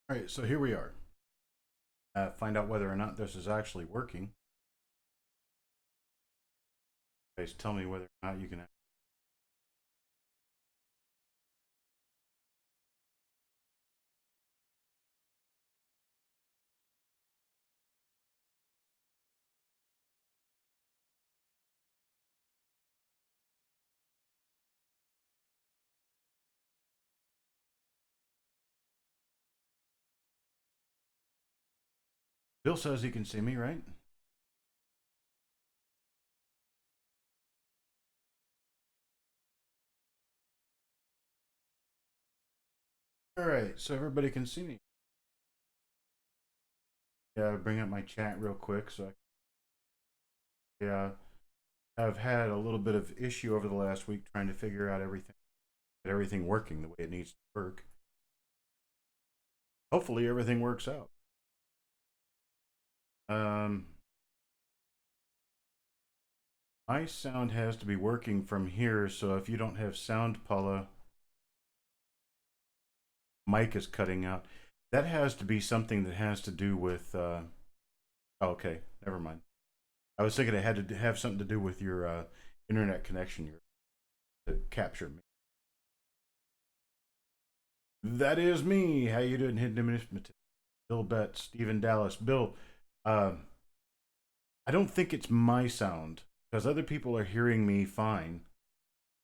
All right, so here we are. Find out whether or not this is actually working. Guys, tell me whether or not you can. Bill says he can see me, right? All right, so everybody can see me. Yeah, bring up my chat real quick. Yeah, I've had a little bit of issue over the last week trying to figure out get everything working the way it needs to work. Hopefully, everything works out. Um, my sound has to be working from here, so if you don't have sound, Paula, mic is cutting out. That has to be something that has to do with. Oh, okay, never mind. I was thinking it had to have something to do with your internet connection here to capture me. That is me. How you doing, Hidden Diminishment? Bill Betts, Stephen Dallas. Bill, uh, I don't think it's my sound because other people are hearing me fine.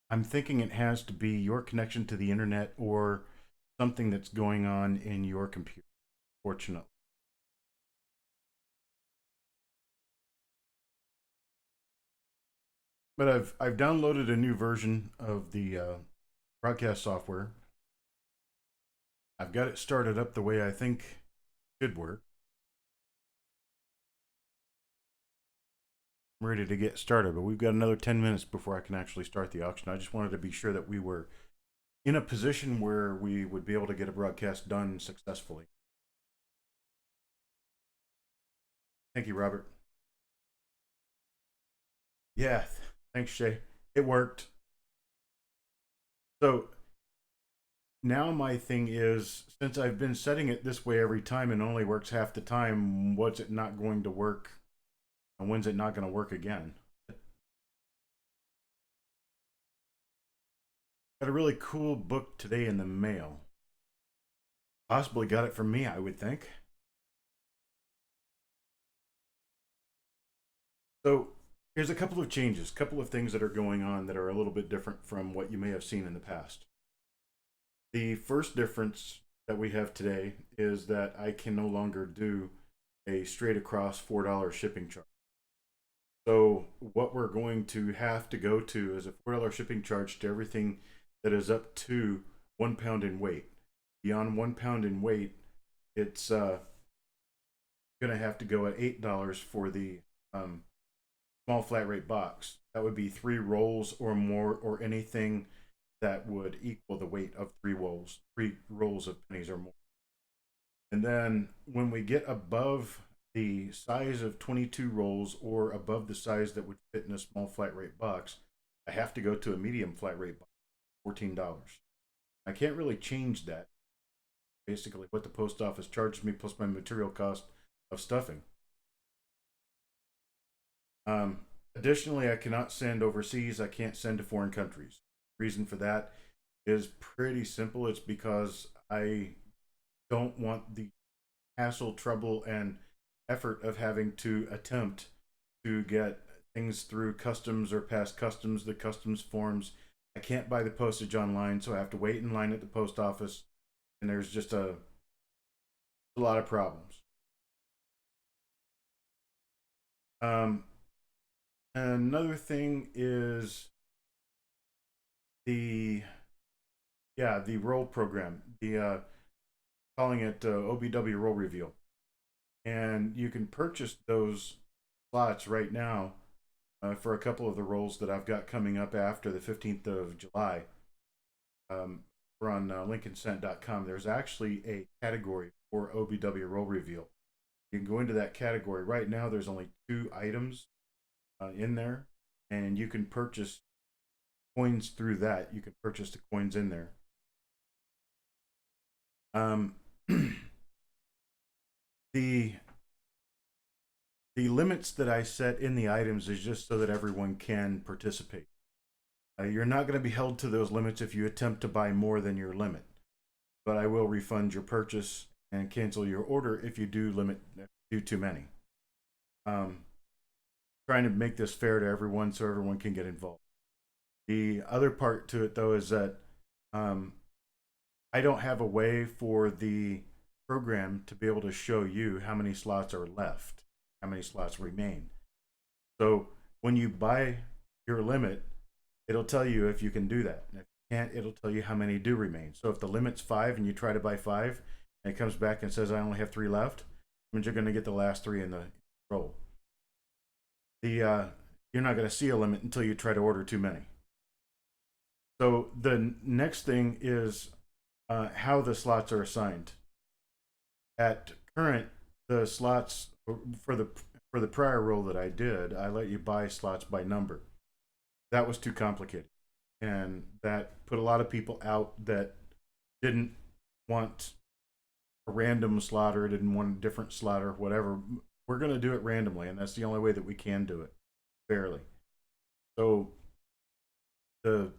I'm thinking it has to be your connection to the internet or something that's going on in your computer, fortunately. But I've downloaded a new version of the broadcast software. I've got it started up the way I think it should work. I'm ready to get started, but we've got another 10 minutes before I can actually start the auction. I just wanted to be sure that we were in a position where we would be able to get a broadcast done successfully. Thank you, Robert. Yeah, thanks, Shay. It worked. So now my thing is, since I've been setting it this way every time and only works half the time, what's it not going to work? And when's it not going to work again? Got a really cool book today in the mail. Possibly got it from me, I would think. So here's a couple of changes, a couple of things that are going on that are a little bit different from what you may have seen in the past. The first difference that we have today is that I can no longer do a straight across $4 shipping charge. So what we're going to have to go to is a $4 shipping charge to everything that is up to 1 pound in weight. Beyond 1 pound in weight, it's going to have to go at $8 for the small flat rate box. That would be 3 rolls or more, or anything that would equal the weight of 3 rolls, 3 rolls of pennies or more. And then when we get above the size of 22 rolls or above the size that would fit in a small flat rate box, I have to go to a medium flat rate box, $14. I can't really change that. Basically, what the post office charges me plus my material cost of stuffing. Um, Additionally, I cannot send overseas. I can't send to foreign countries. Reason for that is pretty simple. It's because I don't want the hassle, trouble, and effort of having to attempt to get things through customs or past customs, the customs forms. I can't buy the postage online, so I have to wait in line at the post office, and there's just a lot of problems. Um, Another thing is the the roll program, the calling it OBW roll reveal, and you can purchase those slots right now for a couple of the rolls that I've got coming up after the 15th of July. We're on lincolncent.com. There's actually a category for OBW roll reveal. You can go into that category. Right now, there's only 2 items in there, and you can purchase coins through that. You can purchase the coins in there. Um, The the limits that I set in the items is just so that everyone can participate. You're not going to be held to those limits if you attempt to buy more than your limit, but I will refund your purchase and cancel your order if you do too many. Um, Trying to make this fair to everyone so everyone can get involved. The other part to it though is that um, I don't have a way for the program to be able to show you how many slots are left, how many slots remain. So when you buy your limit, it'll tell you if you can do that. And if you can't, it'll tell you how many do remain. So if the limit's 5 and you try to buy 5 and it comes back and says I only have 3 left, means you're going to get the last 3 in the roll. You're not going to see a limit until you try to order too many. So the next thing is how the slots are assigned. At current, the slots for the for the prior roll that I did, I let you buy slots by number. That was too complicated, and that put a lot of people out that didn't want a random slot or didn't want a different slot or whatever. We're going to do it randomly, and that's the only way that we can do it fairly. So the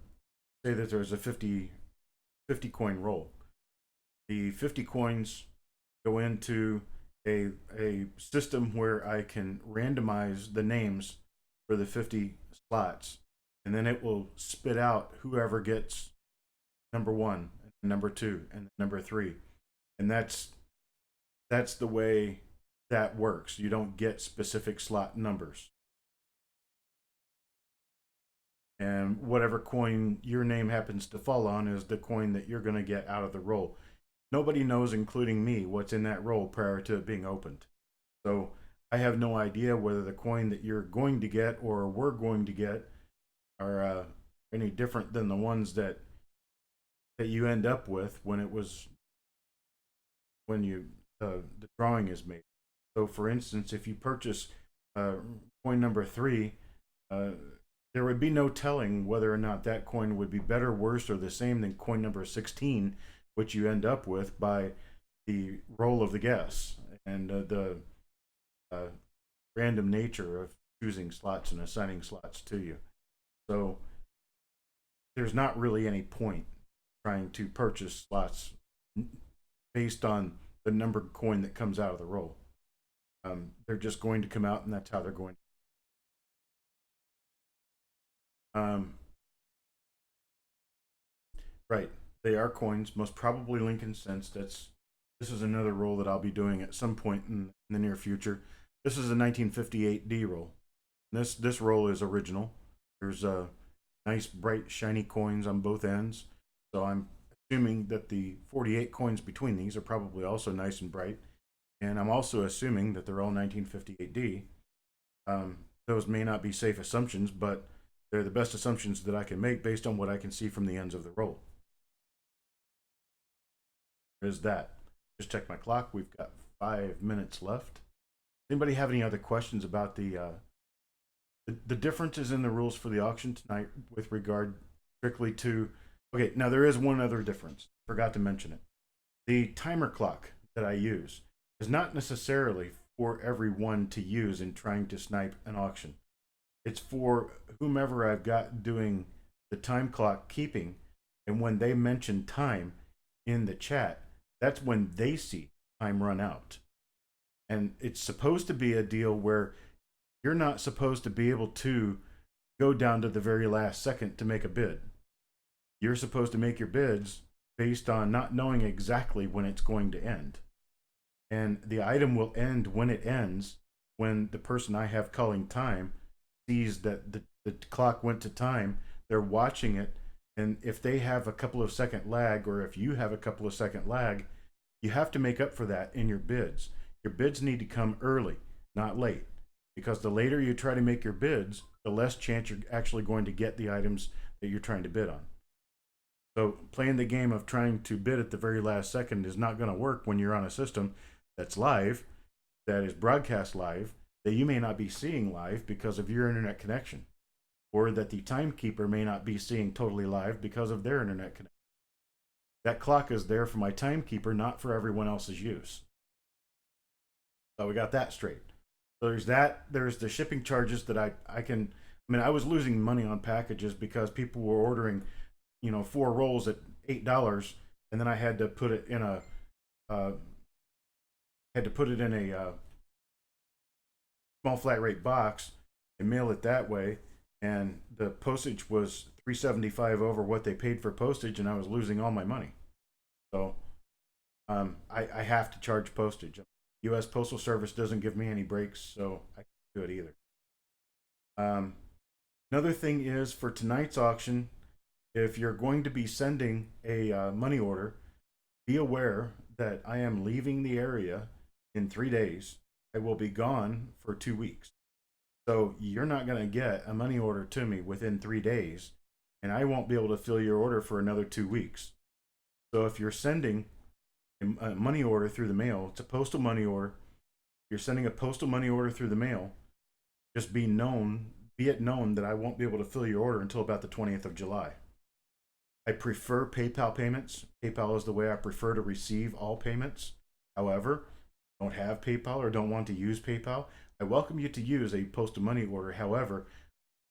say that there's a 50 coin roll. The 50 coins go into a system where I can randomize the names for the 50 slots, and then it will spit out whoever gets number one, number two, and number three, and that's the way that works. You don't get specific slot numbers, and whatever coin your name happens to fall on is the coin that you're going to get out of the roll. Nobody knows, including me, what's in that roll prior to it being opened. So I have no idea whether the coin that you're going to get or we're going to get are any different than the ones that you end up with when you the drawing is made. So, for instance, if you purchase uh, coin number 3, uh, there would be no telling whether or not that coin would be better, worse, or the same than coin number 16, which you end up with by the roll of the guess and the uh, random nature of choosing slots and assigning slots to you. So there's not really any point trying to purchase slots based on the numbered coin that comes out of the roll. They're just going to come out, and that's how they're going. Right, they are coins, most probably Lincoln cents. This is another roll that I'll be doing at some point in the near future. This is a 1958 D roll. This roll is original. There's nice, bright, shiny coins on both ends. So I'm assuming that the 48 coins between these are probably also nice and bright. And I'm also assuming that they're all 1958D. Those may not be safe assumptions, but they're the best assumptions that I can make based on what I can see from the ends of the roll. There's that. Just check my clock. We've got 5 minutes left. Anybody have any other questions about the differences in the rules for the auction tonight with regard strictly to? Okay, now there is one other difference. Forgot to mention it. The timer clock that I use is not necessarily for everyone to use in trying to snipe an auction. It's for whomever I've got doing the time clock keeping, and when they mention time in the chat, that's when they see time run out. And it's supposed to be a deal where you're not supposed to be able to go down to the very last second to make a bid. You're supposed to make your bids based on not knowing exactly when it's going to end. And the item will end when it ends, when the person I have calling time sees that the clock went to time. They're watching it, and if they have a couple of second lag, or if you have a couple of second lag, you have to make up for that in your bids. Your bids need to come early, not late, because the later you try to make your bids, the less chance you're actually going to get the items that you're trying to bid on. So playing the game of trying to bid at the very last second is not going to work when you're on a system that's live, that is broadcast live, that you may not be seeing live because of your internet connection, or that the timekeeper may not be seeing totally live because of their internet connection. That clock is there for my timekeeper, not for everyone else's use. So we got that straight. So there's that. There's the shipping charges that I can. I mean, I was losing money on packages because people were ordering, 4 rolls at $8, and then I had to put it in a uh, small flat rate box and mail it that way. And the postage was $3.75 over what they paid for postage, and I was losing all my money. So I have to charge postage. U.S. Postal Service doesn't give me any breaks, so I can't do it either. Um, Another thing is for tonight's auction, if you're going to be sending a money order, be aware that I am leaving the area in 3 days. I will be gone for 2 weeks. So you're not going to get a money order to me within 3 days, and I won't be able to fill your order for another 2 weeks. So if you're sending a money order through the mail, it's a postal money order. You're sending a postal money order through the mail. Just be it known that I won't be able to fill your order until about the 20th of July. I prefer PayPal payments. PayPal is the way I prefer to receive all payments. However, don't have PayPal or don't want to use PayPal, I welcome you to use a postal money order. However,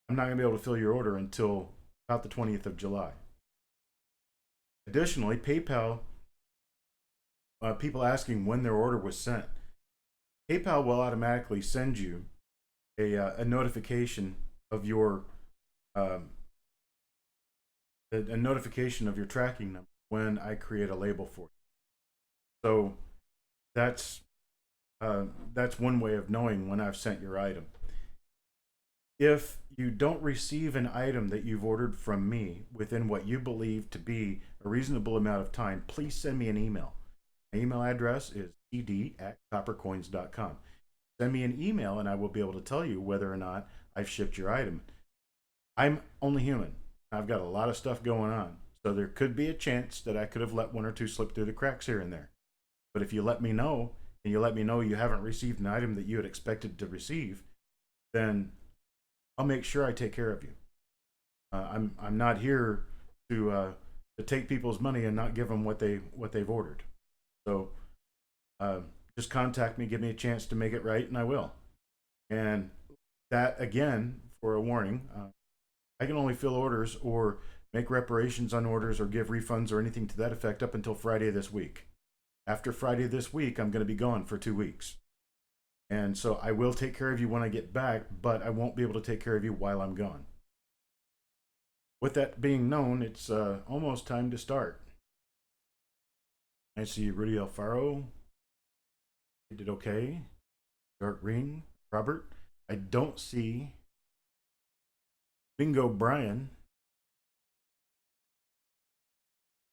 I'm not going to be able to fill your order until about the 20th of July. Additionally, PayPal, people asking when their order was sent, PayPal will automatically send you a notification of your um, a notification of your tracking number when I create a label for you. So that's one way of knowing when I've sent your item. If you don't receive an item that you've ordered from me within what you believe to be a reasonable amount of time, please send me an email. My email address is ed@coppercoins.com. Send me an email and I will be able to tell you whether or not I've shipped your item. I'm only human. I've got a lot of stuff going on. So there could be a chance that I could have let one or two slip through the cracks here and there. But if you let me know, and you let me know you haven't received an item that you had expected to receive, then I'll make sure I take care of you. I'm not here to take people's money and not give them what they've ordered. So just contact me, give me a chance to make it right, and I will. And that again, for a warning, I can only fill orders or make reparations on orders or give refunds or anything to that effect up until Friday this week. After Friday this week, I'm going to be gone for 2 weeks. And so I will take care of you when I get back, but I won't be able to take care of you while I'm gone. With that being known, it's almost time to start. I see Rudy Alfaro. He did okay. Dark Green. Robert. I don't see Bingo Brian.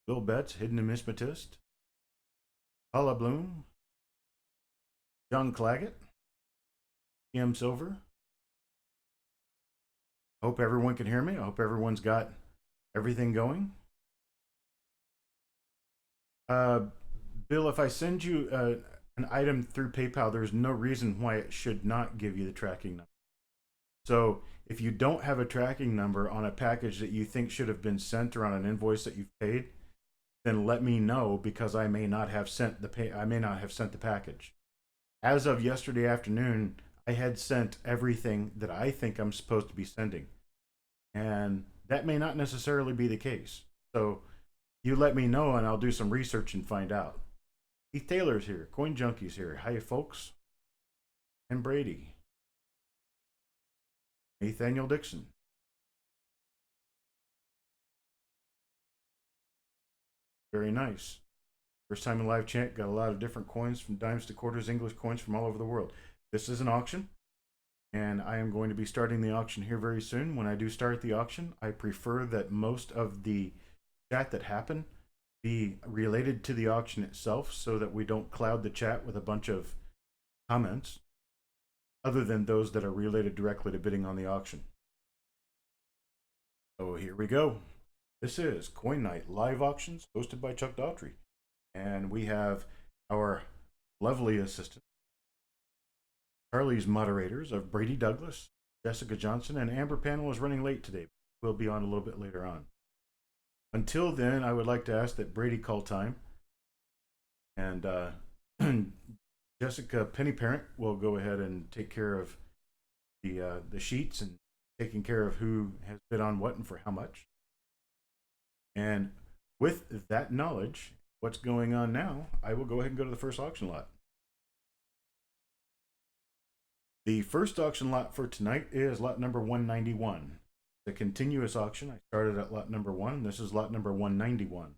Bill Betts, Hidden Numismatist. Paula Bloom. John Claggett. M. Silver. I hope everyone can hear me. I hope everyone's got everything going. Bill, if I send you an item through PayPal, there's no reason why it should not give you the tracking number. So if you don't have a tracking number on a package that you think should have been sent or on an invoice that you've paid, then let me know because I may not have sent the package. As of yesterday afternoon, I had sent everything that I think I'm supposed to be sending. And that may not necessarily be the case. So you let me know and I'll do some research and find out. Keith Taylor's here. Coin Junkie's here. Hi, folks. And Brady. Nathaniel Dixon. Very nice. First time in live chat, got a lot of different coins from dimes to quarters, English coins from all over the world. This is an auction, and I am going to be starting the auction here very soon. When I do start the auction, I prefer that most of the chat that happen be related to the auction itself so that we don't cloud the chat with a bunch of comments other than those that are related directly to bidding on the auction. So here we go. This is Coin Night Live Auctions hosted by Chuck Daughtry. And we have our lovely assistant, Charlie's moderators of Brady Douglas, Jessica Johnson, and Amber Panel is running late today. We'll be on a little bit later on. Until then, I would like to ask that Brady call time and Jessica Penny Parent will go ahead and take care of the sheets and taking care of who has bid on what and for how much. And with that knowledge, what's going on now, I will go ahead and go to the first auction lot. The first auction lot for tonight is lot number 191. The continuous auction. I started at lot number 1. This is lot number 191.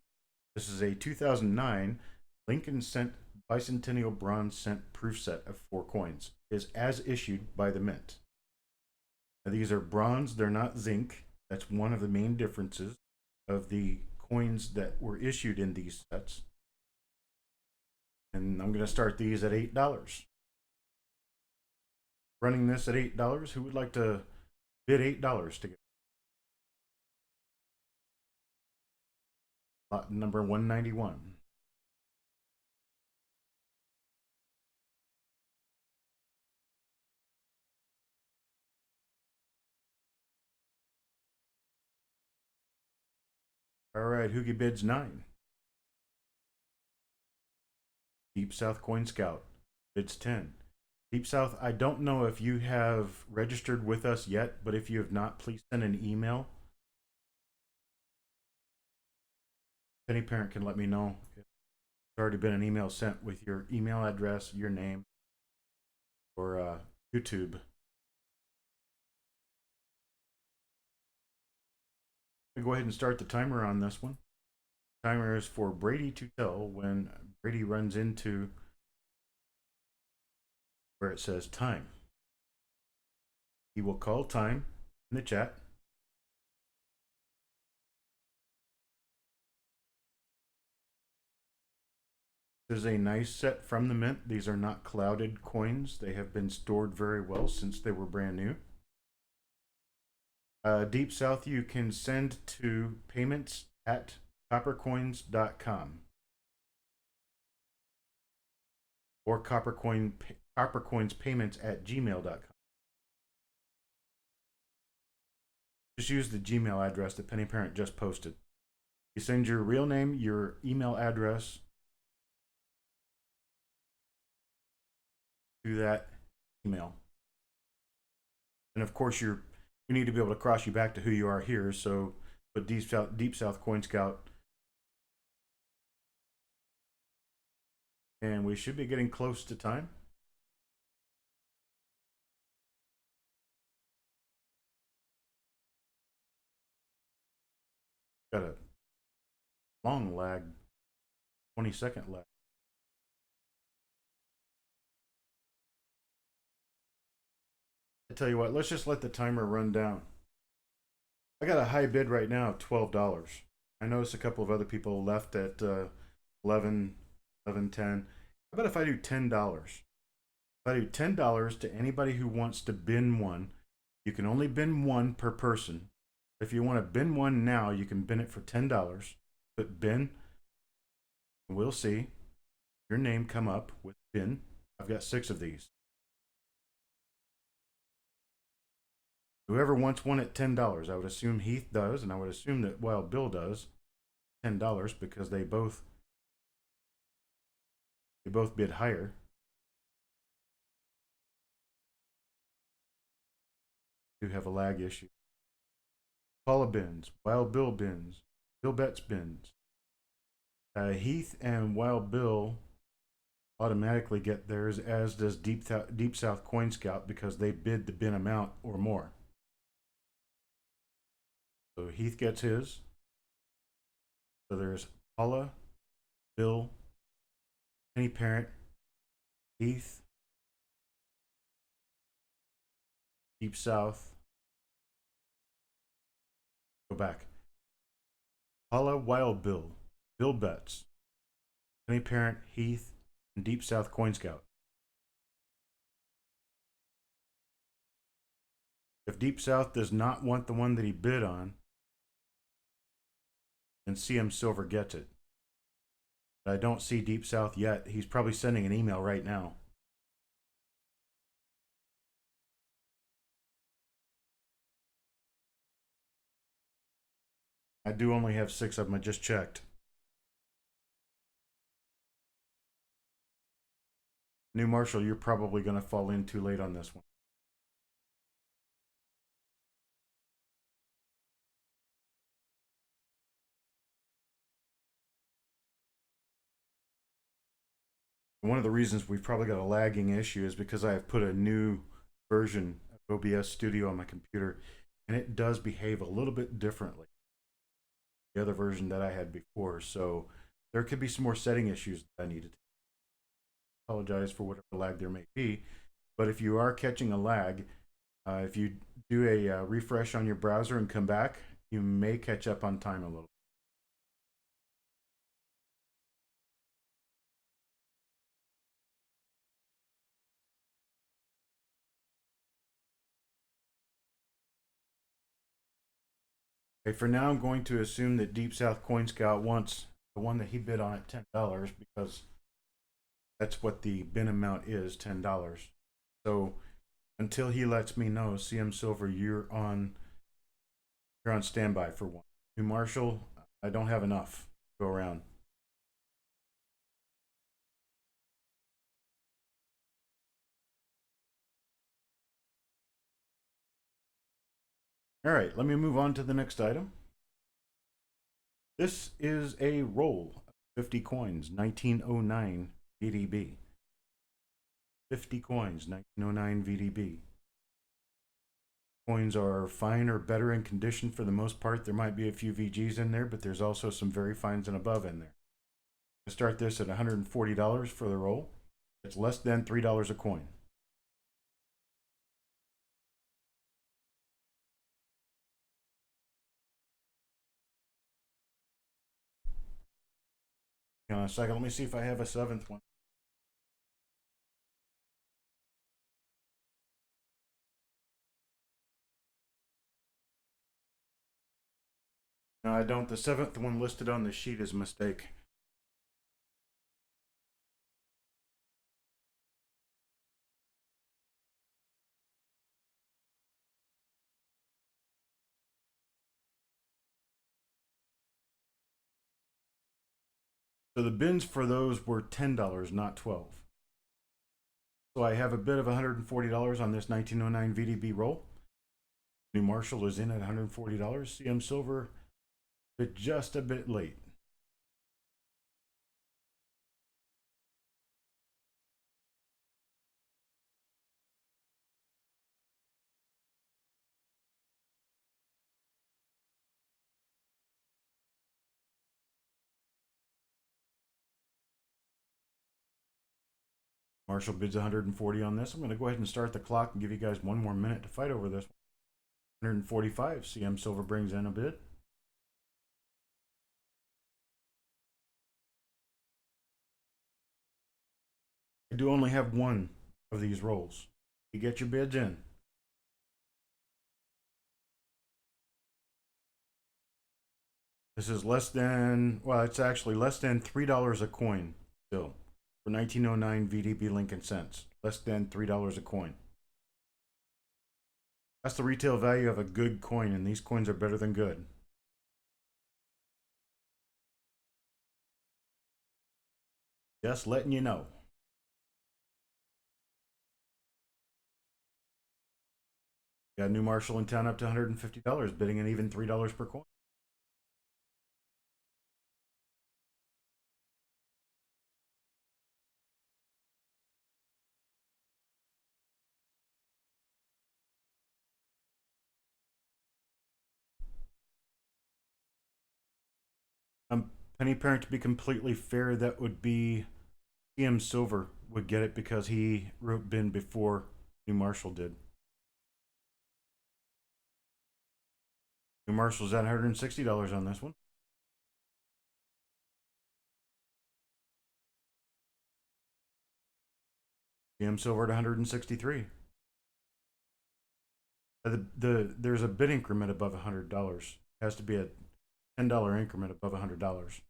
This is a 2009 Lincoln Cent Bicentennial Bronze Cent proof set of 4 coins. It is as issued by the mint. Now, these are bronze, they're not zinc. That's one of the main differences of the coins that were issued in these sets. And I'm going to start these at $8. Running this at $8, who would like to bid $8 to get lot number 191? All right, who bids 9? Deep South Coin Scout bids 10. Deep South, I don't know if you have registered with us yet, but if you have not, please send an email. Penny Parent can let me know if there's already been an email sent with your email address, your name, or YouTube. I'm gonna go ahead and start the timer on this one. Timer is for Brady to tell when Brady runs into where it says time. He will call time in the chat. This is a nice set from the mint. These are not clouded coins. They have been stored very well since they were brand new. Deep South, you can send to payments at coppercoins.com or coppercoinspayments at gmail.com. Just use the Gmail address that Penny Parent just posted. You send your real name, your email address to that email. And of course, you need to be able to cross you back to who you are here. So put Deep South Coin Scout. And we should be getting close to time. Got a long lag, 20-second lag. I tell you what, let's just let the timer run down. I got a high bid right now of $12. I noticed a couple of other people left at 11, 10. How about if I do $10? If I do $10 to anybody who wants to bin one, you can only bin one per person. If you want to bin one now, you can bin it for $10. Put bin, and we'll see your name come up with bin. I've got 6 of these. Whoever wants one at $10, I would assume Heath does, and I would assume that Wild Bill does $10 because they both bid higher. Do have a lag issue. Paula bins, Wild Bill bins, Bill Betts bins. Heath and Wild Bill automatically get theirs, as does Deep South Coin Scout, because they bid the bin amount or more. So Heath gets his. So there's Paula, Bill, Penny Parent, Heath, Deep South. Go back. Paula, Wild Bill, Bill Betts, Penny Parent, Heath, and Deep South Coin Scout. If Deep South does not want the one that he bid on, then CM Silver gets it. But I don't see Deep South yet. He's probably sending an email right now. I do only have 6 of them. I just checked. New Marshall, you're probably going to fall in too late on this one. One of the reasons we've probably got a lagging issue is because I have put a new version of OBS Studio on my computer, and it does behave a little bit differently than the other version that I had before. So there could be some more setting issues that I needed to apologize for whatever lag there may be. But if you are catching a lag, if you do a refresh on your browser and come back, you may catch up on time a little. Okay, for now, I'm going to assume that Deep South Coin Scout wants the one that he bid on at $10 because that's what the bin amount is, $10. So until he lets me know, CM Silver, you're on standby for one. New Marshall, I don't have enough to go around. All right, let me move on to the next item. This is a roll of 50 coins, 1909 VDB. 50 coins, 1909 VDB. Coins are fine or better in condition for the most part. There might be a few VGs in there, but there's also some very fines and above in there. I start this at $140 for the roll. It's less than $3 a coin. Hang on a second. Let me see if I have a seventh one. No, I don't. The seventh one listed on the sheet is a mistake. So the bins for those were $10, not $12. So I have a bid of $140 on this 1909 VDB roll. New Marshall is in at $140. CM Silver, but just a bit late. Marshall bids 140 on this. I'm going to go ahead and start the clock and give you guys one more minute to fight over this. 145. CM Silver brings in a bid. I do only have one of these rolls. You get your bids in. This is less than, well, it's actually less than $3 a coin still for 1909 VDB Lincoln cents. Less than $3 a coin. That's the retail value of a good coin, and these coins are better than good. Just letting you know. Got New Marshall in town up to $150, bidding an even $3 per coin. Penny Parent, to be completely fair, that would be CM Silver would get it because he wrote bin before New Marshall did. New Marshall's at $160 on this one. CM Silver at 163. There's a bid increment above $100. It has to be a $10 increment above $100.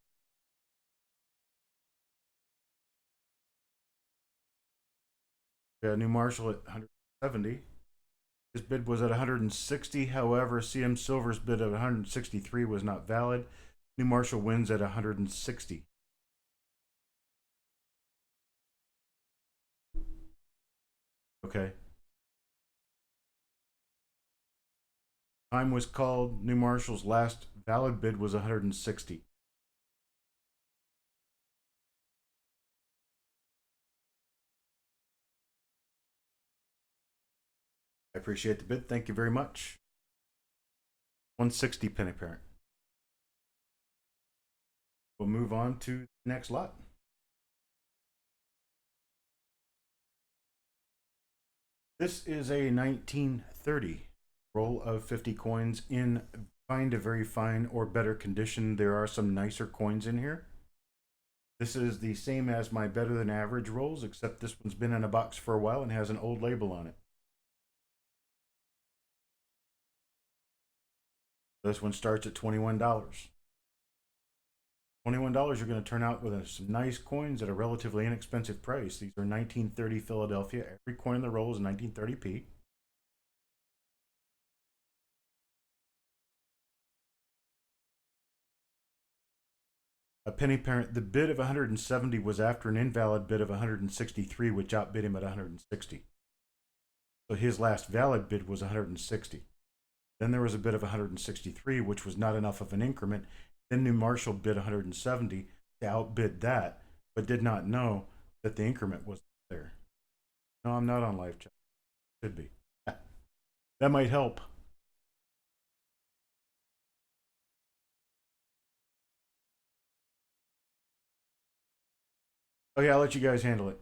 New Marshall at 170. His bid was at 160. However, CM Silver's bid at 163 was not valid. New Marshall wins at 160. Okay. Time was called. New Marshall's last valid bid was 160. I appreciate the bid. Thank you very much. 160 penny parent. We'll move on to the next lot. This is a 1930 roll of 50 coins in fine to very fine or better condition. There are some nicer coins in here. This is the same as my better than average rolls, except this one's been in a box for a while and has an old label on it. This one starts at $21. $21, you're going to turn out with some nice coins at a relatively inexpensive price. These are 1930 Philadelphia. Every coin in the roll is 1930p. A penny parent, the bid of 170 was after an invalid bid of 163, which outbid him at 160. So his last valid bid was 160. Then there was a bid of 163, which was not enough of an increment. Then New Marshall bid 170 to outbid that, but did not know that the increment was there. No, I'm not on live chat. Should be. That might help. Okay, I'll let you guys handle it.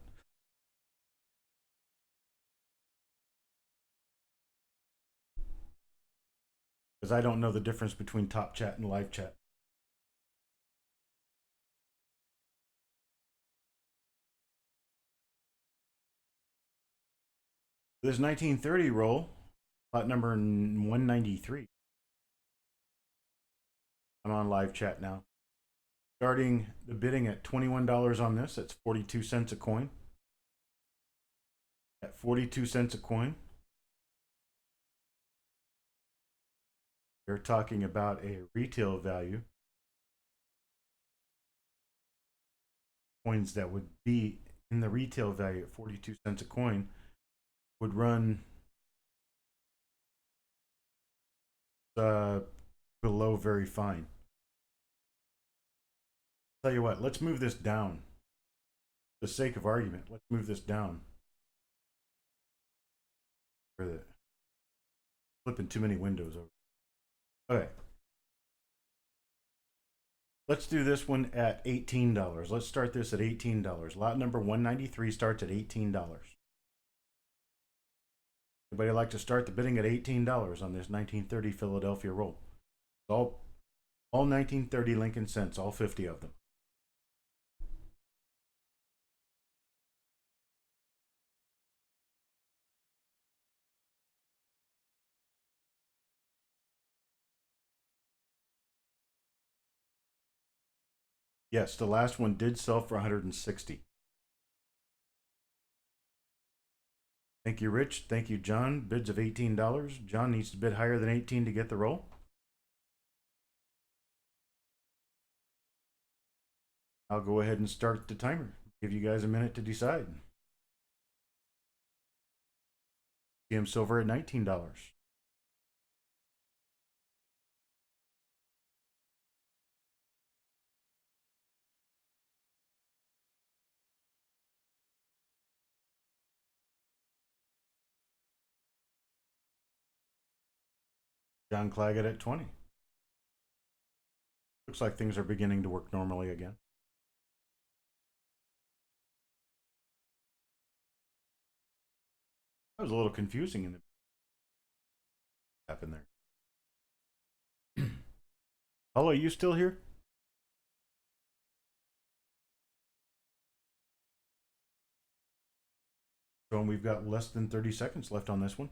Because I don't know the difference between top chat and live chat. This 1930 roll, lot number 193. I'm on live chat now. Starting the bidding at $21 on this, that's 42 cents a coin. At 42 cents a coin, they're talking about a retail value. Coins that would be in the retail value at 42 cents a coin would run below very fine. Tell you what, let's move this down. For the sake of argument, let's move this down. For the flipping too many windows over. Okay. Let's do this one at $18. Let's start this at $18. Lot number 193 starts at $18. Anybody like to start the bidding at $18 on this 1930 Philadelphia roll? All 1930 Lincoln cents, all 50 of them. Yes, the last one did sell for 160. Thank you, Rich. Thank you, John. Bids of $18. John needs to bid higher than 18 to get the roll. I'll go ahead and start the timer. Give you guys a minute to decide. CM Silver at $19. John Claggett at 20. Looks like things are beginning to work normally again. That was a little confusing in the happened there. Hello, are you still here? So we've got less than 30 seconds left on this one.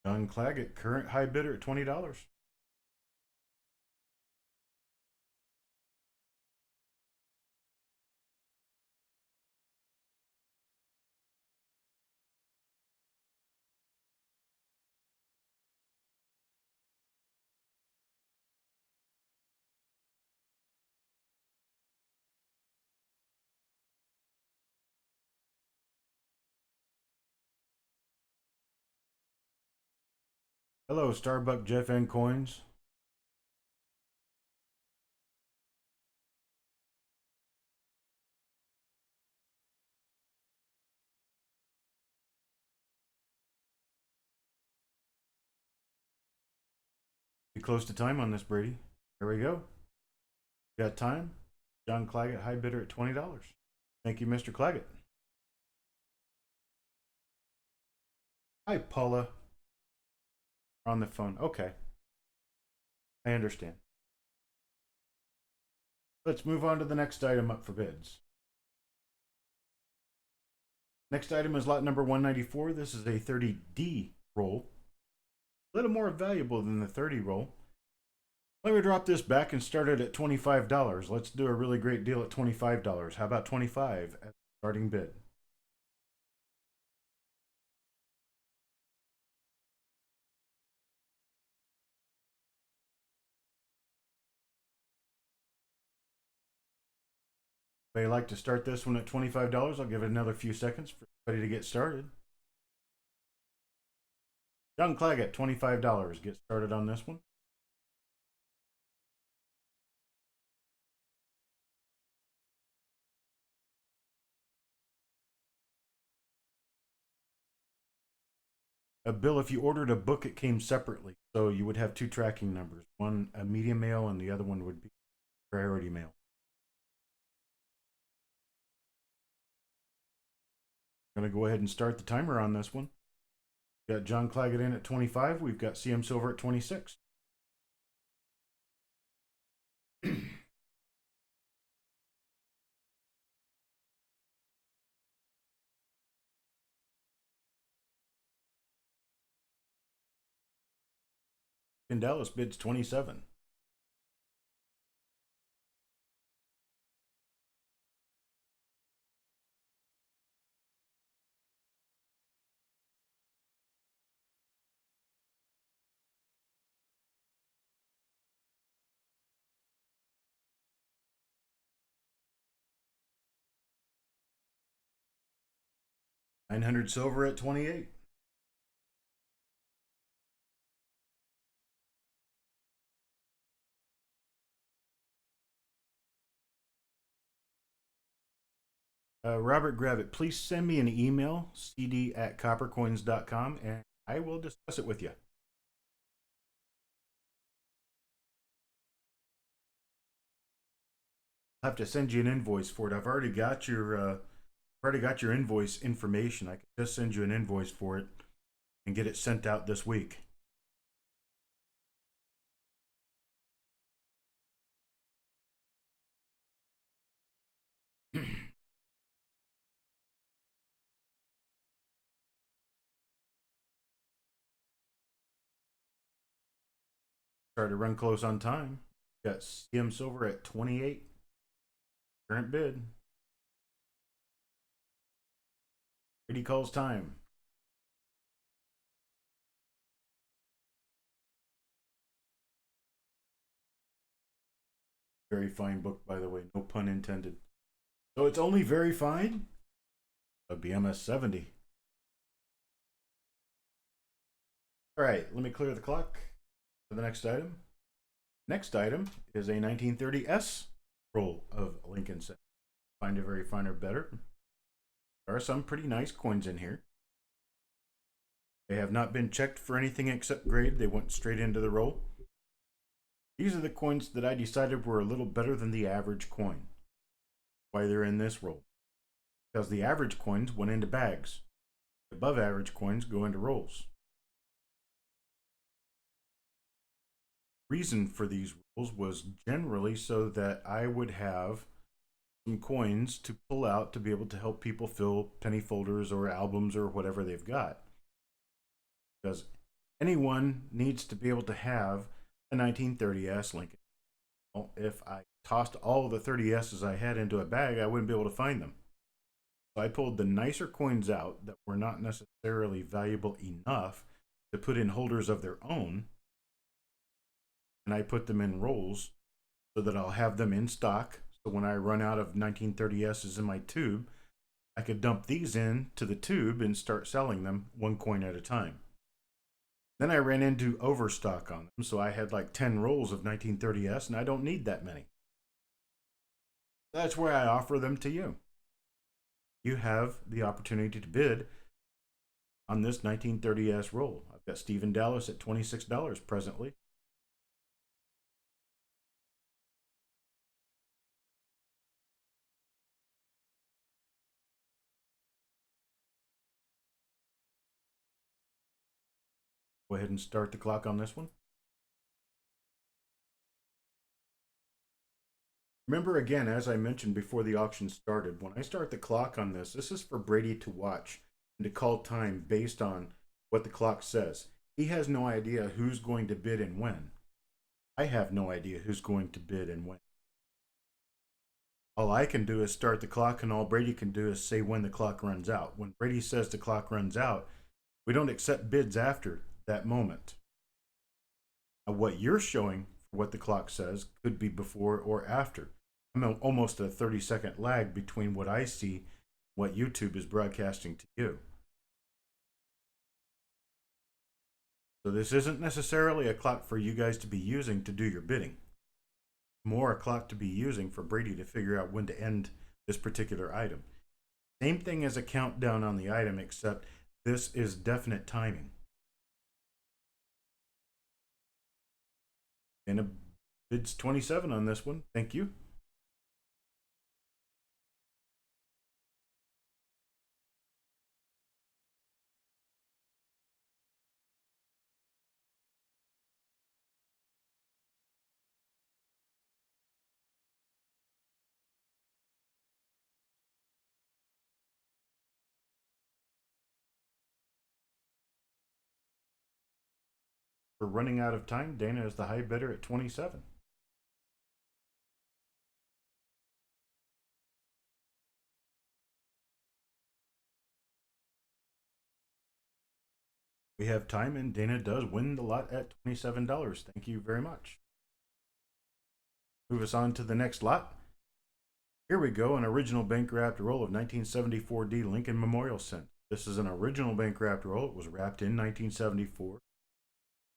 John Claggett, current high bidder at $20. Hello, Starbuck Jeff and Coins. Be close to time on this, Brady. Here we go. Got time? John Claggett, high bidder at $20. Thank you, Mr. Claggett. Hi, Paula. On the phone. Okay, I understand. Let's move on to the next item up for bids. Next item is lot number 194. This is a 30D roll. A little more valuable than the 30 roll. Let me drop this back and start it at $25. Let's do a really great deal at $25. How about 25 as starting bid? If you like to start this one at $25, I'll give it another few seconds for everybody to get started. John Claggett, $25. Get started on this one. Bill, if you ordered a book, it came separately. So you would have two tracking numbers. One a medium mail and the other one would be priority mail. I'm going to go ahead and start the timer on this one. We've got John Claggett in at 25. We've got CM Silver at 26. In Dallas bids 27. $900 silver at 28. Robert Gravitt, please send me an email, cd@coppercoins.com, and I will discuss it with you. I'll have to send you an invoice for it. I've already got your invoice information. I can just send you an invoice for it and get it sent out this week. Started to run close on time. Got CM Silver at 28. Current bid. Brady calls time. Very fine book, by the way. No pun intended. So it's only very fine? A BMS 70. All right, let me clear the clock for the next item. Next item is a 1930S roll of Lincoln Center. Find a very fine or better. There are some pretty nice coins in here. They have not been checked for anything except grade. They went straight into the roll. These are the coins that I decided were a little better than the average coin. Why they're in this roll? Because the average coins went into bags. Above average coins go into rolls. Reason for these rules was generally so that I would have some coins to pull out to be able to help people fill penny folders or albums or whatever they've got. Because anyone needs to be able to have a 1930S Lincoln. Well, if I tossed all the 30S's I had into a bag, I wouldn't be able to find them. So I pulled the nicer coins out that were not necessarily valuable enough to put in holders of their own, and I put them in rolls so that I'll have them in stock. So when I run out of 1930S's in my tube, I could dump these in to the tube and start selling them one coin at a time. Then I ran into overstock on them, so I had like 10 rolls of 1930s, and I don't need that many. That's where I offer them to you. You have the opportunity to bid on this 1930s roll. I've got Stephen Dallas at $26 presently. Go ahead and start the clock on this one. Remember again, as I mentioned before the auction started, when I start the clock on this, this is for Brady to watch and to call time based on what the clock says. He has no idea who's going to bid and when. I have no idea who's going to bid and when. All I can do is start the clock, and all Brady can do is say when the clock runs out. When Brady says the clock runs out, we don't accept bids after that moment. Now, what you're showing for what the clock says could be before or after. I'm almost a 30-second lag between what I see, what YouTube is broadcasting to you. So this isn't necessarily a clock for you guys to be using to do your bidding. More a clock to be using for Brady to figure out when to end this particular item. Same thing as a countdown on the item, except this is definite timing. And a bid's 27 on this one. Thank you. We're running out of time. Dana is the high bidder at 27. We have time, and Dana does win the lot at $27. Thank you very much. Move us on to the next lot. Here we go, an original bank wrapped roll of 1974D Lincoln Memorial Cent. This is an original bank wrapped roll. It was wrapped in 1974.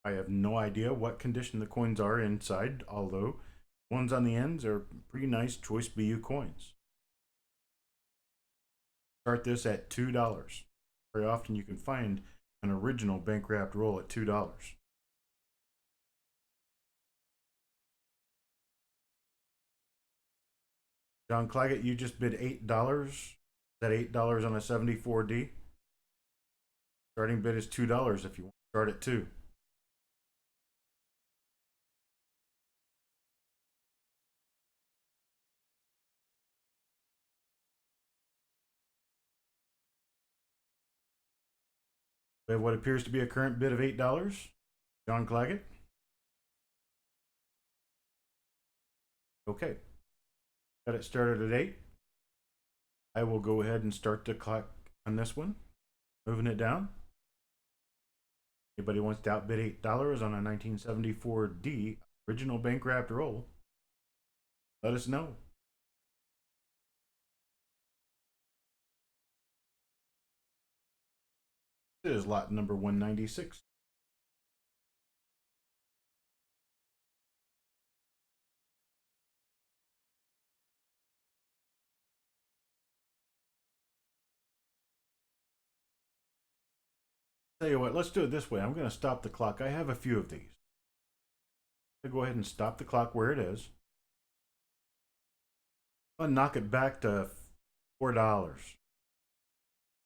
I have no idea what condition the coins are inside, although ones on the ends are pretty nice Choice BU coins. Start this at $2. Very often you can find an original bank wrapped roll at $2. John Claggett, you just bid $8. Is that $8 on a 74D? Starting bid is $2 if you want to start at 2. We have what appears to be a current bid of $8. John Claggett. Okay. Got it started at 8. I will go ahead and start the clock on this one. Moving it down. Anybody wants to outbid $8 on a 1974D original bank wrapped roll, let us know. This is lot number 196. Tell you what, let's do it this way. I'm going to stop the clock. I have a few of these. I'll go ahead and stop the clock where it is. I'll knock it back to $4.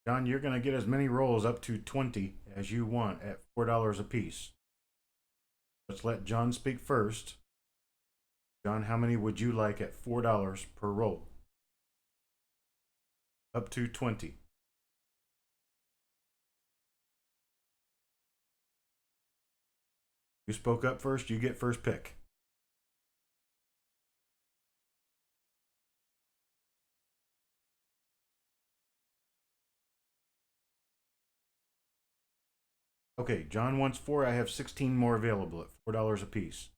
John, you're going to get as many rolls up to 20 as you want at $4 a piece. Let's let John speak first. John, how many would you like at $4 per roll? Up to 20. You spoke up first, you get first pick. Okay, John wants 4. I have 16 more available at $4 a piece.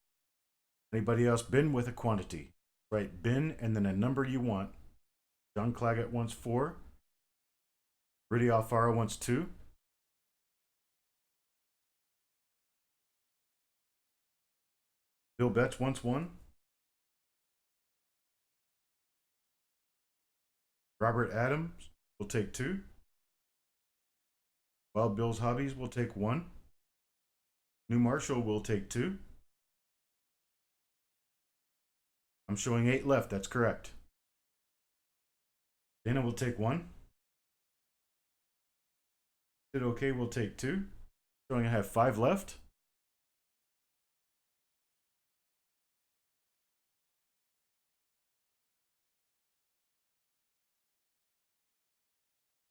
Anybody else bin with a quantity? Write bin and then a number you want. John Claggett wants 4. Rudy Alfaro wants 2. Bill Betts wants one. Robert Adams will take two. Wild Bill's Hobbies will take one. New Marshall will take two. I'm showing 8 left. That's correct. Dana will take one. Did okay will take two. Showing I have 5 left.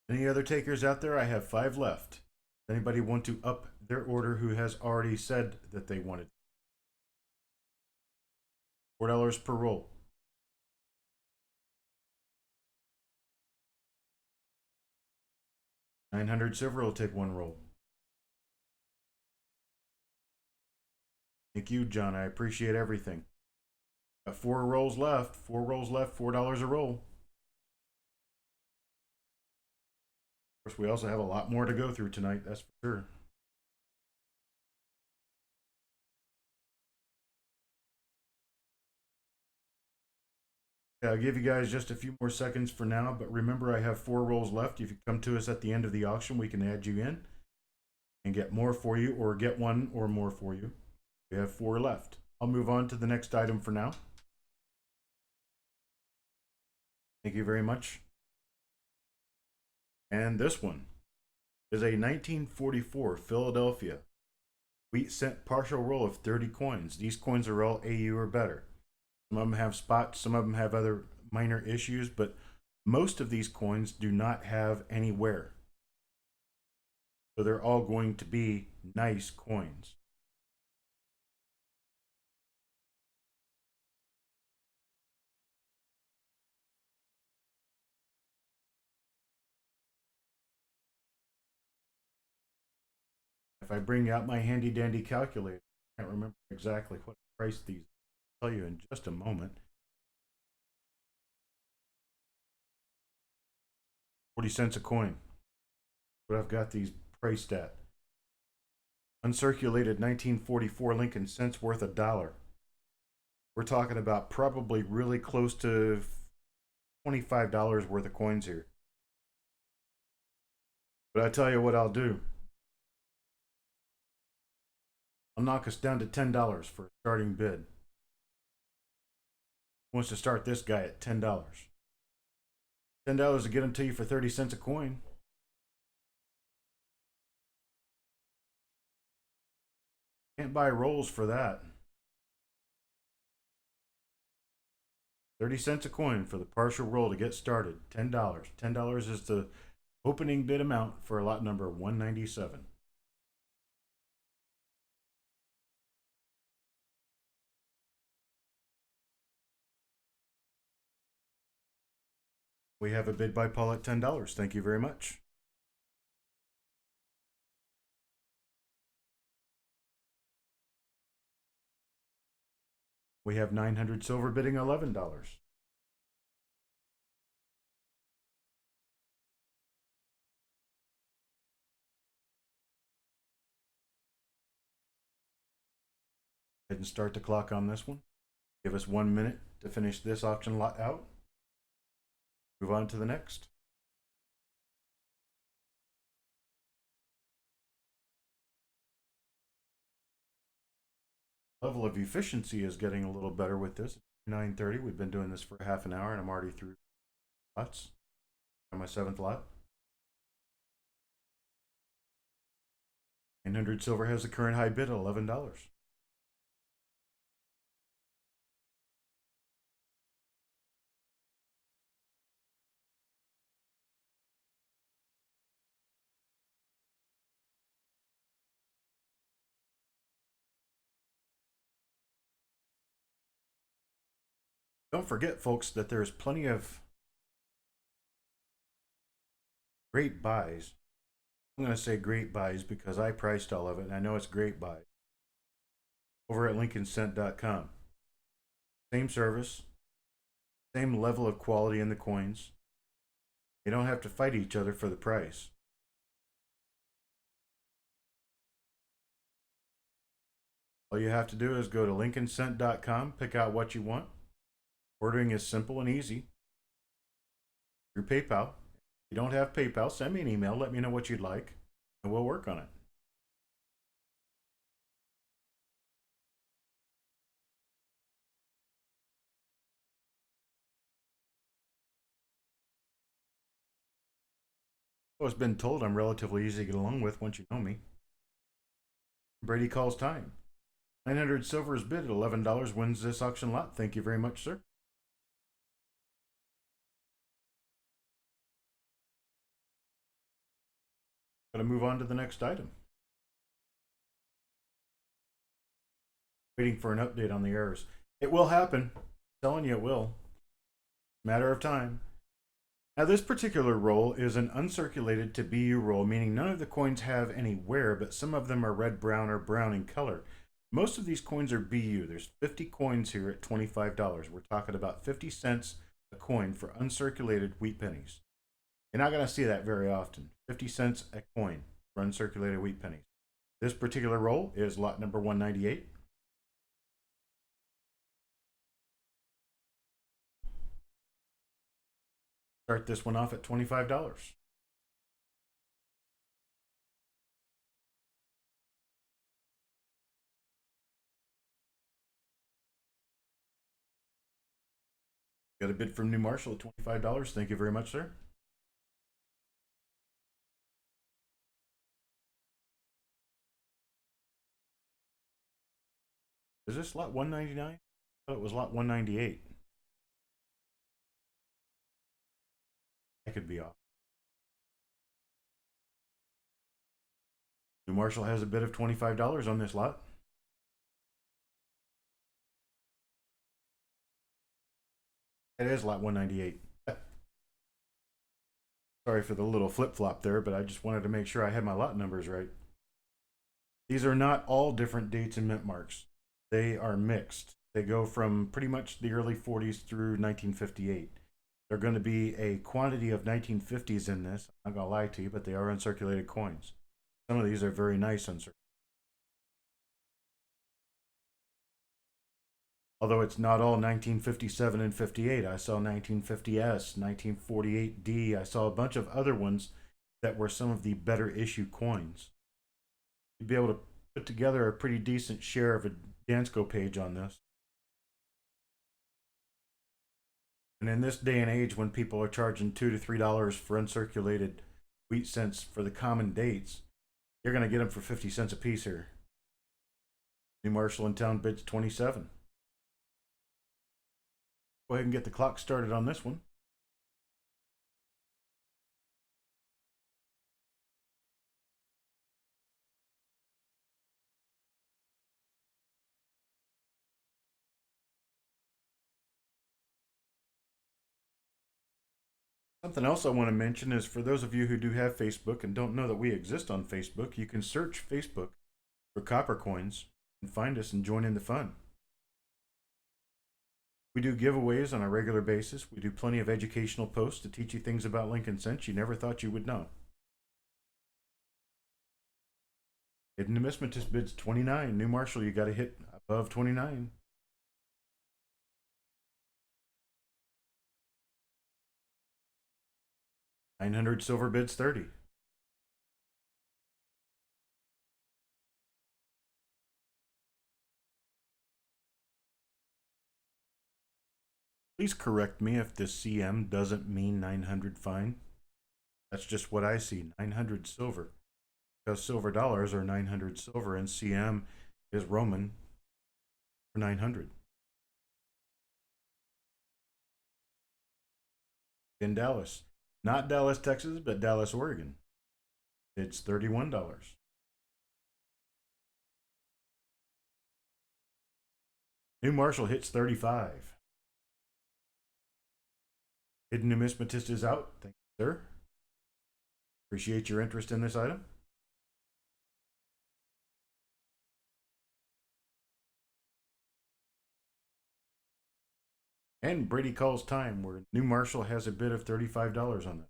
Any other takers out there? I have 5 left. Anybody want to up their order who has already said that they wanted? $4 per roll. $900 silver will take 1 roll. Thank you, John. I appreciate everything. Got 4 rolls left. 4 rolls left. $4 a roll. Of course, we also have a lot more to go through tonight. That's for sure. I'll give you guys just a few more seconds for now, but remember I have 4 rolls left. If you come to us at the end of the auction, we can add you in and get more for you, or get 1 or more for you. We have 4 left. I'll move on to the next item for now. Thank you very much. And this one is a 1944 Philadelphia wheat cent partial roll of 30 coins. These coins are all AU or better. Some of them have spots, some of them have other minor issues, but most of these coins do not have any wear. So they're all going to be nice coins. If I bring out my handy dandy calculator, I can't remember exactly what price these. I'll tell you in just a moment. 40 cents a coin. What I've got these priced at. Uncirculated 1944 Lincoln cents worth $1. We're talking about probably really close to $25 worth of coins here. But I tell you what I'll do. I'll knock us down to $10 for a starting bid. Who wants to start this guy at $10? $10 to get him to you for 30 cents a coin. Can't buy rolls for that. 30 cents a coin for the partial roll to get started. $10. $10 is the opening bid amount for lot number 197. We have a bid by Paul at $10. Thank you very much. We have 900 silver bidding $11. Go ahead and start the clock on this one. Give us 1 minute to finish this auction lot out. Move on to the next. Level of efficiency is getting a little better with this. 9:30. We've been doing this for half an hour, and I'm already through lots. On my 7th lot. 900 silver has the current high bid at $11. Don't forget, folks, that there's plenty of great buys. I'm going to say great buys because I priced all of it, and I know it's great buys. Over at lincolncent.com. Same service, same level of quality in the coins. You don't have to fight each other for the price. All you have to do is go to lincolncent.com, pick out what you want. Ordering is simple and easy through PayPal. If you don't have PayPal, send me an email, let me know what you'd like, and we'll work on it. Well, it's been told I'm relatively easy to get along with once you know me. Brady calls time. 900 silver is bid at $11, wins this auction lot. Thank you very much, sir. Got to move on to the next item. Waiting for an update on the errors. It will happen. I'm telling you it will. Matter of time. Now, this particular roll is an uncirculated to BU roll, meaning none of the coins have any wear, but some of them are red, brown, or brown in color. Most of these coins are BU. There's 50 coins here at $25. We're talking about 50 cents a coin for uncirculated wheat pennies. You're not going to see that very often. 50 cents a coin for uncirculated wheat pennies. This particular roll is lot number 198. Start this one off at $25. Got a bid from New Marshall at $25. Thank you very much, sir. Is this lot 199? I thought it was lot 198. I could be off. New Marshall has a bid of $25 on this lot. It is lot 198. Sorry for the little flip-flop there, but I just wanted to make sure I had my lot numbers right. These are not all different dates and mint marks. They are mixed. They go from pretty much the early 40s through 1958. They're going to be a quantity of 1950s in this. I'm not going to lie to you, but they are uncirculated coins. Some of these are very nice uncirculated. Although it's not all 1957 and 58. I saw 1950S, 1948D. I saw a bunch of other ones that were some of the better issue coins. You'd be able to put together a pretty decent share of a Dansko page on this. And in this day and age, when people are charging $2 to $3 for uncirculated wheat cents for the common dates, you're going to get them for 50 cents a piece here. New Marshall in town bids 27. Go ahead and get the clock started on this one. Something else I want to mention is for those of you who do have Facebook and don't know that we exist on Facebook, you can search Facebook for Coppercoins and find us and join in the fun. We do giveaways on a regular basis. We do plenty of educational posts to teach you things about Lincoln cents you never thought you would know. Hidden Numismatist bids 29. New Marshall, you got to hit above 29. $900 silver bids 30. Please correct me if this CM doesn't mean 900 fine. That's just what I see, 900 silver. Because silver dollars are 900 silver and CM is Roman for 900. In Dallas. Not Dallas, Texas, but Dallas, Oregon. It's $31. New Marshall hits 35. Hidden Numismatist is out. Thank you, sir. Appreciate your interest in this item. And Brady calls time, where New Marshall has a bid of $35 on that.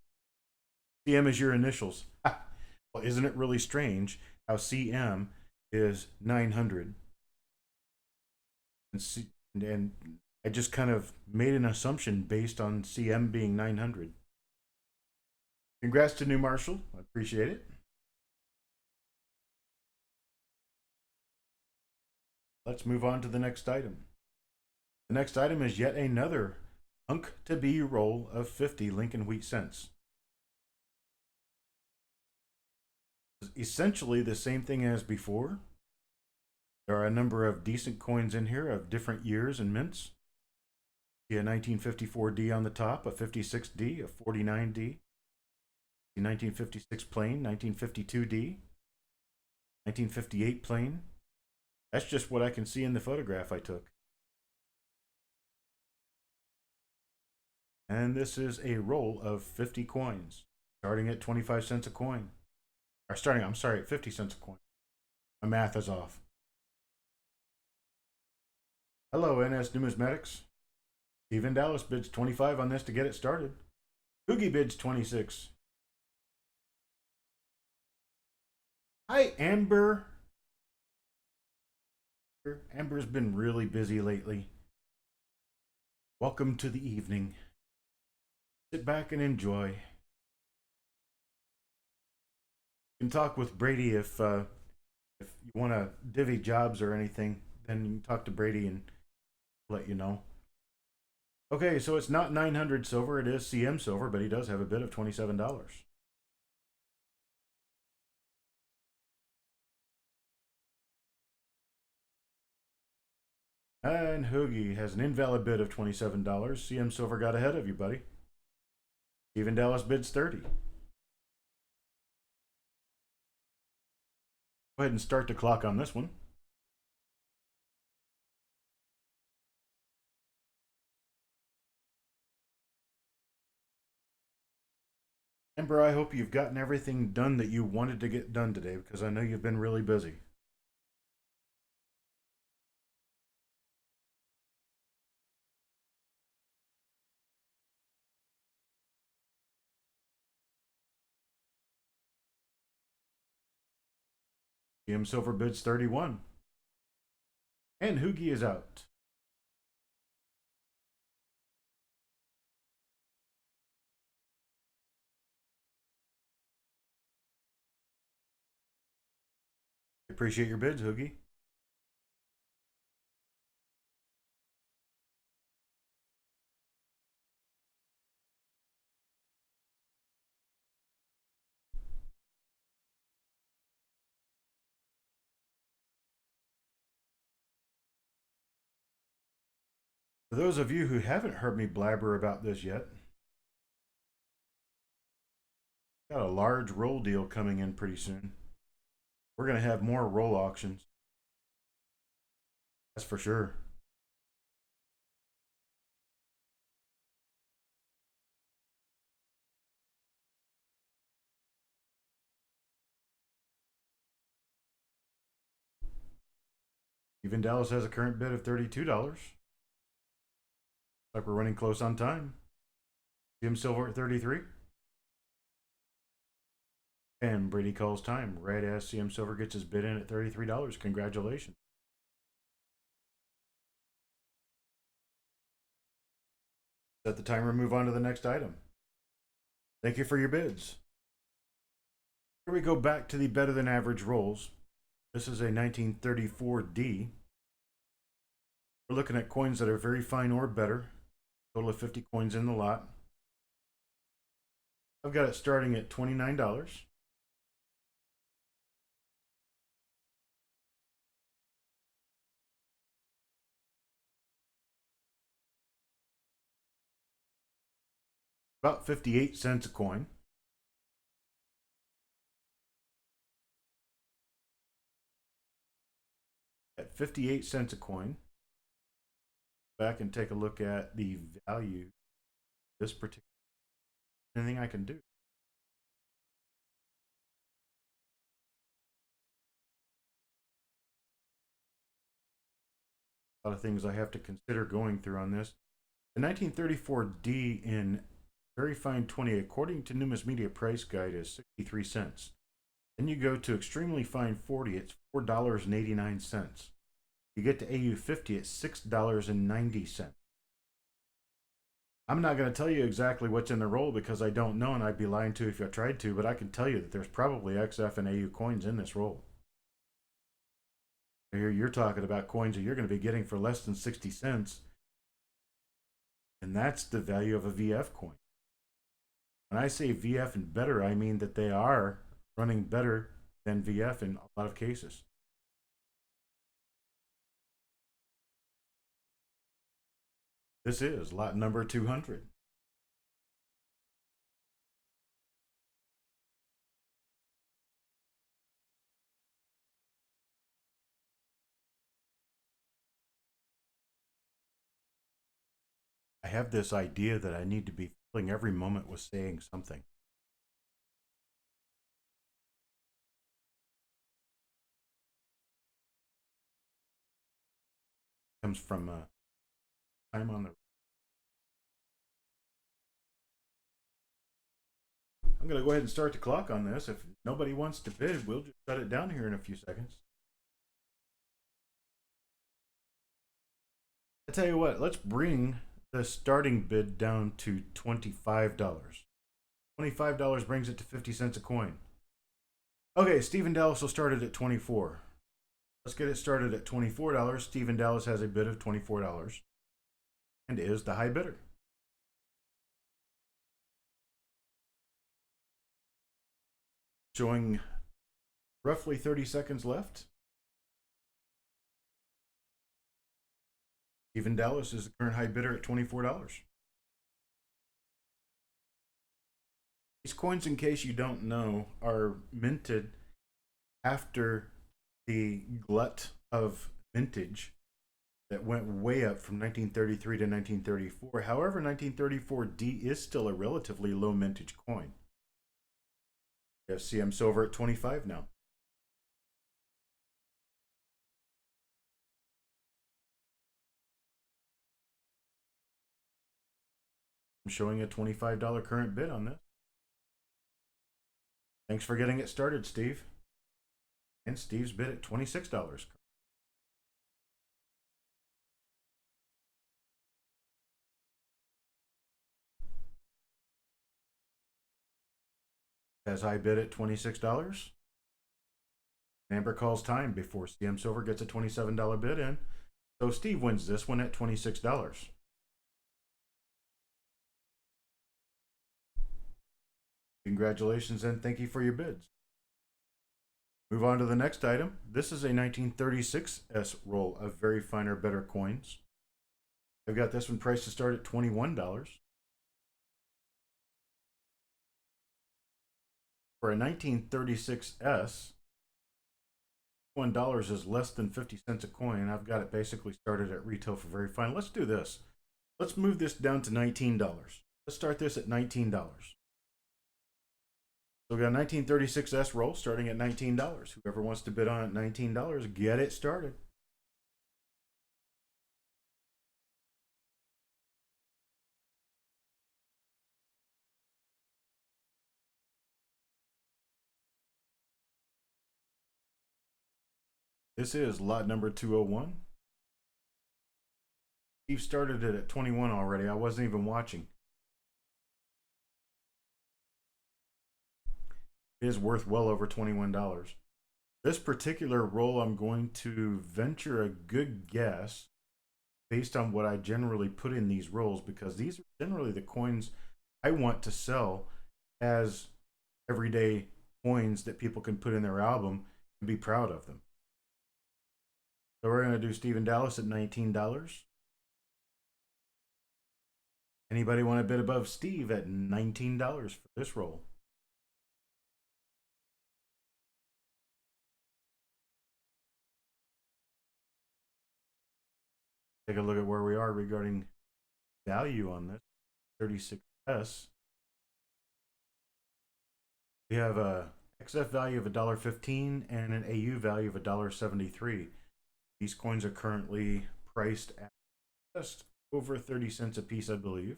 CM is your initials. Well, isn't it really strange how CM is 900 And I just kind of made an assumption based on CM being 900. Congrats to New Marshall. I appreciate it. Let's move on to the next item. The next item is yet another Hunk to Be roll of 50 Lincoln Wheat cents. Essentially the same thing as before. There are a number of decent coins in here of different years and mints. See a 1954D on the top, a 56D, a 49D, a 1956 plain, 1952D, 1958 plain. That's just what I can see in the photograph I took. And this is a roll of 50 coins, starting at 25 cents a coin. Or starting, I'm sorry, at 50 cents a coin. My math is off. Hello, NS Numismatics. Steven Dallas bids 25 on this to get it started. Hoogie bids 26. Hi, Amber. Amber's been really busy lately. Welcome to the evening. Sit back and enjoy. You can talk with Brady if you want to divvy jobs or anything. Then you can talk to Brady and let you know. Okay, so it's not 900 silver. It is CM silver, but he does have a bid of $27. And Hoogie has an invalid bid of $27. CM silver got ahead of you, buddy. Steven Dallas bids 30. Go ahead and start the clock on this one. Amber, I hope you've gotten everything done that you wanted to get done today, because I know you've been really busy. CM silver bids 31. And Hoogie is out. Appreciate your bids, Hoogie. For those of you who haven't heard me blabber about this yet, got a large roll deal coming in pretty soon. We're going to have more roll auctions. That's for sure. Even Dallas has a current bid of $32. Like we're running close on time. Jim Silver at 33. And Brady calls time right as CM Silver gets his bid in at $33. Congratulations. Set the timer and move on to the next item. Thank you for your bids. Here we go back to the better than average rolls. This is a 1934D. We're looking at coins that are very fine or better. Total of 50 coins in the lot. I've got it starting at $29. About 58 cents a coin. At 58 cents a coin. Back and take a look at the value of this particular. Anything I can do. A lot of things I have to consider going through on this. The 1934D in very fine 20, according to Numismedia Price Guide, is 63 cents. Then you go to extremely fine 40, it's $4.89. You get to AU50 at $6.90. I'm not going to tell you exactly what's in the roll because I don't know, and I'd be lying to you if I tried to, but I can tell you that there's probably XF and AU coins in this roll. Here you're talking about coins that you're going to be getting for less than 60 cents, and that's the value of a VF coin. When I say VF and better, I mean that they are running better than VF in a lot of cases. This is lot number 200. I have this idea that I need to be filling every moment with saying something. It comes from time on the. I'm going to go ahead and start the clock on this. If nobody wants to bid, we'll just shut it down here in a few seconds. I tell you what, let's bring the starting bid down to $25. $25 brings it to 50 cents a coin. Okay, Stephen Dallas will start it at 24. Let's get it started at $24. Stephen Dallas has a bid of $24 and is the high bidder. Showing roughly 30 seconds left. Stephen Dallas is the current high bidder at $24. These coins, in case you don't know, are minted after the glut of mintage that went way up from 1933 to 1934. However, 1934D is still a relatively low mintage coin. We have CM Silver at 25 now. I'm showing a $25 current bid on this. Thanks for getting it started, Steve. And Steve's bid at $26. As I bid at $26. Amber calls time before CM Silver gets a $27 bid in. So Steve wins this one at $26. Congratulations and thank you for your bids. Move on to the next item. This is a 1936S roll of very finer, better coins. I've got this one priced to start at $21. For a 1936S, $1 is less than 50 cents a coin. I've got it basically started at retail for very fine. Let's do this. Let's move this down to $19. Let's start this at $19. So we got a 1936S roll starting at $19. Whoever wants to bid on it, $19, get it started. This is lot number 201. Steve started it at 21 already. I wasn't even watching. It is worth well over $21. This particular roll, I'm going to venture a good guess based on what I generally put in these rolls, because these are generally the coins I want to sell as everyday coins that people can put in their album and be proud of them. So we're going to do Stephen Dallas at $19. Anybody want to bid above Steve at $19 for this roll? Take a look at where we are regarding value on this 36S. We have a XF value of $1.15 and an AU value of $1.73. These coins are currently priced at just over 30 cents a piece, I believe.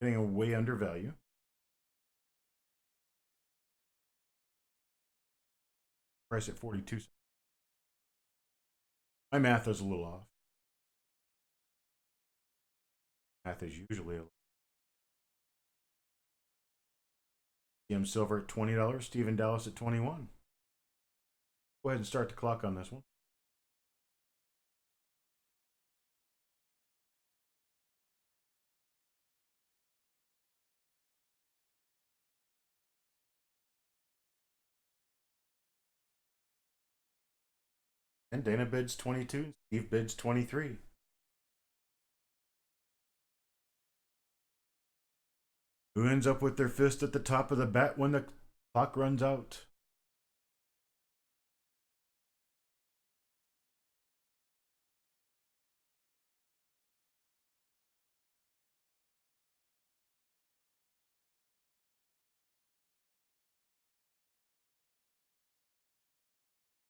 Getting a way under value. Price at 42 cents. My math is a little off. Math is usually a PM Silver at $20, Stephen Dallas at 21. Go ahead and start the clock on this one. And Dana bids 22, Steve bids 23. Who ends up with their fist at the top of the bat when the clock runs out?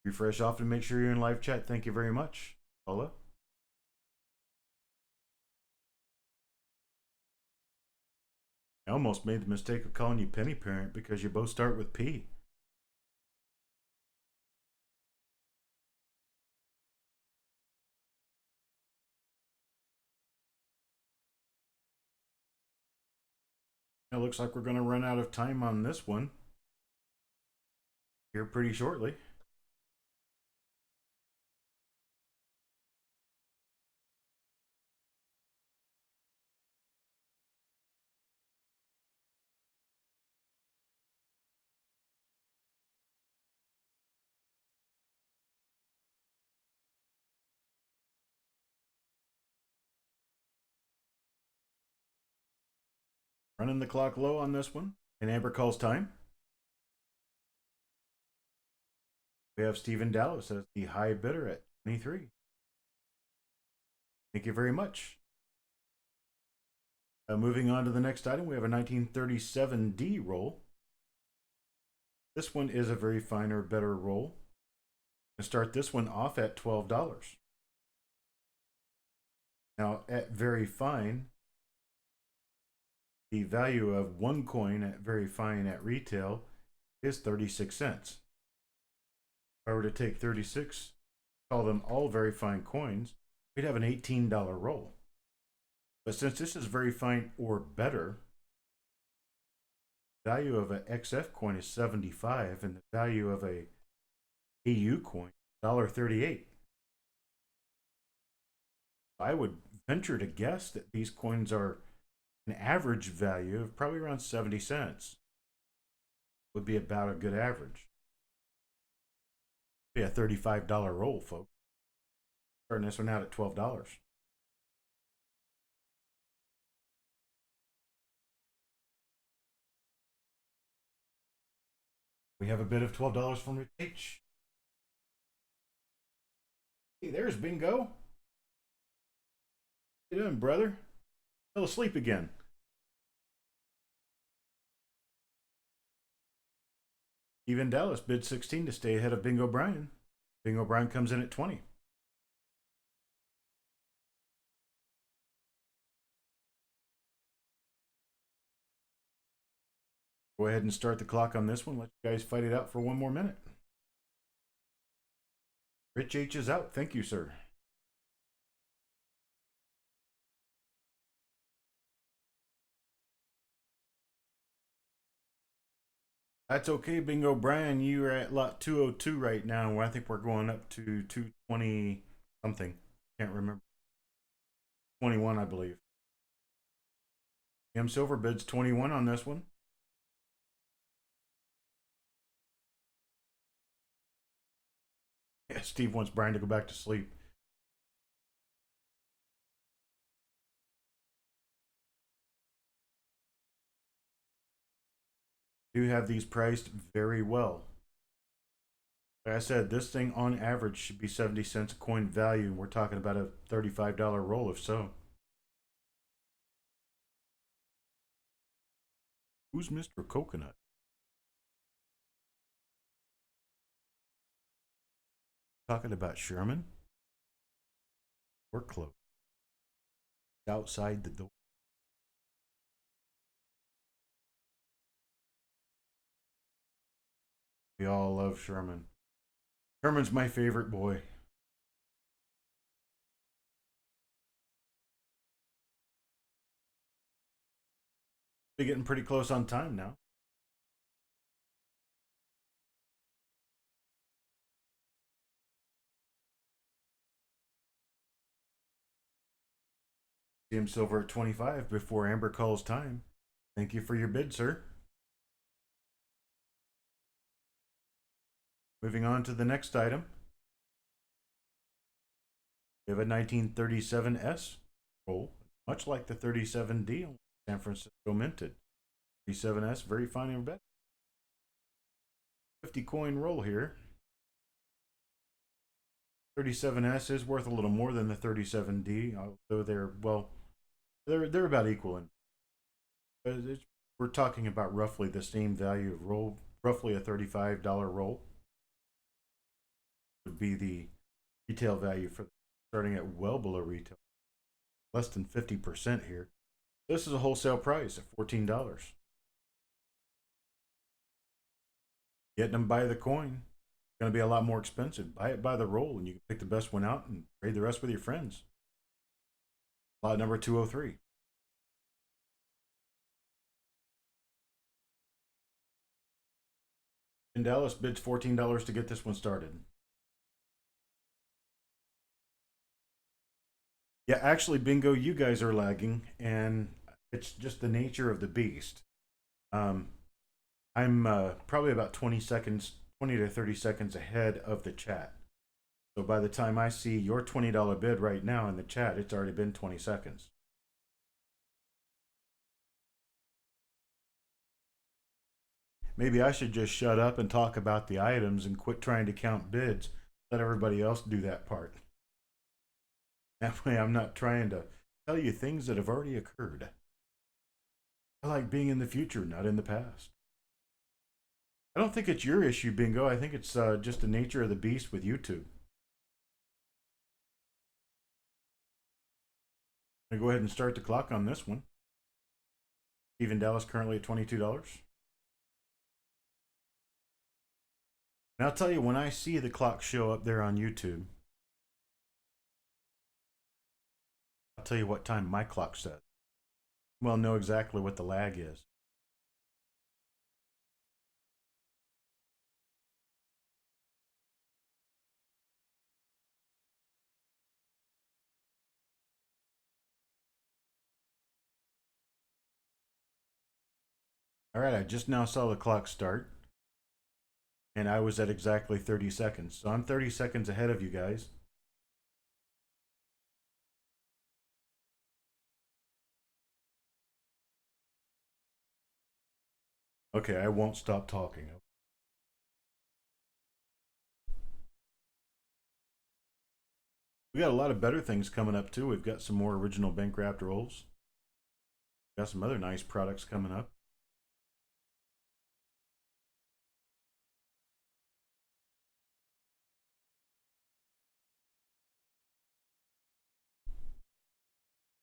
Refresh off and make sure you're in live chat. Thank you very much, Paula. I almost made the mistake of calling you Penny Parent because you both start with P. It looks like we're going to run out of time on this one here pretty shortly. Running the clock low on this one. And Amber calls time. We have Stephen Dallas as the high bidder at 23. Thank you very much. Moving on to the next item, we have a 1937D roll. This one is a very fine or better roll. And start this one off at $12. Now, at very fine, the value of one coin at very fine at retail is 36 cents. If I were to take 36, call them all very fine coins, we'd have an $18 roll. But since this is very fine or better, the value of an XF coin is 75 and the value of a AU coin $1.38. I would venture to guess that these coins are an average value of probably around 70 cents. Would be about a good average. Be a $35 roll, folks. Starting this one out at $12. We have a bid of $12 from Rich H. Hey, there's Bingo. How you doing, brother? Fell asleep again. Even Dallas bid 16 to stay ahead of Bingo Brian. Bingo Brian comes in at 20. Go ahead and start the clock on this one. Let you guys fight it out for one more minute. Rich H is out. Thank you, sir. That's okay, Bingo Brian. You are at lot 202 right now. I think we're going up to 220 something. Can't remember. 21, I believe. M Silver bids 21 on this one. Yeah, Steve wants Brian to go back to sleep. Do have these priced very well. Like I said, this thing on average should be 70 cents a coin value, and we're talking about a $35 roll if so. Who's Mr. Coconut? Talking about Sherman? We're close. Outside the door. We all love Sherman. Sherman's my favorite boy. We're getting pretty close on time now. CM Silver at 25 before Amber calls time. Thank you for your bid, sir. Moving on to the next item. We have a 1937S roll, much like the 37D San Francisco minted. 37S, very fine and bet. 50 coin roll here. 37S is worth a little more than the 37D, although they're about equal. And we're talking about roughly the same value of roll, roughly a $35 roll would be the retail value for starting at well below retail, less than 50% here. This is a wholesale price of $14. Getting them by the coin, going to be a lot more expensive. Buy it by the roll, and you can pick the best one out and trade the rest with your friends. Lot number 203. In Dallas bids $14 to get this one started. Yeah, actually, Bingo, you guys are lagging, and it's just the nature of the beast. Um, I'm probably about 20 seconds, 20 to 30 seconds ahead of the chat. So by the time I see your $20 bid right now in the chat, it's already been 20 seconds. Maybe I should just shut up and talk about the items and quit trying to count bids. Let everybody else do that part. That way I'm not trying to tell you things that have already occurred. I like being in the future, not in the past. I don't think it's your issue, Bingo. I think it's just the nature of the beast with YouTube. I'm going to go ahead and start the clock on this one. Even Dallas currently at $22. And I'll tell you, when I see the clock show up there on YouTube, I'll tell you what time my clock says. Well, know exactly what the lag is. All right, I just now saw the clock start, and I was at exactly 30 seconds. So I'm 30 seconds ahead of you guys. Okay, I won't stop talking. We got a lot of better things coming up too. We've got some more original bank wrapped rolls. Got some other nice products coming up.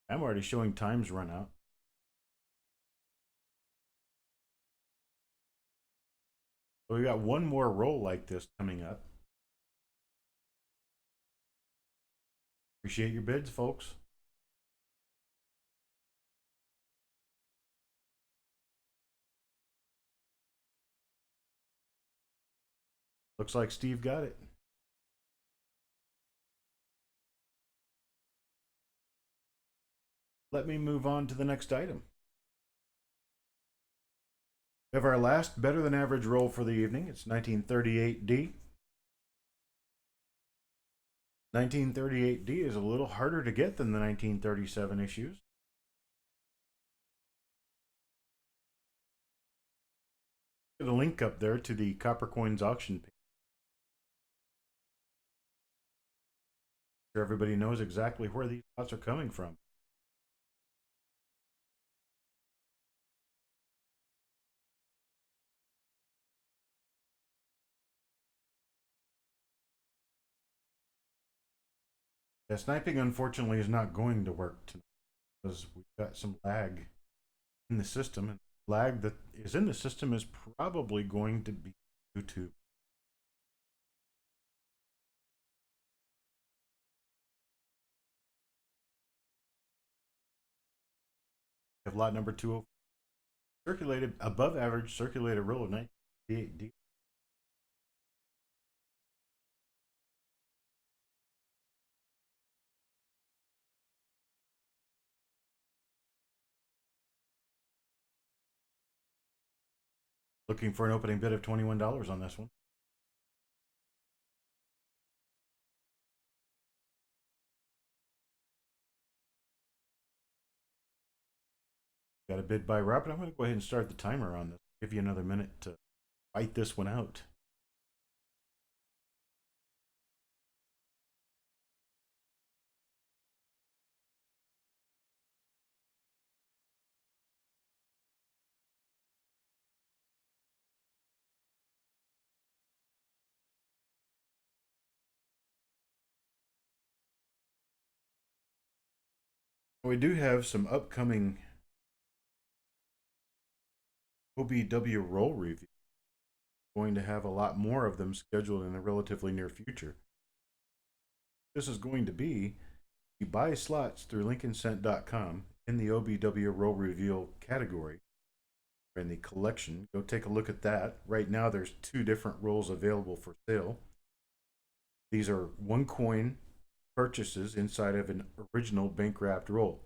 I'm already showing times run out. So we got one more roll like this coming up. Appreciate your bids, folks. Looks like Steve got it. Let me move on to the next item. We have our last better than average roll for the evening. It's 1938D. 1938D is a little harder to get than the 1937 issues. Get a link up there to the Coppercoins auction page. Sure, everybody knows exactly where these lots are coming from. Yeah, sniping unfortunately is not going to work tonight because we've got some lag in the system, and lag that is in the system is probably going to be YouTube. We have lot number 204. circulated above average circulated roll of 1988D. Looking for an opening bid of $21 on this one. Got a bid by Robert. I'm going to go ahead and start the timer on this. Give you another minute to fight this one out. We do have some upcoming OBW roll reviews. Going to have a lot more of them scheduled in the relatively near future. This is going to be you buy slots through lincolncent.com in the OBW roll reveal category in the collection. Go take a look at that. Right now there's two different rolls available for sale. These are one coin purchases inside of an original bank wrapped roll.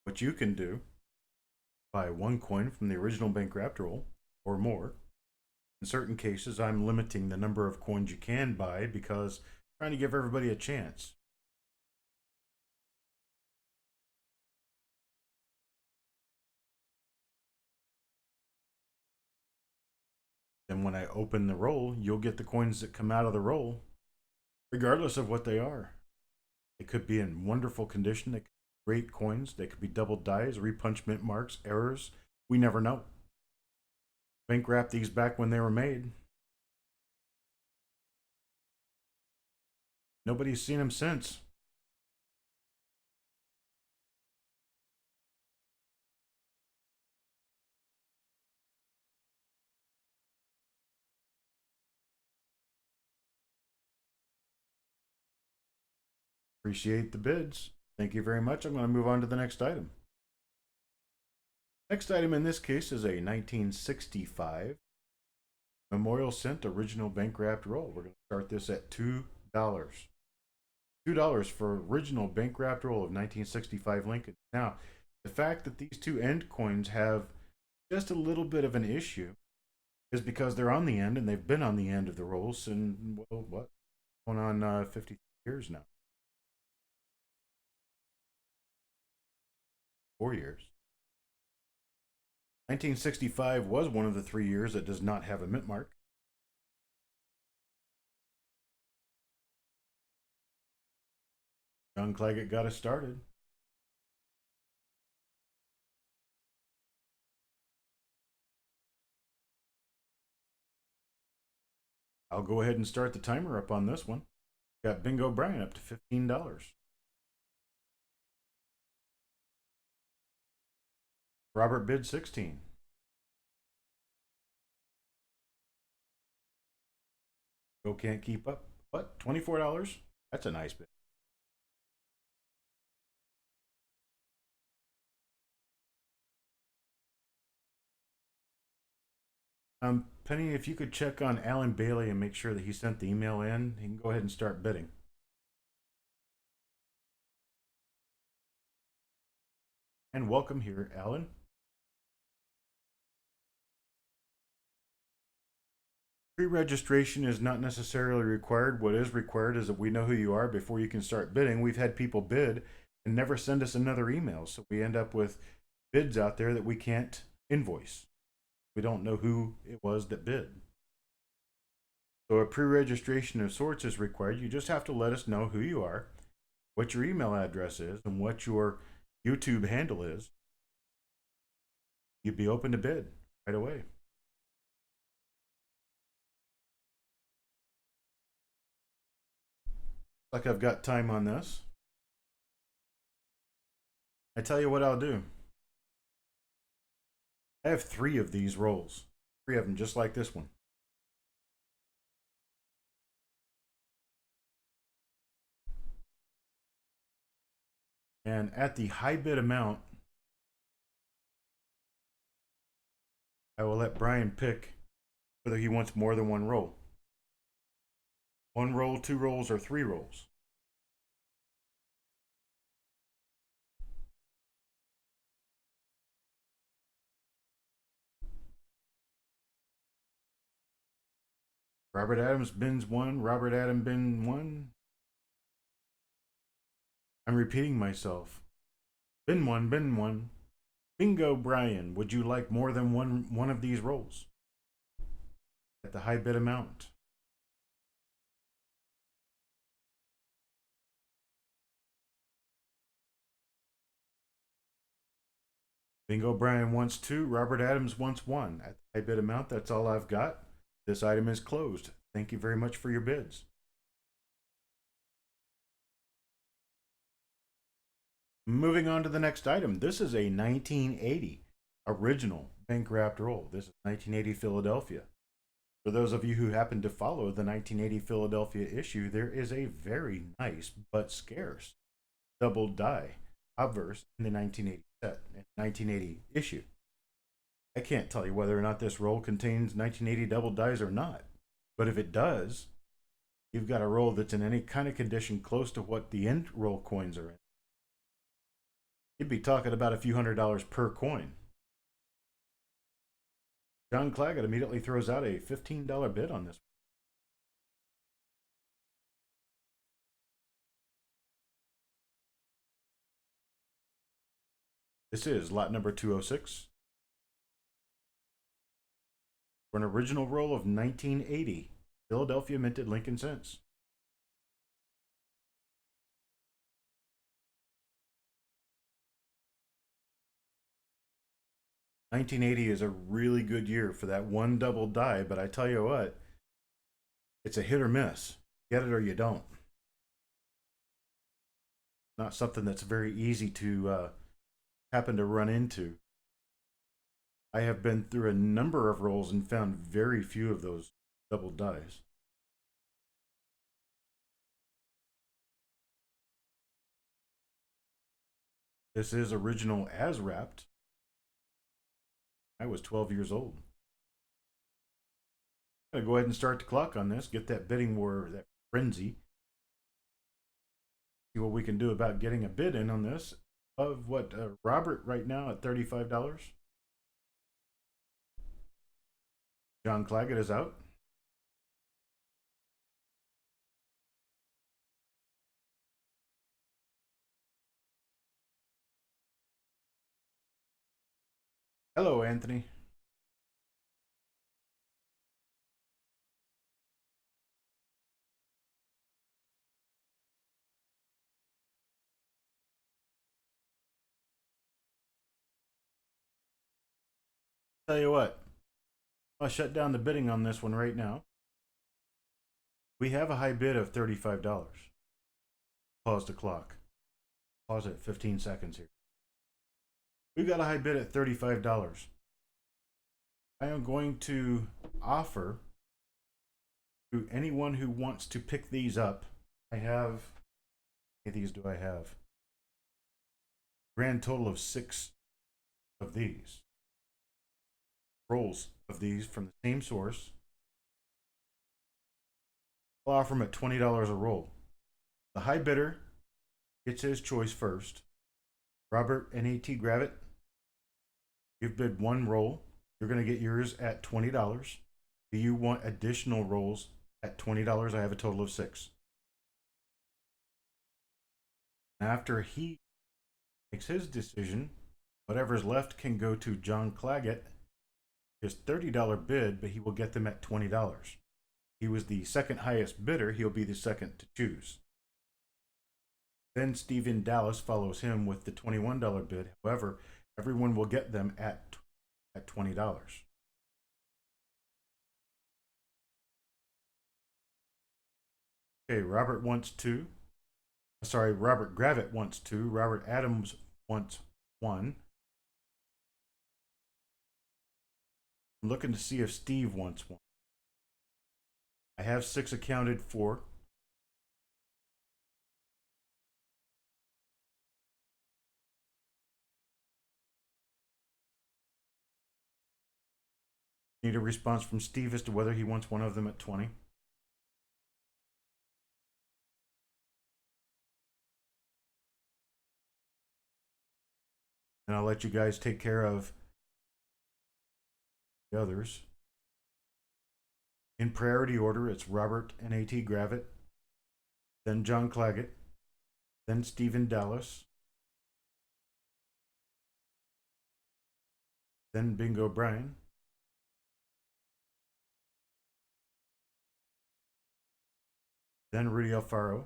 What you can do, buy one coin from the original bank wrapped roll or more. In certain cases, I'm limiting the number of coins you can buy because I'm trying to give everybody a chance. Then when I open the roll, you'll get the coins that come out of the roll, regardless of what they are. They could be in wonderful condition. They could be great coins. They could be double dies, repunchment marks, errors. We never know. Bank wrapped these back when they were made. Nobody's seen them since. Appreciate the bids. Thank you very much. I'm going to move on to the next item. Next item in this case is a 1965 Memorial Cent original bank wrapped roll. We're going to start this at $2. $2 for original bank wrapped roll of 1965 Lincoln. Now, the fact that these two end coins have just a little bit of an issue is because they're on the end and they've been on the end of the rolls and, well, what? Going on 50 years now. 4 years. 1965 was one of the 3 years that does not have a mint mark. John Claggett got us started. I'll go ahead and start the timer up on this one. Got Bingo Brian up to $15. Robert bid 16. Go can't keep up. What? $24? That's a nice bid. Penny, if you could check on Alan Bailey and make sure that he sent the email in, he can go ahead and start bidding. And welcome here, Alan. Pre-registration is not necessarily required. What is required is that we know who you are before you can start bidding. We've had people bid and never send us another email, so we end up with bids out there that we can't invoice. We don't know who it was that bid. So a pre-registration of sorts is required. You just have to let us know who you are, what your email address is, and what your YouTube handle is. You'd be open to bid right away. Like I've got time on this. I tell you what I'll do. I have 3 of these rolls. 3 of them just like this one. And at the high bid amount I will let Brian pick whether he wants more than one roll. One roll, two rolls, or three rolls. Robert Adams bins one. Robert Adam bin one. I'm repeating myself. Bin one, bin one. Bingo, Brian. Would you like more than one of these rolls? At the high bid amount. Bingo, Brian wants two. Robert Adams wants one. At the high bid amount, that's all I've got. This item is closed. Thank you very much for your bids. Moving on to the next item. This is a 1980 original bank wrapped roll. This is 1980 Philadelphia. For those of you who happen to follow the 1980 Philadelphia issue, there is a very nice but scarce double die obverse in the 1980 set, 1980 issue. I can't tell you whether or not this roll contains 1980 double dies or not, but if it does, you've got a roll that's in any kind of condition close to what the end roll coins are in. You'd be talking about a few $100s per coin. John Claggett immediately throws out a $15 bid on this. This is lot number 206 for an original roll of 1980 Philadelphia minted Lincoln cents. $1980 is a really good year for that one double die, but I tell you what, it's a hit or miss. Get it or you don't. Not something that's very easy to happen to run into. I have been through a number of rolls and found very few of those double dies. This is original as wrapped. I was 12 years old. I'm going to go ahead and start the clock on this, get that bidding war, that frenzy. See what we can do about getting a bid in on this. Of what, Robert right now at $35. John Claggett is out. Hello, Anthony. Tell you what, I'll shut down the bidding on this one right now. We have a high bid of $35. Pause the clock. Pause it 15 seconds here. We've got a high bid at $35. I am going to offer to anyone who wants to pick these up. I have, how many of these do I have? Grand total of 6 of these. Rolls of these from the same source. I'll offer them at $20 a roll. The high bidder gets his choice first. Robert N.A.T. Gravitt, you've bid one roll. You're going to get yours at $20. Do you want additional rolls at $20? I have a total of 6. After he makes his decision, whatever's left can go to John Claggett, his $30 bid, but he will get them at $20. He was the second highest bidder. He'll be the second to choose. Then Stephen Dallas follows him with the $21 bid. However, everyone will get them at $20. Okay, Robert wants 2. Sorry, Robert Gravitt wants 2. Robert Adams wants 1. I'm looking to see if Steve wants 1. I have 6 accounted for. Need a response from Steve as to whether he wants one of them at 20. And I'll let you guys take care of the others. In priority order, it's Robert and A.T. Gravitt, then John Claggett, then Stephen Dallas, then Bingo Bryan, then Rudy Alfaro,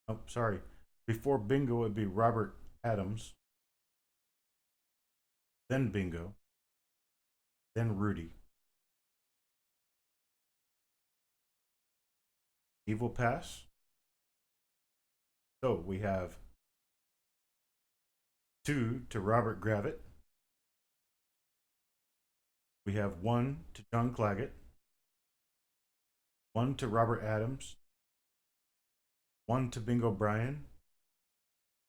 oh, sorry, before Bingo would be Robert Adams, then Bingo, then Rudy. Steve will pass. So we have 2 to Robert Gravitt. We have 1 to John Claggett, 1 to Robert Adams, 1 to Bingo Bryan,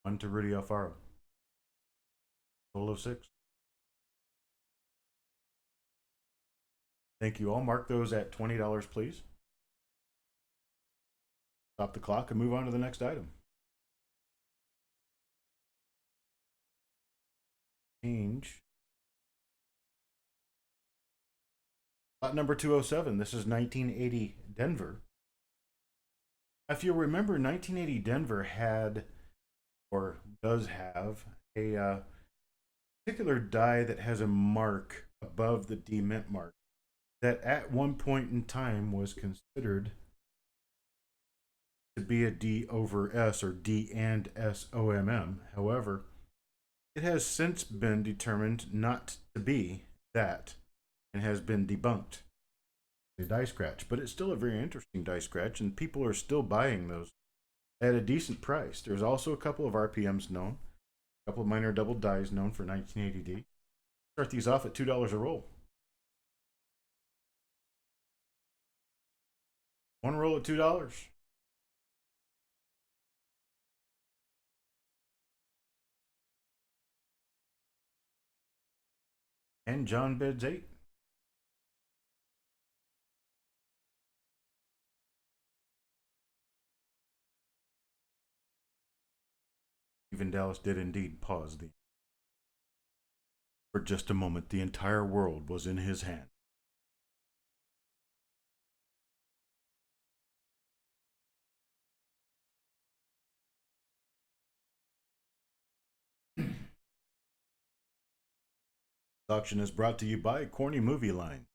1 to Rudy Alfaro. Total of 6. Thank you all. Mark those at $20, please. Stop the clock and move on to the next item. Change. Lot number 207. This is 1980 Denver. If you remember, 1980 Denver had, or does have, a particular die that has a mark above the D mint mark that at one point in time was considered to be a D over S, or D and S OMM. However, it has since been determined not to be that and has been debunked. A die scratch, but it's still a very interesting die scratch, and people are still buying those at a decent price. There's also a couple of RPMs known, a couple of minor double dies known for 1980D. Start these off at $2 a roll. One roll at $2. And John bids 8. Even Dallas did indeed pause the. For just a moment, the entire world was in his hand. This auction is brought to you by Corny Movie Line.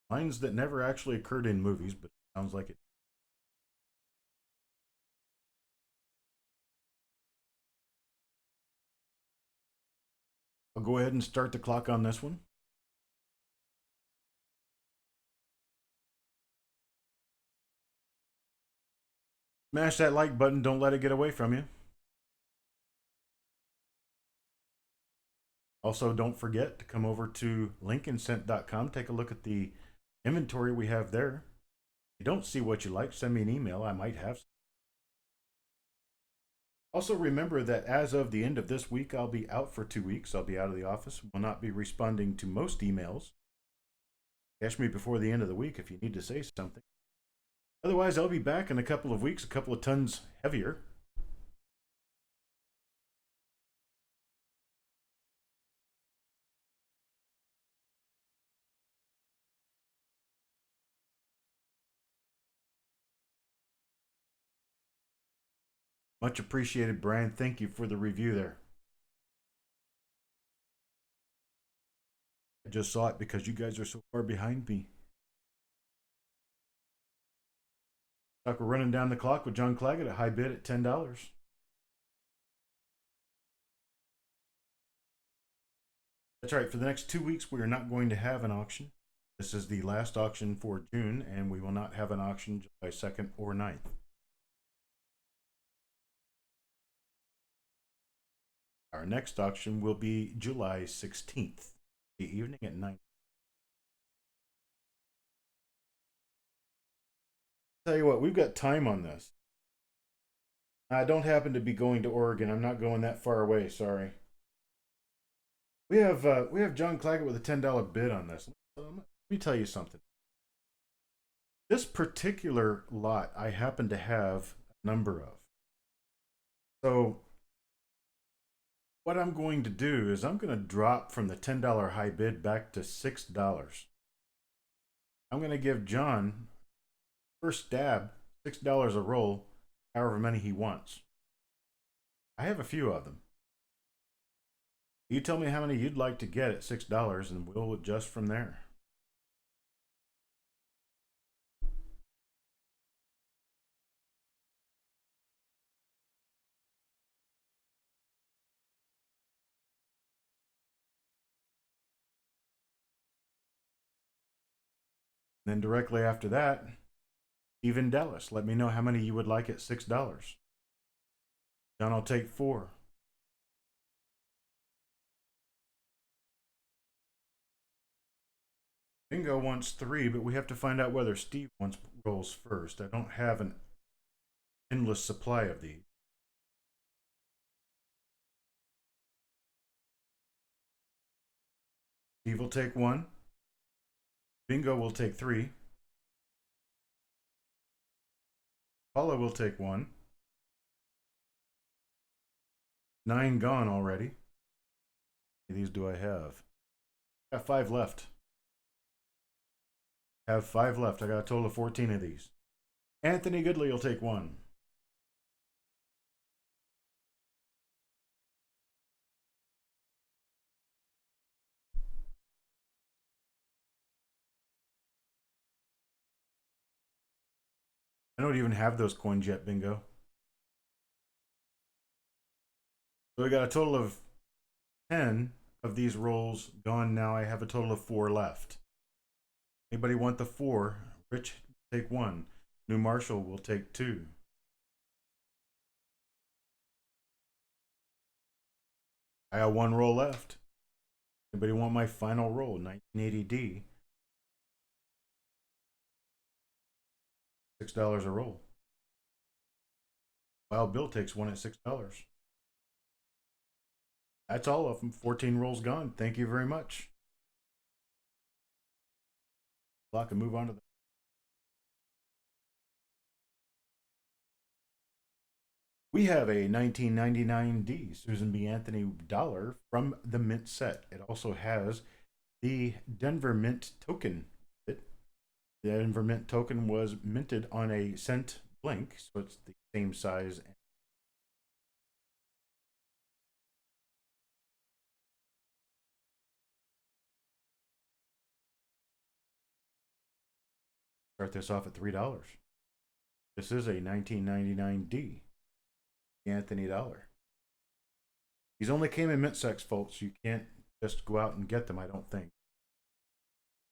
Lines that never actually occurred in movies, but it sounds like it. I'll go ahead and start the clock on this one. Smash that like button. Don't let it get away from you. Also, don't forget to come over to lincolncent.com. Take a look at the inventory we have there. If you don't see what you like, send me an email. I might have some. Also, remember that as of the end of this week, I'll be out for 2 weeks. I'll be out of the office. Will not be responding to most emails. Catch me before the end of the week if you need to say something. Otherwise, I'll be back in a couple of weeks, a couple of tons heavier. Much appreciated, Brian. Thank you for the review there. I just saw it because you guys are so far behind me. We're running down the clock with John Claggett, a high bid at $10. That's right. For the next 2 weeks, we are not going to have an auction. This is the last auction for June, and we will not have an auction July 2nd or 9th. Our next auction will be July 16th, the evening at 9. Tell you what, we've got time on this. I don't happen to be going to Oregon. I'm not going that far away. Sorry. We have John Claggett with a $10 bid on this. Let me tell you something. This particular lot, I happen to have a number of. So what I'm going to do is I'm going to drop from the $10 high bid back to $6. I'm going to give John first stab $6 a roll, however many he wants. I have a few of them. You tell me how many you'd like to get at $6 and we'll adjust from there. Then directly after that, even Dallas, let me know how many you would like at $6. John will take 4. Bingo wants 3, but we have to find out whether Steve wants rolls first. I don't have an endless supply of these. Steve will take 1. Bingo will take 3. Paula will take 1. 9 gone already. How many of these do I have? I got 5 left. I have 5 left. I got a total of 14 of these. Anthony Goodley will take 1. I don't even have those coins yet, Bingo. So we got a total of 10 of these rolls gone now. I have a total of 4 left. Anybody want the 4? Rich, take 1. New Marshall will take 2. I got 1 roll left. Anybody want my final roll? 1980D. $6 a roll. Wild Bill takes 1 at $6. That's all of them. 14 rolls gone. Thank you very much. Block and move on to the. We have a 1999D Susan B. Anthony dollar from the Mint set. It also has the Denver Mint token. The Denver Mint token was minted on a cent blink, so it's the same size. Start this off at $3. This is a 1999D Anthony dollar. These only came in mint sets, folks. You can't just go out and get them, I don't think.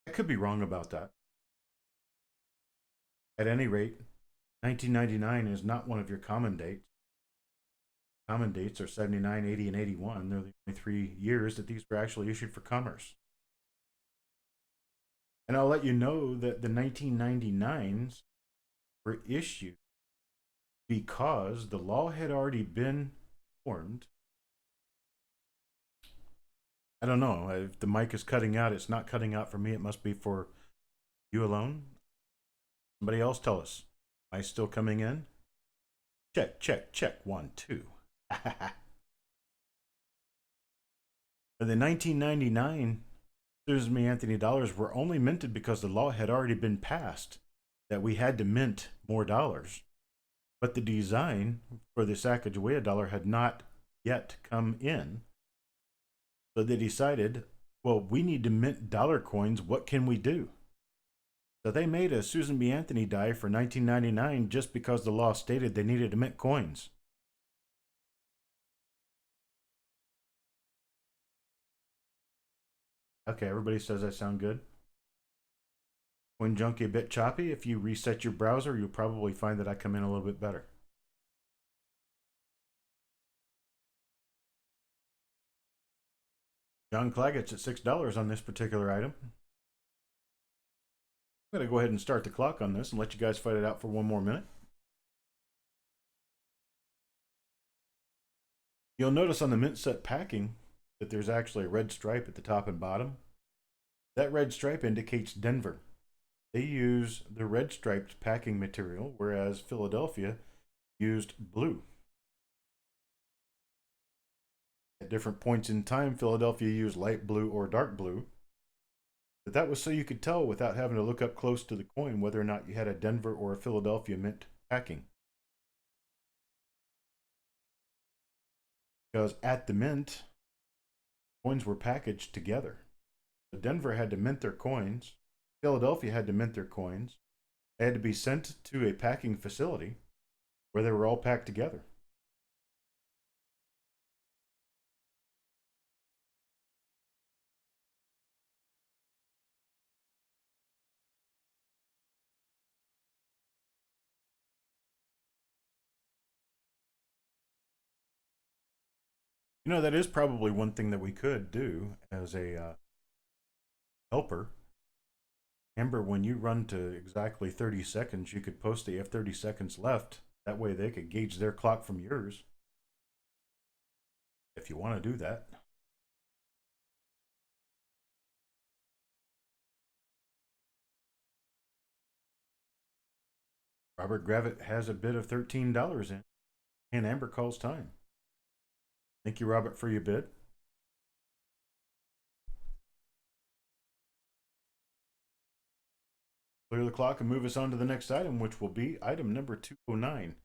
I could be wrong about that. At any rate, 1999 is not one of your common dates. Common dates are 79, 80, and 81. They're the only 3 years that these were actually issued for commerce. And I'll let you know that the 1999s were issued because the law had already been formed. I don't know. If the mic is cutting out, it's not cutting out for me. It must be for you alone. Somebody else tell us. Am I still coming in? Check, check, check. 1, 2. The 1999 Susan B. Anthony dollars were only minted because the law had already been passed that we had to mint more dollars. But the design for the Sacagawea dollar had not yet come in. So they decided, well, we need to mint dollar coins. What can we do? So they made a Susan B. Anthony die for 1999 just because the law stated they needed to mint coins. Okay, everybody says I sound good. Coin Junkie a bit choppy. If you reset your browser, you'll probably find that I come in a little bit better. John Claggett's at $6 on this particular item. I'm going to go ahead and start the clock on this and let you guys fight it out for 1 more minute. You'll notice on the mint set packing that there's actually a red stripe at the top and bottom. That red stripe indicates Denver. They use the red striped packing material, whereas Philadelphia used blue. At different points in time, Philadelphia used light blue or dark blue. But that was so you could tell without having to look up close to the coin whether or not you had a Denver or a Philadelphia mint packing. Because at the mint, coins were packaged together. So Denver had to mint their coins, Philadelphia had to mint their coins. They had to be sent to a packing facility where they were all packed together. You know, that is probably one thing that we could do as a helper. Amber, when you run to exactly 30 seconds, you could post that you have 30 seconds left. That way they could gauge their clock from yours if you want to do that. Robert Gravitt has a bid of $13 in, and Amber calls time. Thank you, Robert, for your bid. Clear the clock and move us on to the next item, which will be item number 209.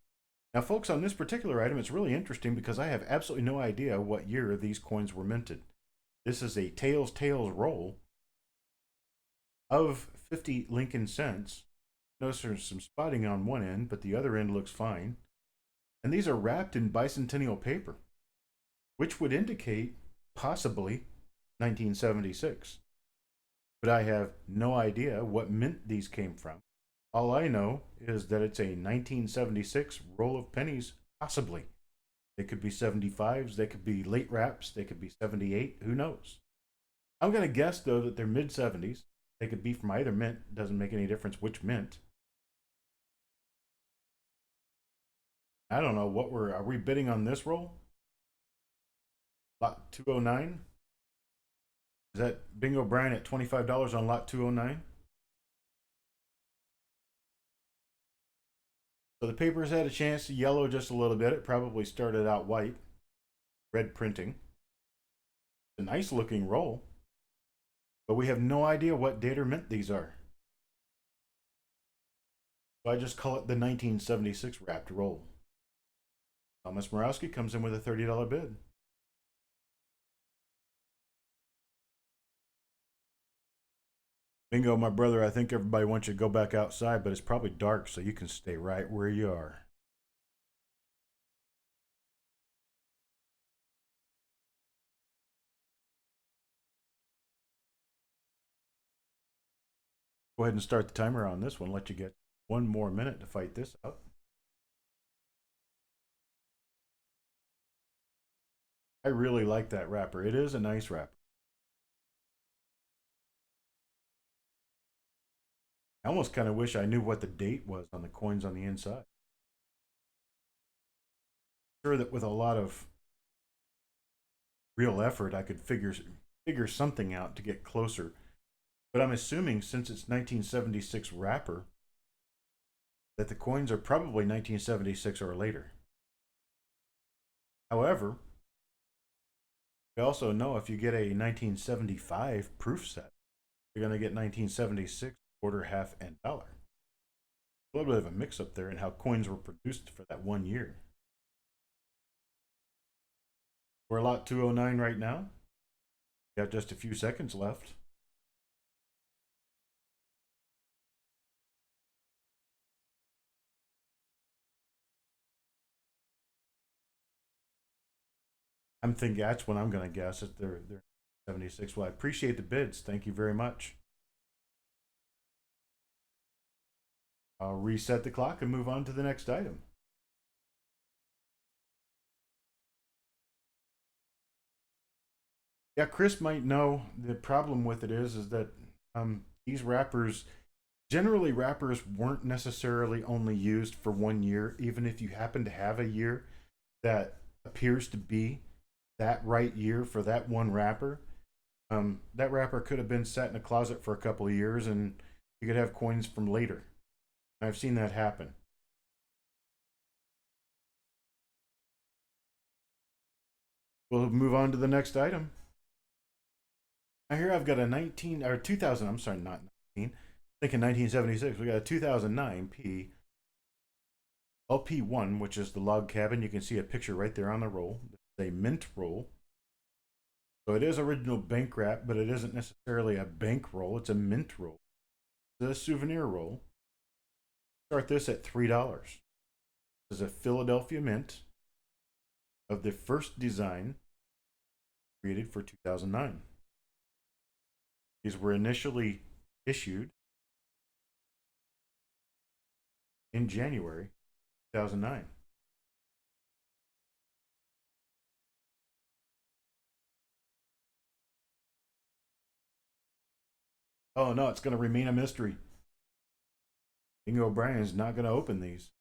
Now, folks, on this particular item, it's really interesting because I have absolutely no idea what year these coins were minted. This is a Tails roll of 50 Lincoln cents. Notice there's some spotting on one end, but the other end looks fine. And these are wrapped in bicentennial paper, which would indicate possibly 1976. But I have no idea what mint these came from. All I know is that it's a 1976 roll of pennies, possibly. They could be 75s, they could be late wraps, they could be 78, who knows? I'm going to guess, though, that they're mid 70s. They could be from either mint, doesn't make any difference which mint. I don't know what are we bidding on this roll? Lot 209? Is that Bingo Brian at $25 on lot 209? So the paper's had a chance to yellow just a little bit. It probably started out white, red printing. It's a nice looking roll, but we have no idea what date or mint these are. So I just call it the 1976 wrapped roll. Thomas Morawski comes in with a $30 bid. Bingo, my brother, I think everybody wants you to go back outside, but it's probably dark, so you can stay right where you are. Go ahead and start the timer on this one. Let you get one more minute to fight this out. I really like that wrapper. It is a nice wrapper. I almost kind of wish I knew what the date was on the coins on the inside. I'm sure that with a lot of real effort, I could figure something out to get closer. But I'm assuming since it's 1976 wrapper, that the coins are probably 1976 or later. However, we also know if you get a 1975 proof set, you're going to get 1976 quarter, half, and dollar. A little bit of a mix up there in how coins were produced for that 1 year. We're at lot 209 right now. We got just a few seconds left. I'm thinking that's what I'm going to guess. That they're 76. Well, I appreciate the bids. Thank you very much. I'll reset the clock and move on to the next item. Yeah, Chris might know the problem with it is that these wrappers generally wrappers weren't necessarily only used for 1 year, even if you happen to have a year that appears to be that right year for that one wrapper, that wrapper could have been sat in a closet for a couple of years and you could have coins from later. I've seen that happen. We'll move on to the next item. Now here I've got a 19 or 2000. I'm sorry, not 19. Thinking 1976. We got a 2009 P LP1, which is the log cabin. You can see a picture right there on the roll. It's a mint roll. So it is original bank wrap, but it isn't necessarily a bank roll. It's a mint roll. It's a souvenir roll. Start this at $3. This is a Philadelphia mint of the first design created for 2009. These were initially issued in January 2009. Oh no, it's going to remain a mystery. Bingo O'Brien's not going to open these.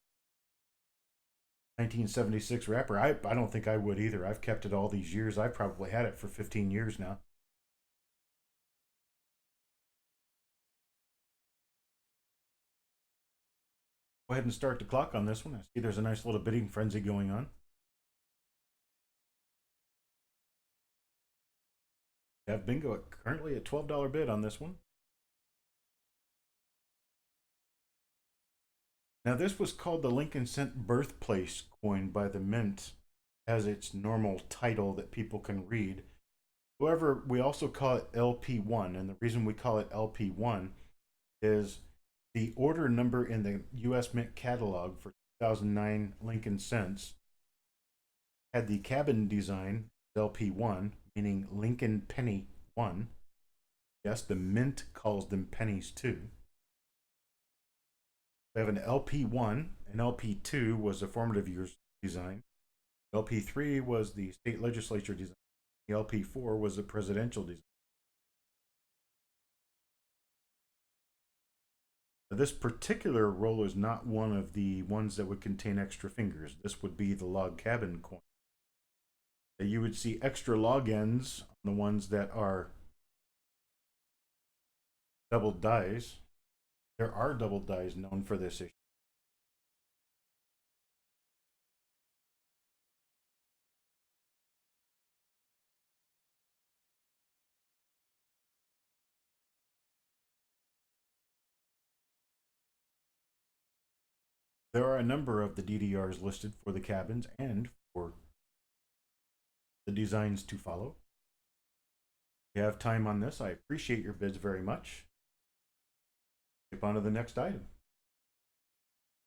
1976 wrapper. I don't think I would either. I've kept it all these years. I've probably had it for 15 years now. Go ahead and start the clock on this one. I see there's a nice little bidding frenzy going on. We have bingo currently at $12 bid on this one. Now this was called the Lincoln Cent Birthplace coin by the Mint as its normal title that people can read. However, we also call it LP1, and the reason we call it LP1 is the order number in the U.S. Mint catalog for 2009 Lincoln Cents had the cabin design LP1, meaning Lincoln Penny 1. Yes, the Mint calls them pennies too. We have an LP1, an LP2 was the formative years design. LP3 was the state legislature design. The LP4 was the presidential design. Now, this particular roll is not one of the ones that would contain extra fingers. This would be the log cabin coin. You would see extra log ends on the ones that are double dies. There are double dies known for this issue. There are a number of the DDRs listed for the cabins and for the designs to follow. If you have time on this, I appreciate your bids very much. Skip on to the next item.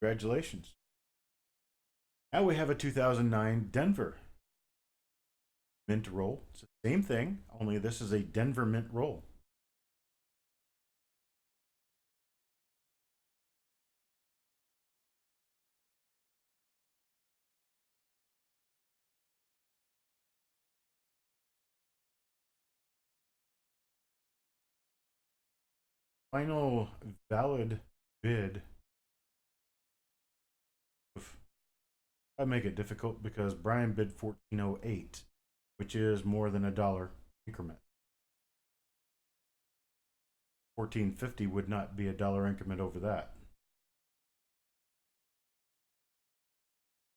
Congratulations. Now we have a 2009 Denver mint roll. It's the same thing, only this is a Denver mint roll. Final valid bid. I make it difficult because Brian bid 1408, which is more than $1 increment. 1450 would not be $1 increment over that.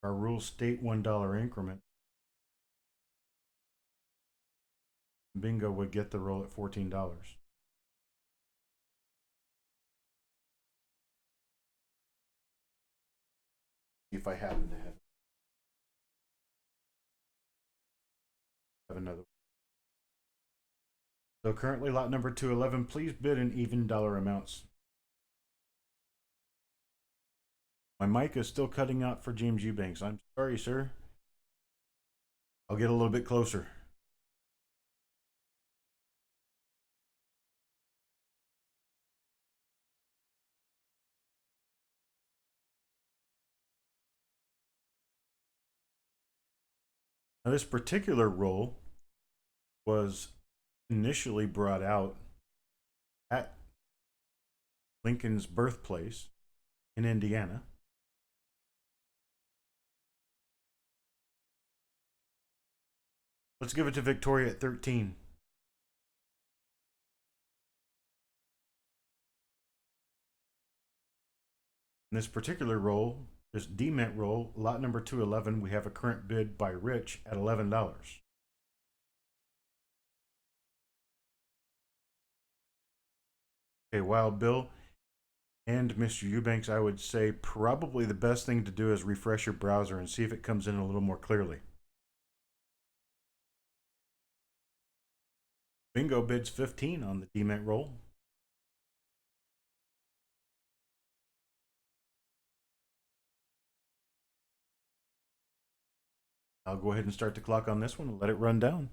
Our rules state $1 increment. Bingo would get the roll at $14. If I happen to have another. So currently lot number 211, please bid in even dollar amounts. My mic is still cutting out for James Eubanks. I'm sorry, sir. I'll get a little bit closer. Now this particular roll was initially brought out at Lincoln's birthplace in Indiana. Let's give it to Victoria at 13. In this particular roll, this D-Mint roll, lot number 211, we have a current bid by Rich at $11. Okay, Wild Bill and Mr. Eubanks, I would say probably the best thing to do is refresh your browser and see if it comes in a little more clearly. Bingo bids 15 on the D-Mint roll. I'll go ahead and start the clock on this one and let it run down.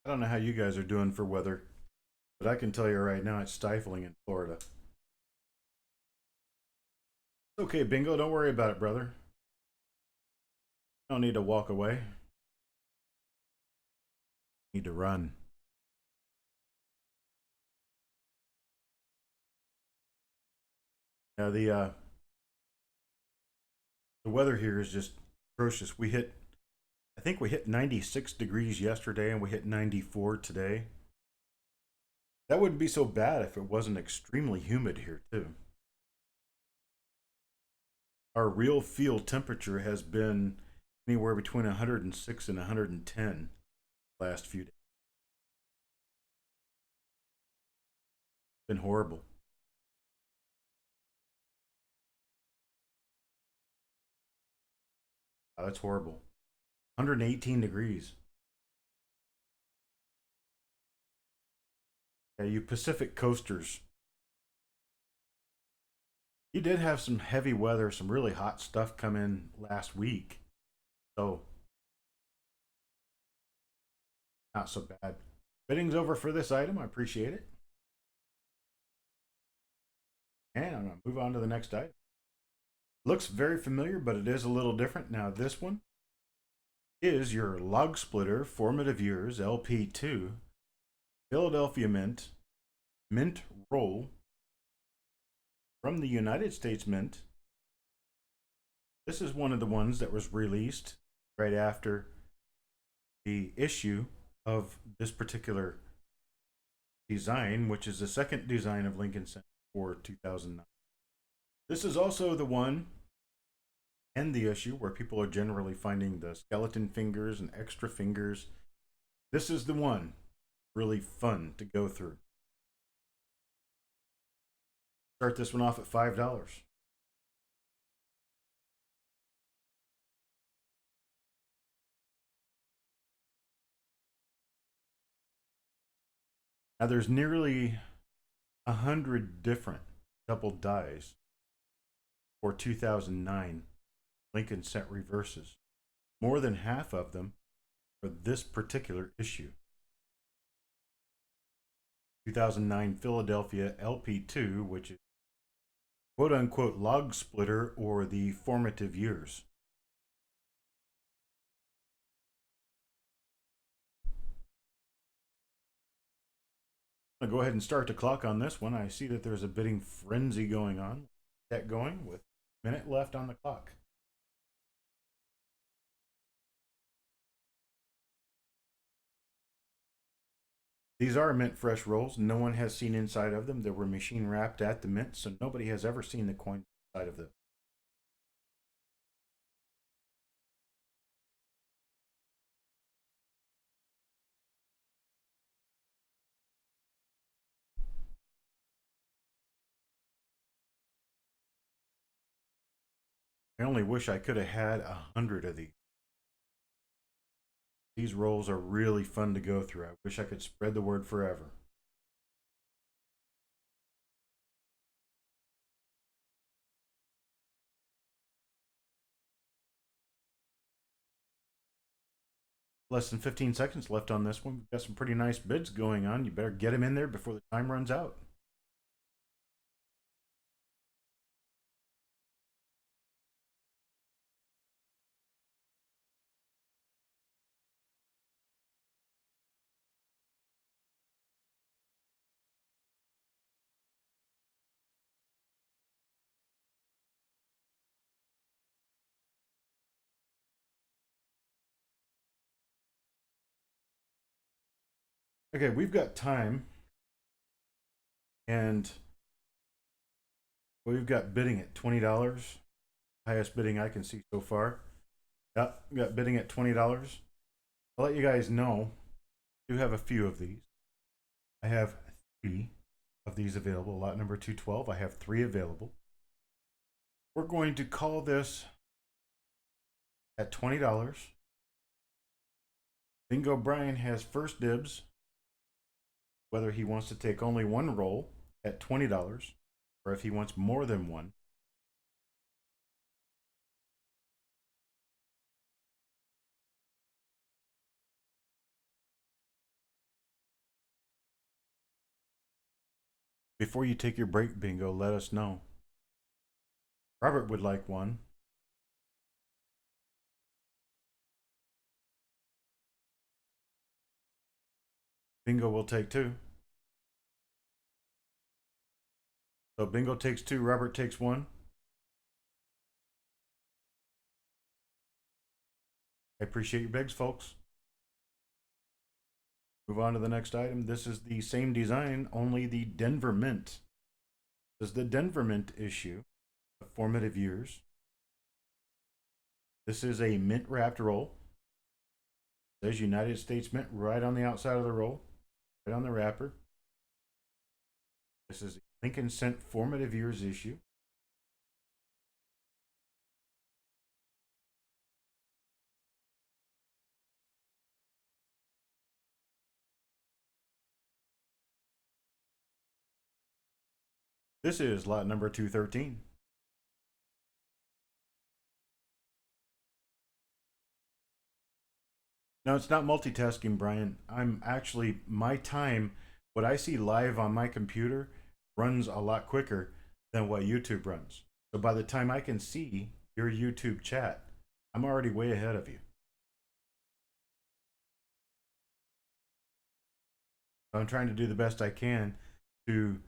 I don't know how you guys are doing for weather, but I can tell you right now it's stifling in Florida. Okay, Bingo, don't worry about it, brother. Don't need to walk away. Need to run. Now the weather here is just atrocious. I think we hit 96 degrees yesterday and we hit 94 today. That wouldn't be so bad if it wasn't extremely humid here too. Our real field temperature has been anywhere between 106 and 110 last few days. It's been horrible. Oh, that's horrible. 118 degrees. Yeah, you Pacific coasters. You did have some heavy weather, some really hot stuff come in last week. So, not so bad. Bidding's over for this item. I appreciate it. And I'm going to move on to the next item. Looks very familiar, but it is a little different. Now, this one is your Log Splitter Formative Years LP2 Philadelphia Mint Roll from the United States Mint. This is one of the ones that was released right after the issue of this particular design, which is the second design of Lincoln Center for 2009. This is also the one and the issue where people are generally finding the skeleton fingers and extra fingers. This is the one really fun to go through. Start this one off at $5. Now there's nearly 100 different double dies for 2009 Lincoln Cent reverses. More than half of them for this particular issue. 2009 Philadelphia LP2, which is quote unquote Log Splitter or the formative years. I'm going to go ahead and start the clock on this one. I see that there's a bidding frenzy going on. Get going with a minute left on the clock. These are mint fresh rolls. No one has seen inside of them. They were machine wrapped at the mint, so nobody has ever seen the coin inside of them. I only wish I could have had 100 of these. These rolls are really fun to go through. I wish I could spread the word forever. Less than 15 seconds left on this one. We've got some pretty nice bids going on. You better get them in there before the time runs out. Okay, we've got time, and we've got bidding at $20. Highest bidding I can see so far. Yep, we got bidding at $20. I'll let you guys know. I do have a few of these. I have three of these available. Lot number 212. I have three available. We're going to call this at $20. Bingo Brian has first dibs, whether he wants to take only one roll at $20 or if he wants more than one. Before you take your break, Bingo, let us know. Robert would like one. Bingo will take two. So Bingo takes two, Robert takes one. I appreciate your bigs, folks. Move on to the next item. This is the same design, only the Denver Mint. This is the Denver Mint issue of formative years. This is a mint wrapped roll. It says United States Mint right on the outside of the roll, right on the wrapper. This is Lincoln Cent formative years issue. This is lot number 213. No, it's not multitasking, Brian. I'm actually, my time, what I see live on my computer runs a lot quicker than what YouTube runs. So by the time I can see your YouTube chat, I'm already way ahead of you. I'm trying to do the best I can to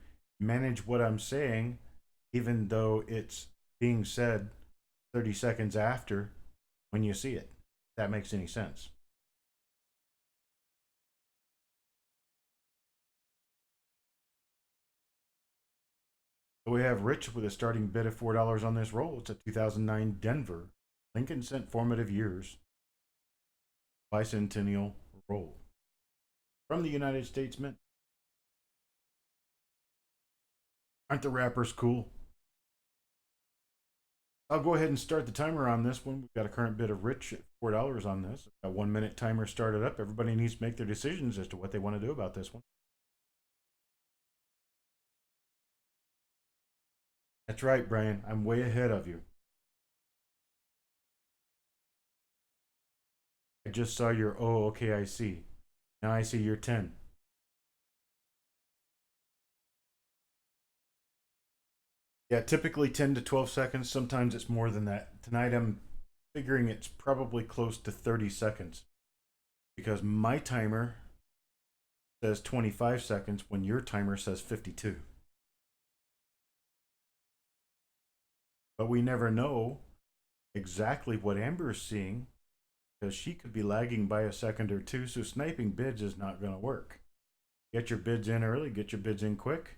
manage what I'm saying, even though it's being said 30 seconds after when you see it. If that makes any sense. So we have Rich with a starting bid of $4 on this roll. It's a 2009 Denver Lincoln Cent formative years bicentennial roll from the United States Mint. Aren't the wrappers cool? I'll go ahead and start the timer on this one. We've got a current bid of Rich at $4 on this. A 1 minute timer started up. Everybody needs to make their decisions as to what they want to do about this one. That's right, Brian. I'm way ahead of you. I just saw your, oh, okay, I see. Now I see your 10. Yeah, typically 10 to 12 seconds. Sometimes it's more than that. Tonight I'm figuring it's probably close to 30 seconds because my timer says 25 seconds when your timer says 52. But we never know exactly what Amber is seeing because she could be lagging by a second or two, so sniping bids is not going to work. Get your bids in early, get your bids in quick.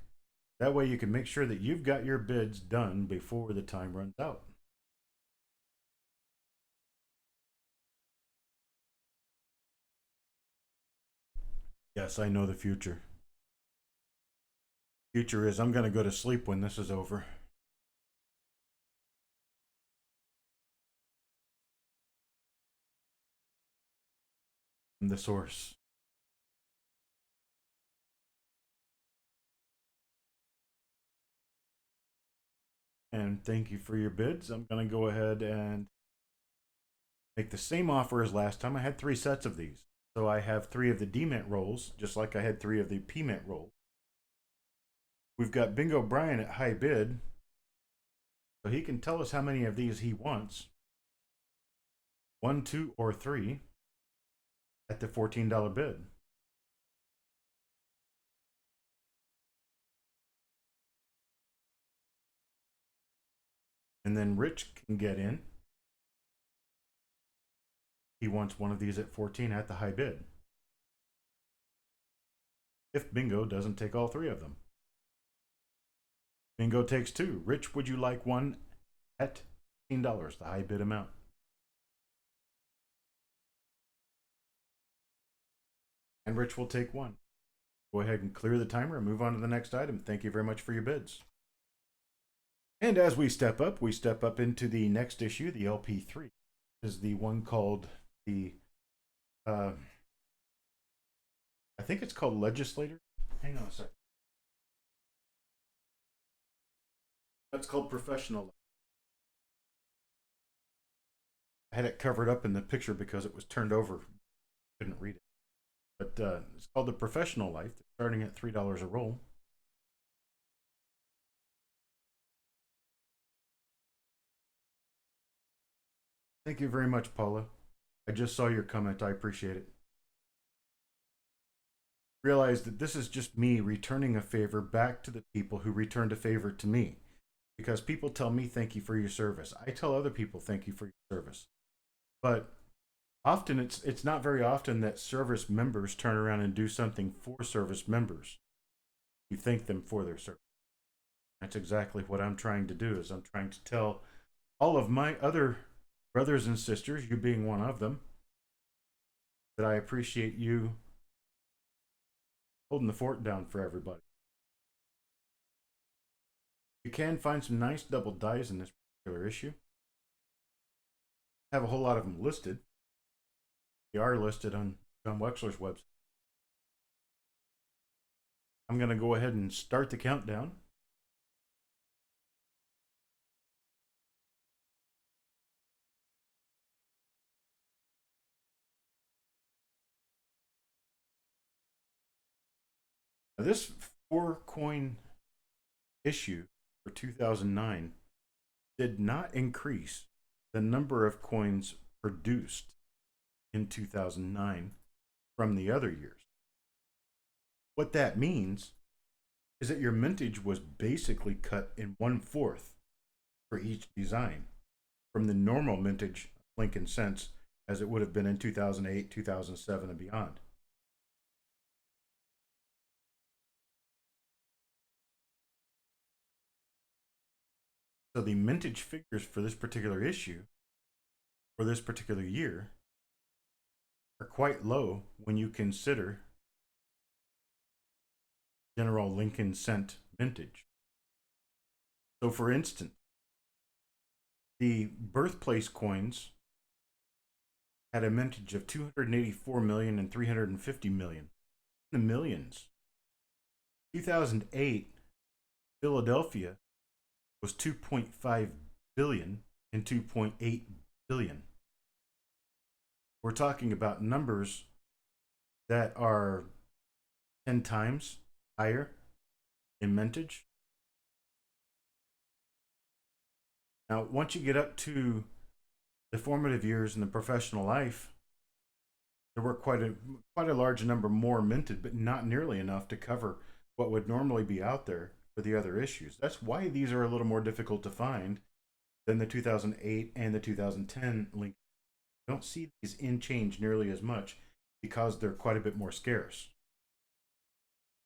That way you can make sure that you've got your bids done before the time runs out. Yes, I know the future. Future is I'm going to go to sleep when this is over. I'm the source. And thank you for your bids. I'm going to go ahead and make the same offer as last time. I had three sets of these. So I have three of the D mint rolls, just like I had three of the P mint rolls. We've got Bingo Brian at high bid. So he can tell us how many of these he wants. One, two, or three at the $14 bid. And then Rich can get in. He wants one of these at 14 at the high bid. if Bingo doesn't take all three of them. Bingo takes two. Rich, would you like one at $15, the high bid amount? And Rich will take one. Go ahead and clear the timer and move on to the next item. Thank you very much for your bids. And as we step up into the next issue, the LP3. Is the one called the, I think it's called Legislator. Hang on a second. That's called Professional. I had it covered up in the picture because it was turned over. Couldn't read it. But it's called the Professional Life. It's starting at $3 a roll. Thank you very much, Paula. I just saw your comment. I appreciate it. Realize that this is just me returning a favor back to the people who returned a favor to me. Because people tell me thank you for your service. I tell other people thank you for your service. But often it's not very often that service members turn around and do something for service members. You thank them for their service. That's exactly what I'm trying to do. Is I'm trying to tell all of my other brothers and sisters, you being one of them, that I appreciate you holding the fort down for everybody. You can find some nice double dies in this particular issue. I have a whole lot of them listed. They are listed on John Wexler's website. I'm going to go ahead and start the countdown. Now, this 4-coin issue for 2009 did not increase the number of coins produced in 2009 from the other years. What that means is that your mintage was basically cut in 1/4 for each design from the normal mintage Lincoln cents as it would have been in 2008, 2007, and beyond. So the mintage figures for this particular issue, for this particular year, are quite low when you consider General Lincoln cent mintage. So for instance, the birthplace coins had a mintage of 284 million and 350 million. The millions. 2008, Philadelphia was 2.5 billion and 2.8 billion. We're talking about numbers that are 10 times higher in mintage. Now, once you get up to the formative years in the professional life, there were quite a large number more minted, but not nearly enough to cover what would normally be out there for the other issues. That's why these are a little more difficult to find than the 2008 and the 2010 link. You don't see these in change nearly as much because they're quite a bit more scarce.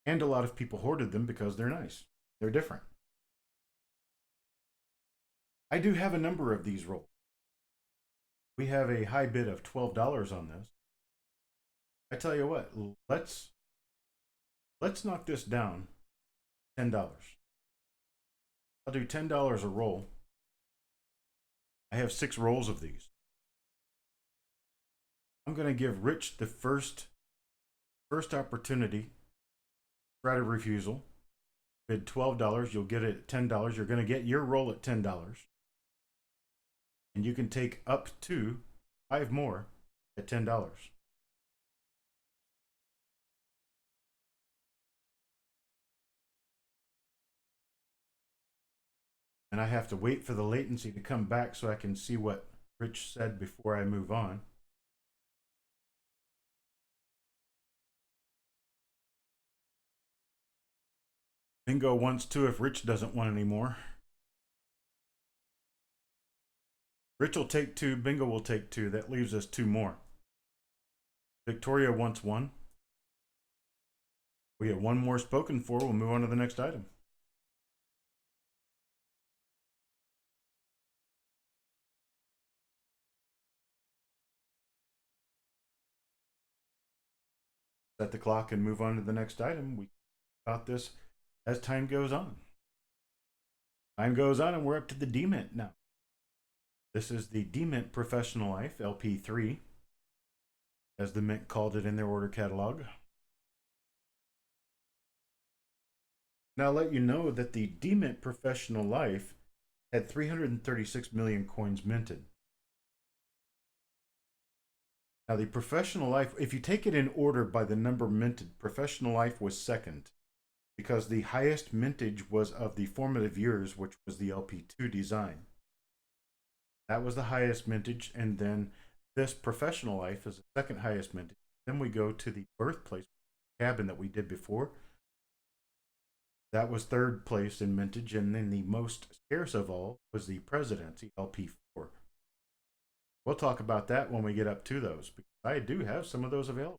And a lot of people hoarded them because they're nice. They're different. I do have a number of these rolls. We have a high bid of $12 on this. I tell you what, let's knock this down $10. I'll do $10 a roll. I have 6 rolls of these. I'm going to give Rich the first opportunity. Right of refusal. Bid $12, you'll get it at $10. You're going to get your roll at $10. And you can take up to 5 more at $10. And I have to wait for the latency to come back so I can see what Rich said before I move on. Bingo wants 2 if Rich doesn't want any more. Rich will take 2. Bingo will take 2. That leaves us 2 more. Victoria wants 1. We get one more spoken for. We'll move on to the next item. Set the clock and move on to the next item. We about this as time goes on. Time goes on, and we're up to the D-Mint now. This is the D-Mint Professional Life LP3, as the Mint called it in their order catalog. Now, I'll let you know that the D-Mint Professional Life had 336 million coins minted. Now, the Professional Life, if you take it in order by the number minted, Professional Life was second because the highest mintage was of the formative years, which was the LP2 design. That was the highest mintage, and then this Professional Life is the second highest mintage. Then we go to the Birthplace cabin that we did before. That was third place in mintage, and then the most scarce of all was the Presidency LP4. We'll talk about that when we get up to those, because I do have some of those available.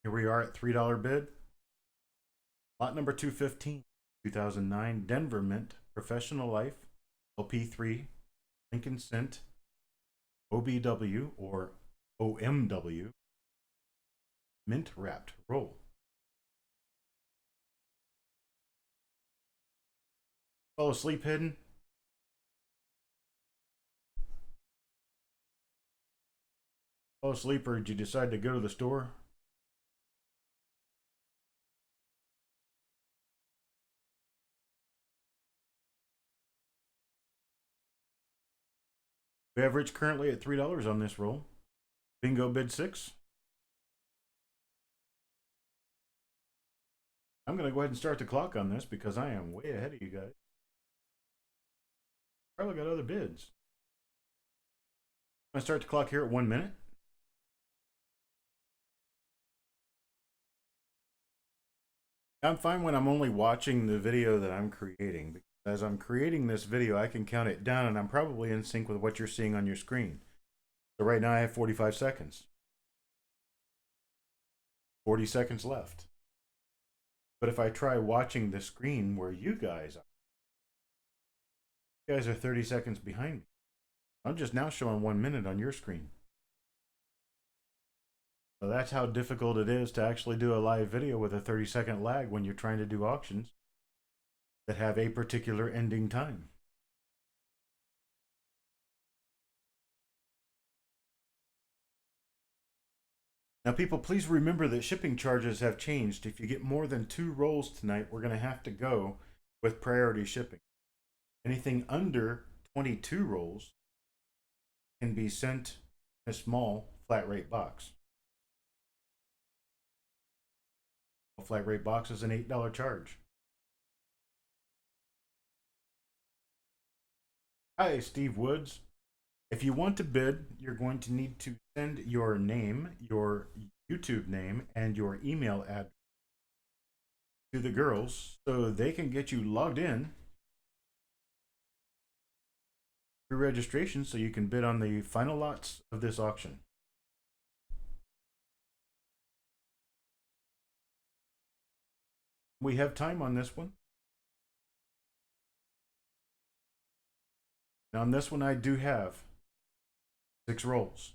Here we are at $3 bid. Lot number 215, 2009 Denver Mint Professional Life LP3 Lincoln Cent OBW or OMW mint wrapped roll. Fall asleep hidden? Fall asleep, or did you decide to go to the store? We have Rich currently at $3 on this roll. Bingo bid 6. I'm going to go ahead and start the clock on this because I am way ahead of you guys. Probably got other bids. I'm going to start the clock here at 1 minute. I'm fine when I'm only watching the video that I'm creating, because as I'm creating this video, I can count it down, and I'm probably in sync with what you're seeing on your screen. So right now I have 45 seconds. 40 seconds left. But if I try watching the screen where you guys are 30 seconds behind me. I'm just now showing 1 minute on your screen. So that's how difficult it is to actually do a live video with a 30-second lag when you're trying to do auctions that have a particular ending time. Now, people, please remember that shipping charges have changed. If you get more than 2 rolls tonight, we're going to have to go with priority shipping. Anything under 22 rolls can be sent in a small flat rate box. A flat rate box is an $8 charge. Hi, Steve Woods. If you want to bid, you're going to need to send your name, your YouTube name, and your email address to the girls so they can get you logged in through registration so you can bid on the final lots of this auction. We have time on this one. And on this one, I do have 6 rolls.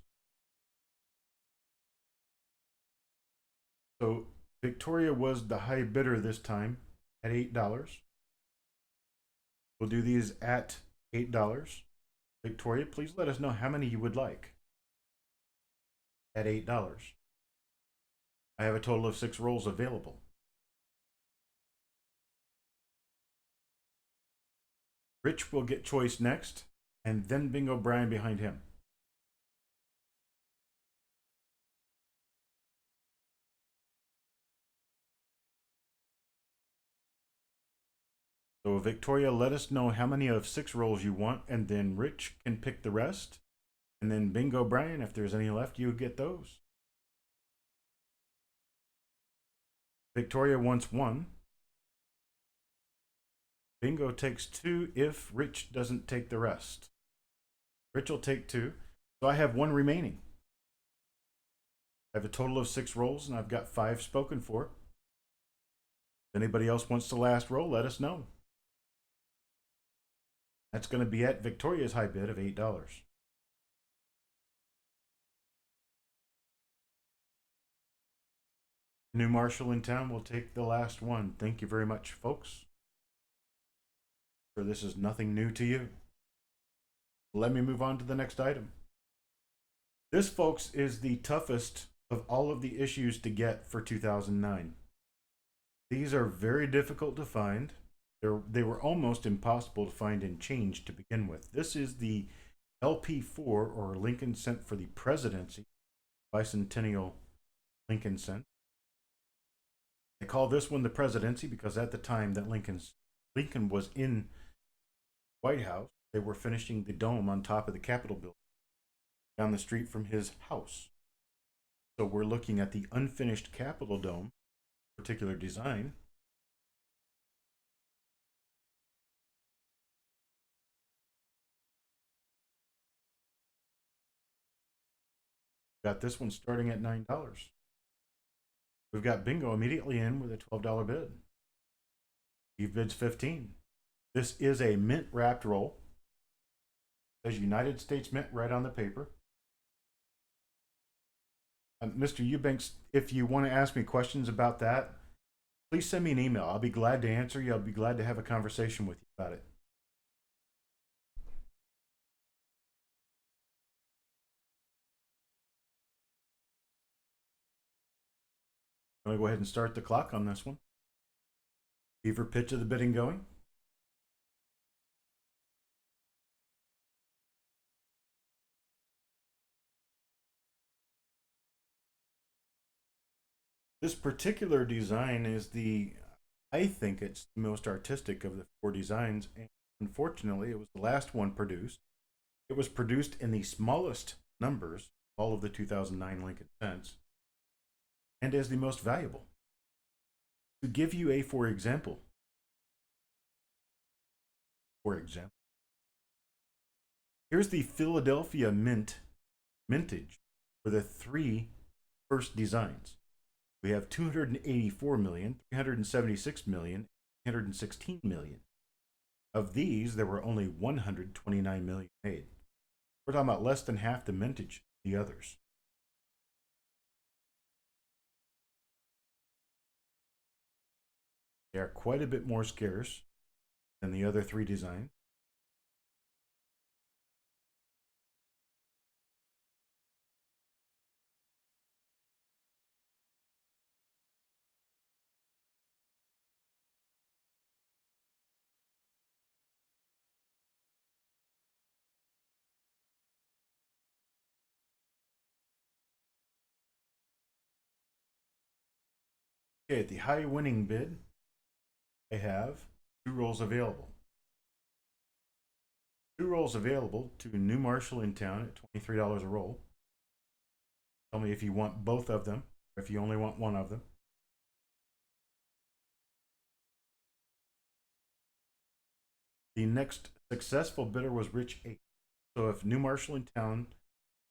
So Victoria was the high bidder this time at $8. We'll do these at $8. Victoria, please let us know how many you would like at $8. I have a total of 6 rolls available. Rich will get choice next, and then Bingo Brian behind him. So Victoria, let us know how many of 6 rolls you want, and then Rich can pick the rest. And then Bingo Brian, if there's any left, you get those. Victoria wants 1. Bingo takes 2 if Rich doesn't take the rest. Rich will take 2. So I have 1 remaining. I have a total of 6 rolls, and I've got 5 spoken for. If anybody else wants the last roll, let us know. That's going to be at Victoria's high bid of $8. New Marshall in town will take the last one. Thank you very much, folks. For this is nothing new to you. Let me move on to the next item. This, folks, is the toughest of all of the issues to get for 2009. These are very difficult to find. They were almost impossible to find in change to begin with. This is the LP4, or Lincoln Cent for the Presidency, Bicentennial Lincoln Cent. They call this one the Presidency because at the time that Lincoln was in White House, they were finishing the dome on top of the Capitol building down the street from his house. So we're looking at the unfinished Capitol dome, particular design. Got this one starting at $9. We've got Bingo immediately in with a $12 bid. Steve bids 15. This is a mint wrapped roll. It says United States Mint right on the paper. Mr. Eubanks, if you want to ask me questions about that, please send me an email. I'll be glad to answer you. I'll be glad to have a conversation with you about it. I'm going to go ahead and start the clock on this one. Fever pitch of the bidding going. This particular design is I think it's the most artistic of the 4 designs, and unfortunately, it was the last one produced. It was produced in the smallest numbers, all of the 2009 Lincoln Cents, and as the most valuable. To give you a for example, here's the Philadelphia mintage for the 3 first designs. We have 284 million, 376 million, 316 million. Of these, there were only 129 million made. We're talking about less than half the mintage of the others. They are quite a bit more scarce than the other 3 designs. Okay, at the high winning bid, I have 2 rolls available. 2 rolls available to New Marshall in town at $23 a roll. Tell me if you want both of them, or if you only want one of them. The next successful bidder was Rich H. So if New Marshall in town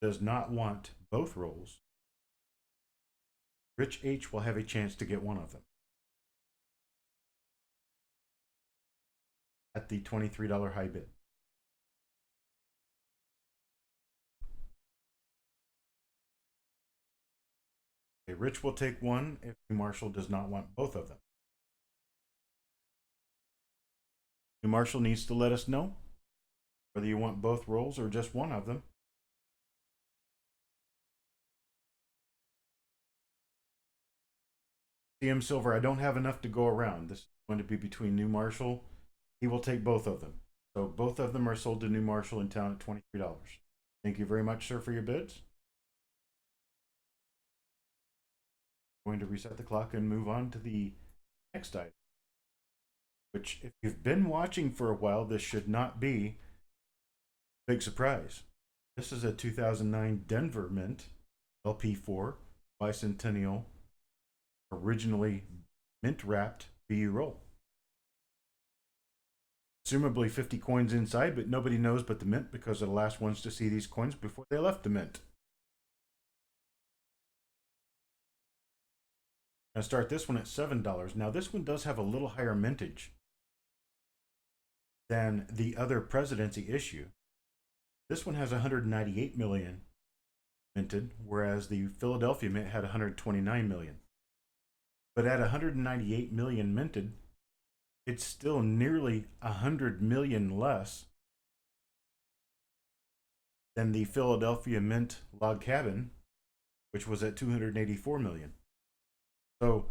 does not want both rolls, Rich H will have a chance to get one of them at the $23 high bid. Okay, Rich will take one if New Marshall does not want both of them. New Marshall needs to let us know whether you want both rolls or just one of them. CM Silver, I don't have enough to go around. This is going to be between New Marshall. He will take both of them. So both of them are sold to New Marshall in town at $23. Thank you very much, sir, for your bids. I'm going to reset the clock and move on to the next item, which, if you've been watching for a while, this should not be a big surprise. This is a 2009 Denver Mint LP4 Bicentennial, originally mint wrapped BU roll. presumably 50 coins inside, but nobody knows but the mint because they're the last ones to see these coins before they left the mint. I'm going to start this one at $7. Now, this one does have a little higher mintage than the other presidency issue. This one has 198 million minted, whereas the Philadelphia mint had 129 million. But at 198 million minted, it's still nearly 100 million less than the Philadelphia Mint log cabin, which was at 284 million. So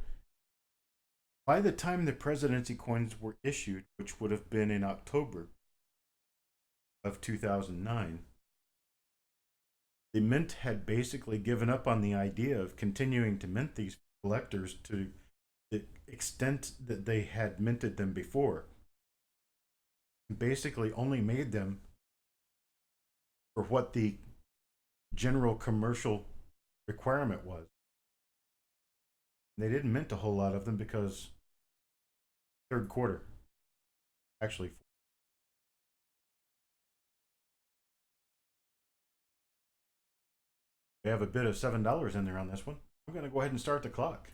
by the time the presidency coins were issued, which would have been in October of 2009, the mint had basically given up on the idea of continuing to mint these collectors to the extent that they had minted them before. Basically only made them for what the general commercial requirement was. And they didn't mint a whole lot of them because third quarter, actually. We have a bid of $7 in there on this one. I'm going to go ahead and start the clock.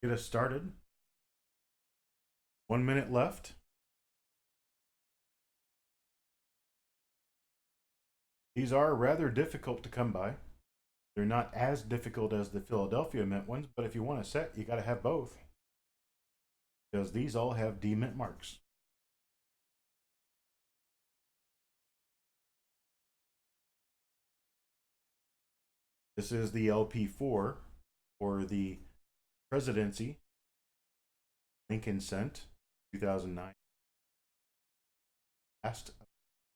Get us started. 1 minute left. These are rather difficult to come by. They're not as difficult as the Philadelphia Mint ones, but if you want a set, you got to have both. Because these all have D mint marks. This is the LP4 for the presidency. Lincoln Cent, 2009. Last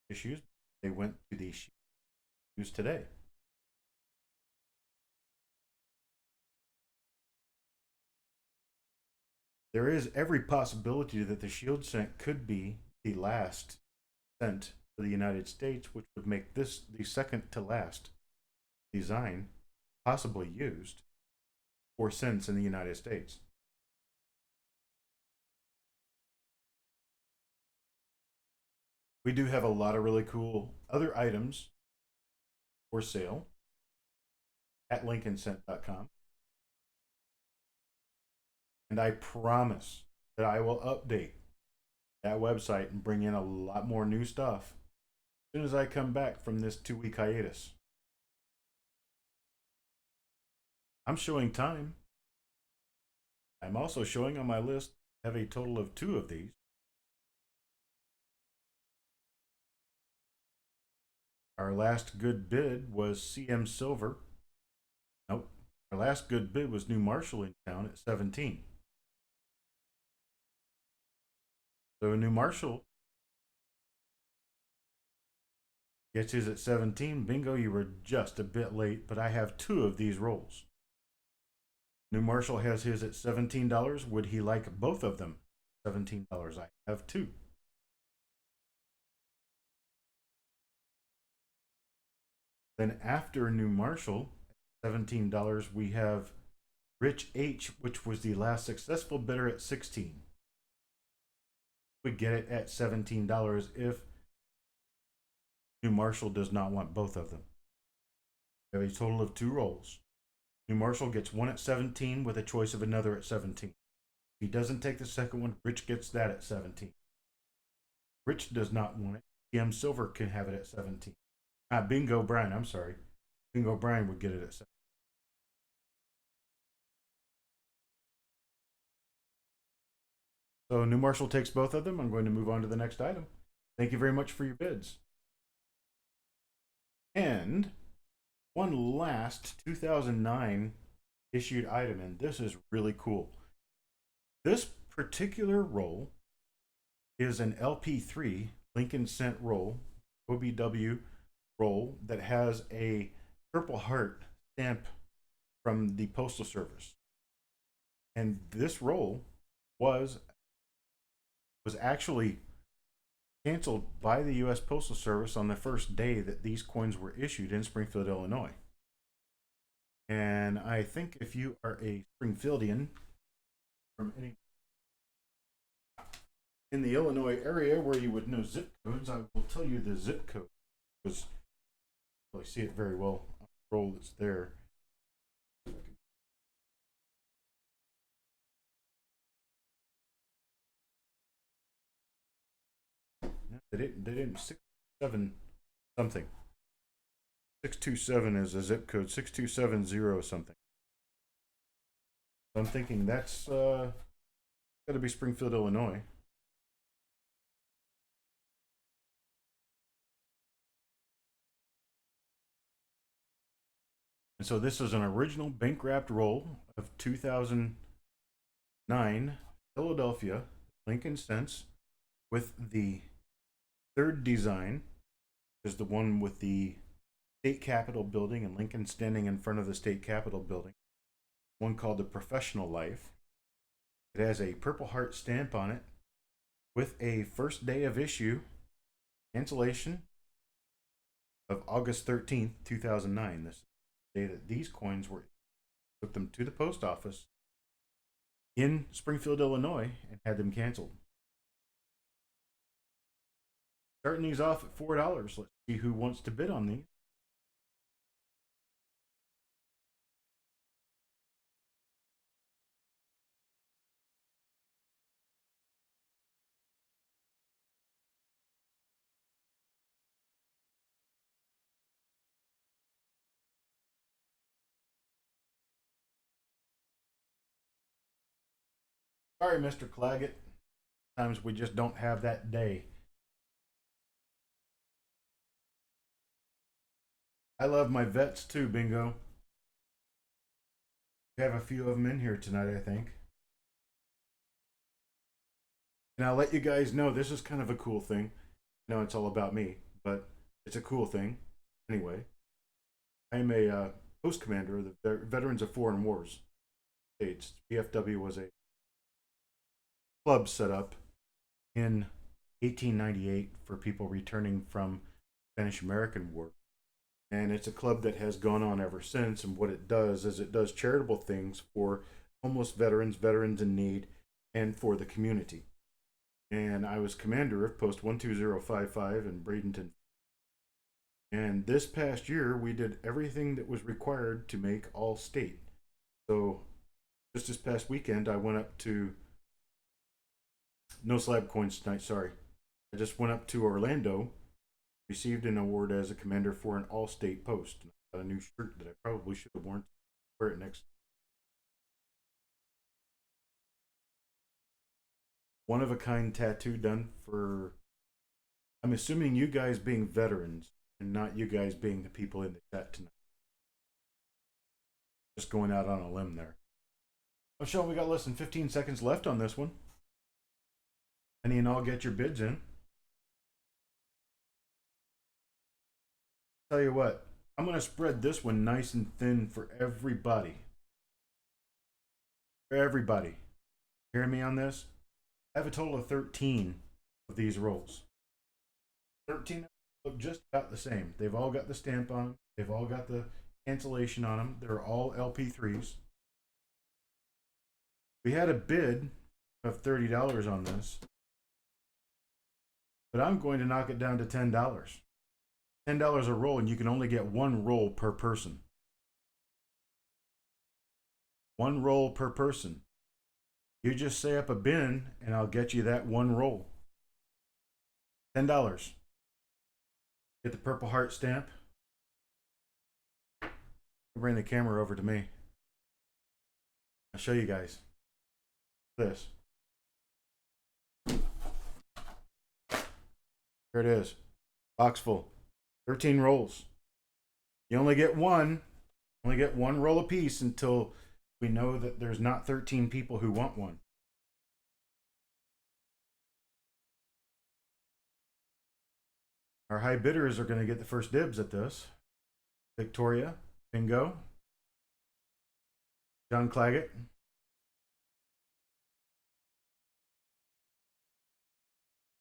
issues, they went to the issues today. There is every possibility that the Shield Cent could be the last cent for the United States, which would make this the second to last design possibly used for cents in the United States. We do have a lot of really cool other items for sale at lincolncent.com. And I promise that I will update that website and bring in a lot more new stuff as soon as I come back from this 2-week hiatus. I'm showing time. I'm also showing on my list, I have a total of 2 of these. Our last good bid was CM Silver. Nope. Our last good bid was New Marshall in town at 17. So New Marshall gets his at 17. Bingo, you were just a bit late, but I have 2 of these rolls. New Marshall has his at $17. Would he like both of them? $17. I have 2. Then after New Marshall, $17, we have Rich H, which was the last successful bidder at 16. We get it at $17 if New Marshall does not want both of them. We have a total of 2 rolls. New Marshall gets one at 17 with a choice of another at 17. If he doesn't take the second one, Rich gets that at 17. Rich does not want it. CM Silver can have it at 17. Bingo Brian, I'm sorry. Bingo Brian would get it at 17. So New Marshall takes both of them. I'm going to move on to the next item. Thank you very much for your bids. And one last 2009 issued item, and this is really cool. This particular roll is an LP3 Lincoln Cent roll, OBW roll, that has a Purple Heart stamp from the Postal Service. And this roll was actually canceled by the U.S. Postal Service on the first day that these coins were issued in Springfield, Illinois. And I think if you are a Springfieldian from any in the Illinois area where you would know zip codes, I will tell you the zip code was really see it very well on the roll that's there. No, they didn't 627 something. 627 is a zip code. 6270 something. So I'm thinking that's got to be Springfield, Illinois. And so this is an original bank wrapped roll of 2009 Philadelphia Lincoln cents with the third design, is the one with the state capitol building and Lincoln standing in front of the state capitol building. One called the Professional Life. It has a Purple Heart stamp on it with a first day of issue cancellation of August 13th, 2009. This is the day that these coins were, took them to the post office in Springfield, Illinois, and had them canceled. Starting these off at $4. Let's see who wants to bid on these. Sorry, Mr. Claggett. Sometimes we just don't have that day. I love my vets too, Bingo. We have a few of them in here tonight, I think. And I'll let you guys know this is kind of a cool thing. I know it's all about me, but it's a cool thing. Anyway, I'm a post commander of the Veterans of Foreign Wars States. VFW was a club set up in 1898 for people returning from Spanish American War. And it's a club that has gone on ever since. And what it does is it does charitable things for homeless veterans, veterans in need, and for the community. And I was commander of Post 12055 in Bradenton. And this past year, we did everything that was required to make all state. So just this past weekend, I went up to no slab coins tonight, sorry. I just went up to Orlando, received an award as a commander for an all-state post. I got a new shirt that I probably should have worn. Wear it next. One of a kind tattoo done for, I'm assuming you guys being veterans and not you guys being the people in the chat tonight. Just going out on a limb there. Oh, Sean, we got less than 15 seconds left on this one. Any and all get your bids in. Tell you what, I'm going to spread this one nice and thin for everybody. For everybody. Hear me on this? I have a total of 13 of these rolls. 13 look just about the same. They've all got the stamp on them. They've all got the cancellation on them. They're all LP3s. We had a bid of $30 on this, but I'm going to knock it down to $10. $10 a roll, and you can only get one roll per person. One roll per person. You just say up a bin, and I'll get you that one roll. $10. Get the Purple Heart stamp. Bring the camera over to me. I'll show you guys this. Here it is. Box full. 13 rolls. You only get one. Only get one roll apiece until we know that there's not 13 people who want one. Our high bidders are going to get the first dibs at this. Victoria, Bingo, John Claggett.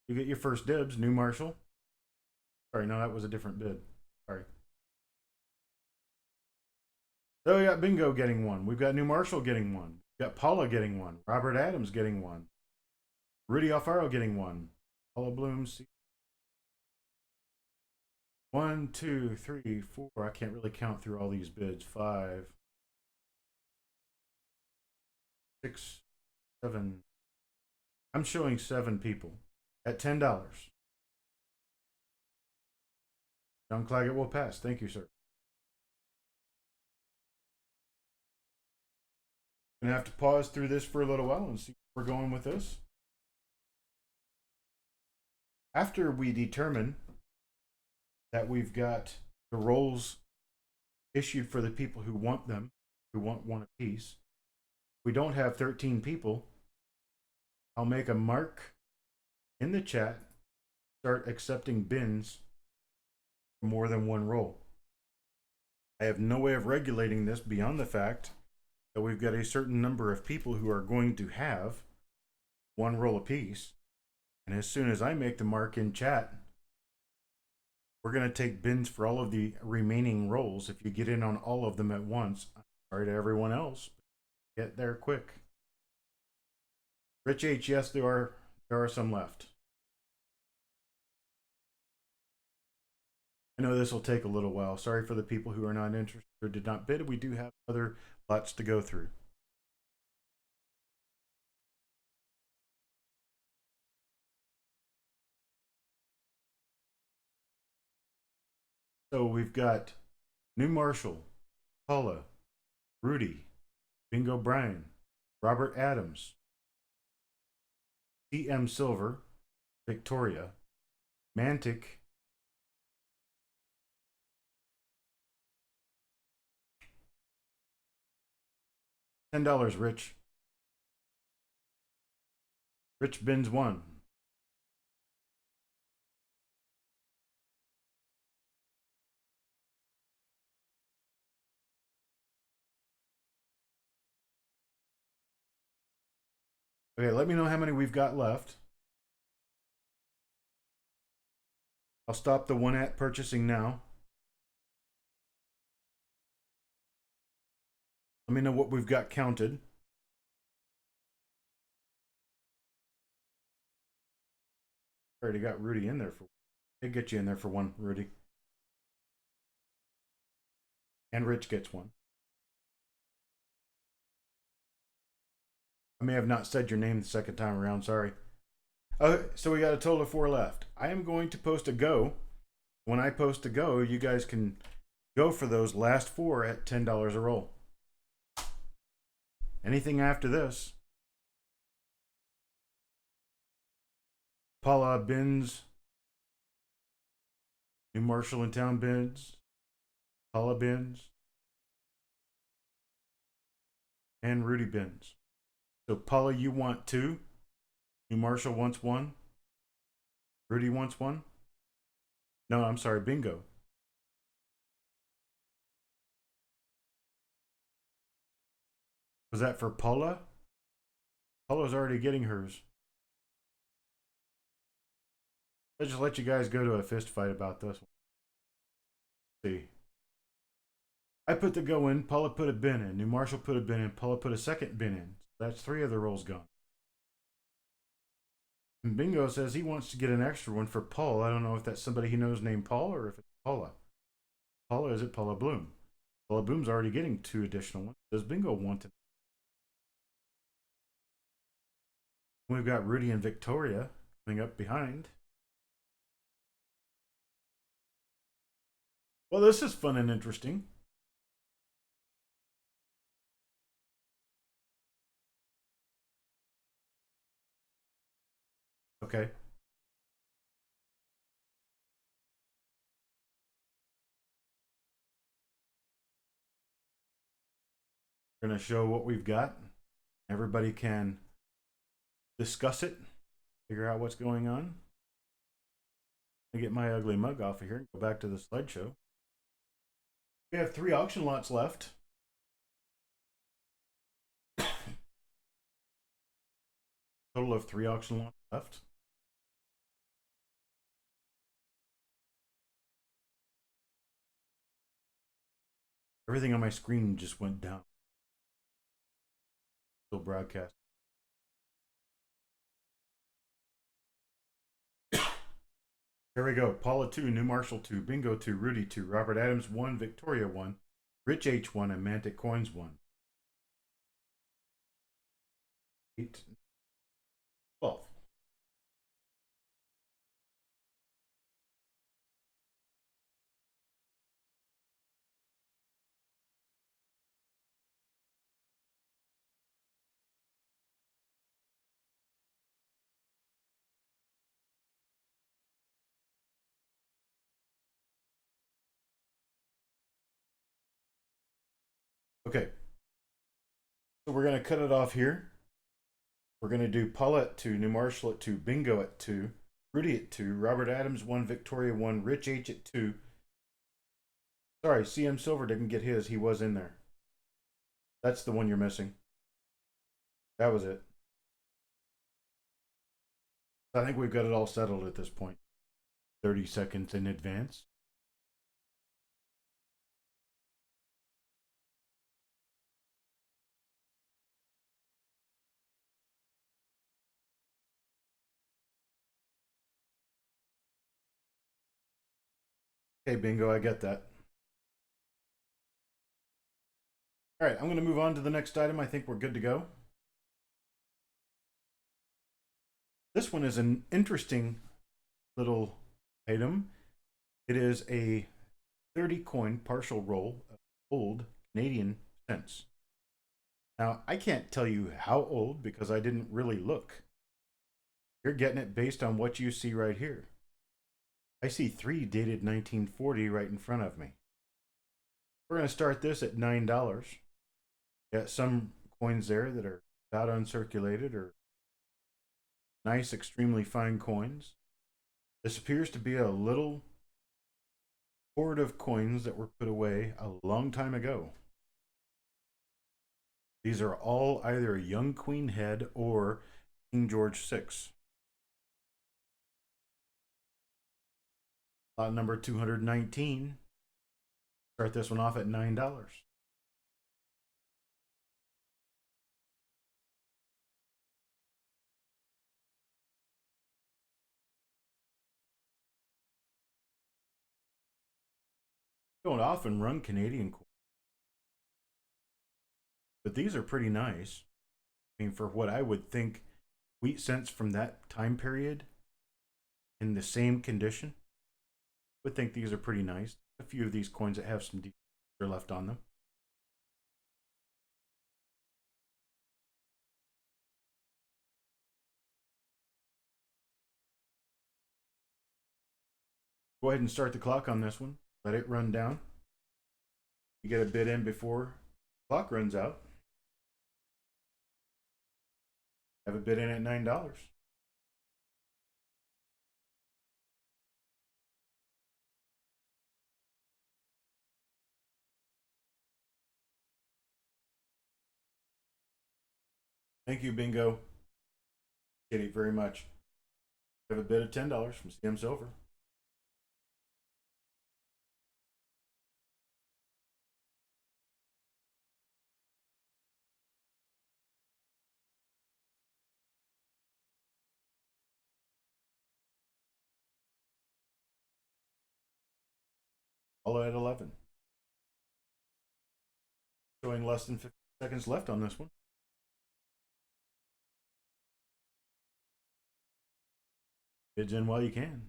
You get your first dibs, New Marshall. Sorry, no, that was a different bid. Sorry. So we got Bingo getting one. We've got New Marshall getting one. We've got Paula getting one. Robert Adams getting one. Rudy Alfaro getting one. Paula Bloom. One, two, three, four. I can't really count through all these bids. Five, six, seven. I'm showing 7 people at $10. John Claggett will pass. Thank you, sir. Gonna have to pause through this for a little while and see where we're going with this. After we determine that we've got the rolls issued for the people who want them, who want one apiece, we don't have 13 people. I'll make a mark in the chat, start accepting bins for more than one roll. I have no way of regulating this beyond the fact that we've got a certain number of people who are going to have one roll apiece. And as soon as I make the mark in chat, we're going to take bins for all of the remaining rolls. If you get in on all of them at once, I'm sorry to everyone else. Get there quick. Rich H, yes, there are some left. I know this will take a little while. Sorry for the people who are not interested or did not bid. We do have other lots to go through. So we've got New Marshall, Paula, Rudy, Bingo Bryan, Robert Adams, CM Silver, Victoria, Mantic, $10, Rich. Rich bins one. Okay, let me know how many we've got left. I'll stop the one at purchasing now. Let me know what we've got counted. Already got Rudy in there for. They get you in there for one, Rudy. And Rich gets one. I may have not said your name the second time around. Sorry. So we got a total of 4 left. I am going to post a go. When I post a go, you guys can go for those last 4 at $10 a roll. Anything after this, Paula bins, New Marshall in town bins, Paula bins, and Rudy bins. So Paula, you want 2. New Marshall wants 1. Rudy wants 1. No, I'm sorry, Bingo. Was that for Paula? Paula's already getting hers. I'll just let you guys go to a fist fight about this one. Let's see. I put the go in, Paula put a bin in, New Marshall put a bin in, Paula put a second bin in. That's 3 of the rolls gone. And Bingo says he wants to get an extra one for Paul. I don't know if that's somebody he knows named Paul or if it's Paula. Paula, is it Paula Bloom? Paula Bloom's already getting 2 additional ones. Does Bingo want it? We've got Rudy and Victoria coming up behind. Well, this is fun and interesting. Okay. We're going to show what we've got. Everybody can discuss it, figure out what's going on. I get my ugly mug off of here and go back to the slideshow. We have 3 auction lots left. Total of 3 auction lots left. Everything on my screen just went down. Still broadcast. Here we go. Paula 2, New Marshall 2, Bingo 2, Rudy 2, Robert Adams 1, Victoria 1, Rich H 1, and Mantic Coins 1. 8, 12. Okay, so we're going to cut it off here. We're going to do Paula at 2, New Marshall at 2, Bingo at 2, Rudy at 2, Robert Adams 1, Victoria 1, Rich H at 2. Sorry, CM Silver didn't get his. He was in there. That's the one you're missing. That was it. I think we've got it all settled at this point. 30 seconds in advance. Okay, Bingo, I get that. All right, I'm going to move on to the next item. I think we're good to go. This one is an interesting little item. It is a 30 coin partial roll of old Canadian cents. Now, I can't tell you how old because I didn't really look. You're getting it based on what you see right here. I see 3 dated 1940 right in front of me. We're going to start this at $9. Got some coins there that are about uncirculated or nice, extremely fine coins. This appears to be a little hoard of coins that were put away a long time ago. These are all either a young Queen head or King George VI. Lot number 219. Start this one off at $9. Don't often run Canadian coins, but these are pretty nice. I mean, for what I would think wheat cents from that time period in the same condition, I would think these are pretty nice. A few of these coins that have some are left on them. Go ahead and start the clock on this one. Let it run down. You get a bid in before the clock runs out. Have a bid in at $9. Thank you, Bingo. Appreciate it very much. Have a bid of $10 from CM Silver. All at 11. Showing less than 50 seconds left on this one. Bids in while you can.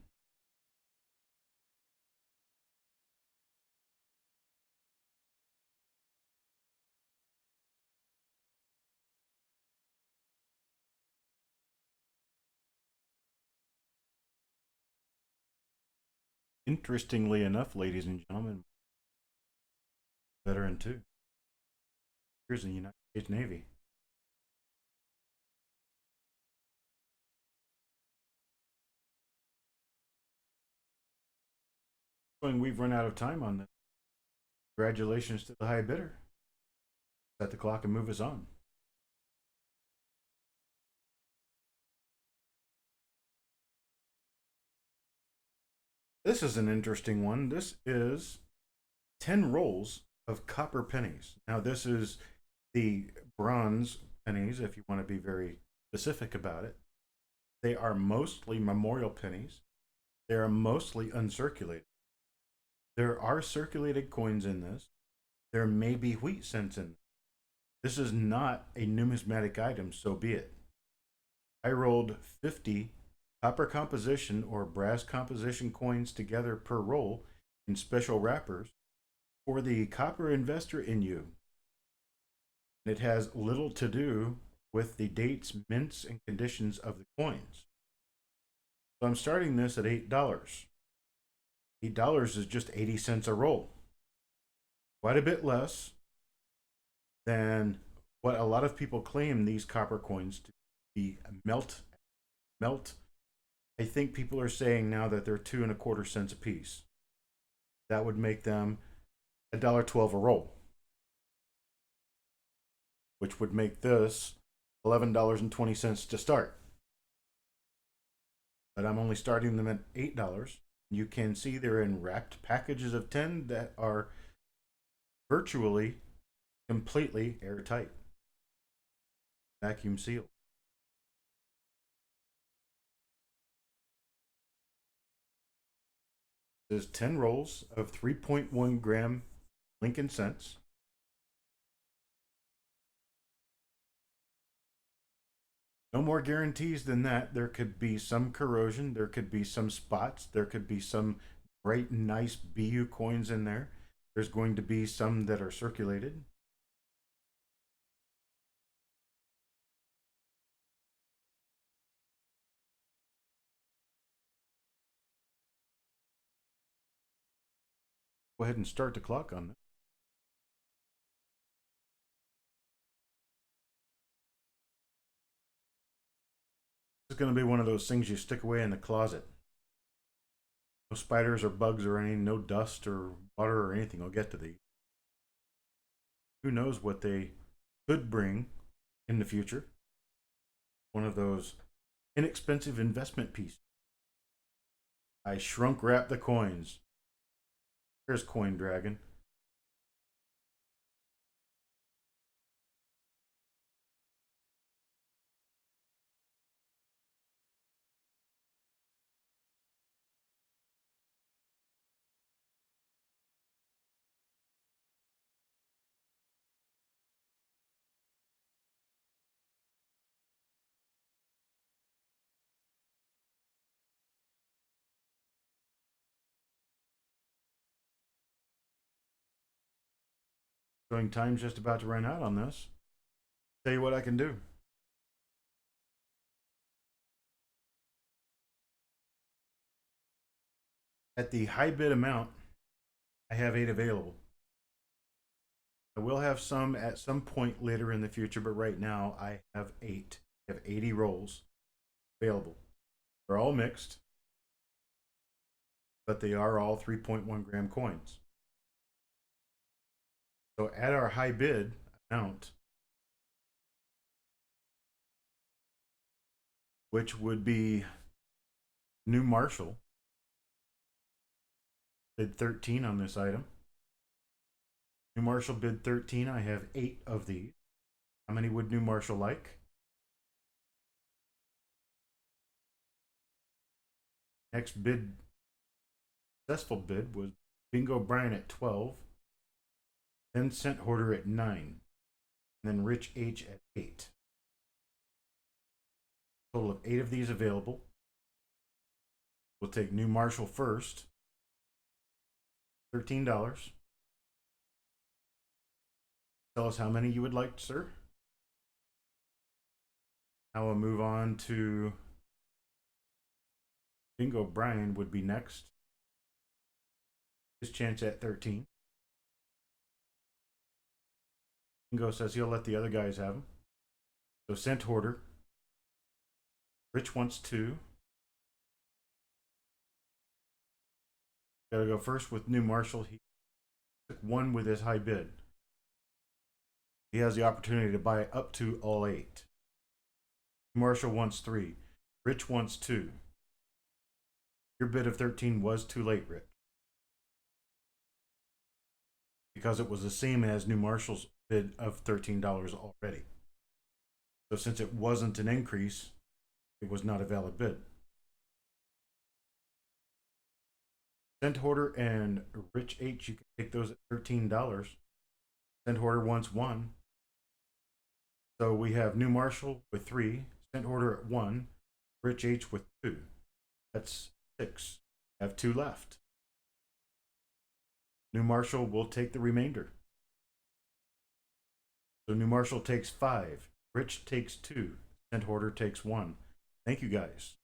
Interestingly enough, ladies and gentlemen, veteran too. Here's the United States Navy. When we've run out of time on this, congratulations to the high bidder. Set the clock and move us on. This is an interesting one. This is 10 rolls of copper pennies. Now, this is the bronze pennies, if you want to be very specific about it. They are mostly memorial pennies. They are mostly uncirculated. There are circulated coins in this. There may be wheat cents in this. This is not a numismatic item, so be it. I rolled 50 copper composition or brass composition coins together per roll in special wrappers for the copper investor in you. It has little to do with the dates, mints, and conditions of the coins. So I'm starting this at $8. $8 is just 80 cents a roll. Quite a bit less than what a lot of people claim these copper coins to be melt. I think people are saying now that they're 2.25 cents a piece. That would make them $1.12 a roll, which would make this $11.20 to start. But I'm only starting them at $8. You can see they're in wrapped packages of 10 that are virtually completely airtight, vacuum sealed. There's 10 rolls of 3.1 gram Lincoln cents. No more guarantees than that. There could be some corrosion, there could be some spots, there could be some bright, nice BU coins in there. There's going to be some that are circulated. Go ahead and start the clock on this. This is going to be one of those things you stick away in the closet. No spiders or bugs or any, no dust or water or anything will get to these. Who knows what they could bring in the future? One of those inexpensive investment pieces. I shrunk wrap the coins. Here's Coin Dragon. Showing time's just about to run out on this. Tell you what I can do. At the high bid amount, I have 8 available. I will have some at some point later in the future, but right now I have 8. I have 80 rolls available. They're all mixed, but they are all 3.1 gram coins. So at our high bid amount, which would be New Marshall, bid 13 on this item. New Marshall bid 13. I have 8 of these. How many would New Marshall like? Next bid, successful bid, was Bingo Brian at 12, then Cent Hoarder at 9, and then Rich H at 8. Total of 8 of these available. We'll take New Marshall first. $13. Tell us how many you would like, sir. Now we'll move on to Bingo Brian would be next. His chance at 13. Bingo says he'll let the other guys have them. So Cent Hoarder. Rich wants 2. Gotta go first with New Marshall. He took 1 with his high bid. He has the opportunity to buy up to all 8. Marshall wants 3. Rich wants 2. Your bid of 13 was too late, Rich. Because it was the same as New Marshall's bid of $13 already. So since it wasn't an increase, it was not a valid bid. Cent Hoarder and Rich H, you can take those at $13. Cent Hoarder wants one. So we have New Marshall with three, Cent Hoarder at one, Rich H with two. That's six. I have two left. New Marshall will take the remainder. So New Marshall takes five, Rich takes two, Cent Hoarder takes one. Thank you guys.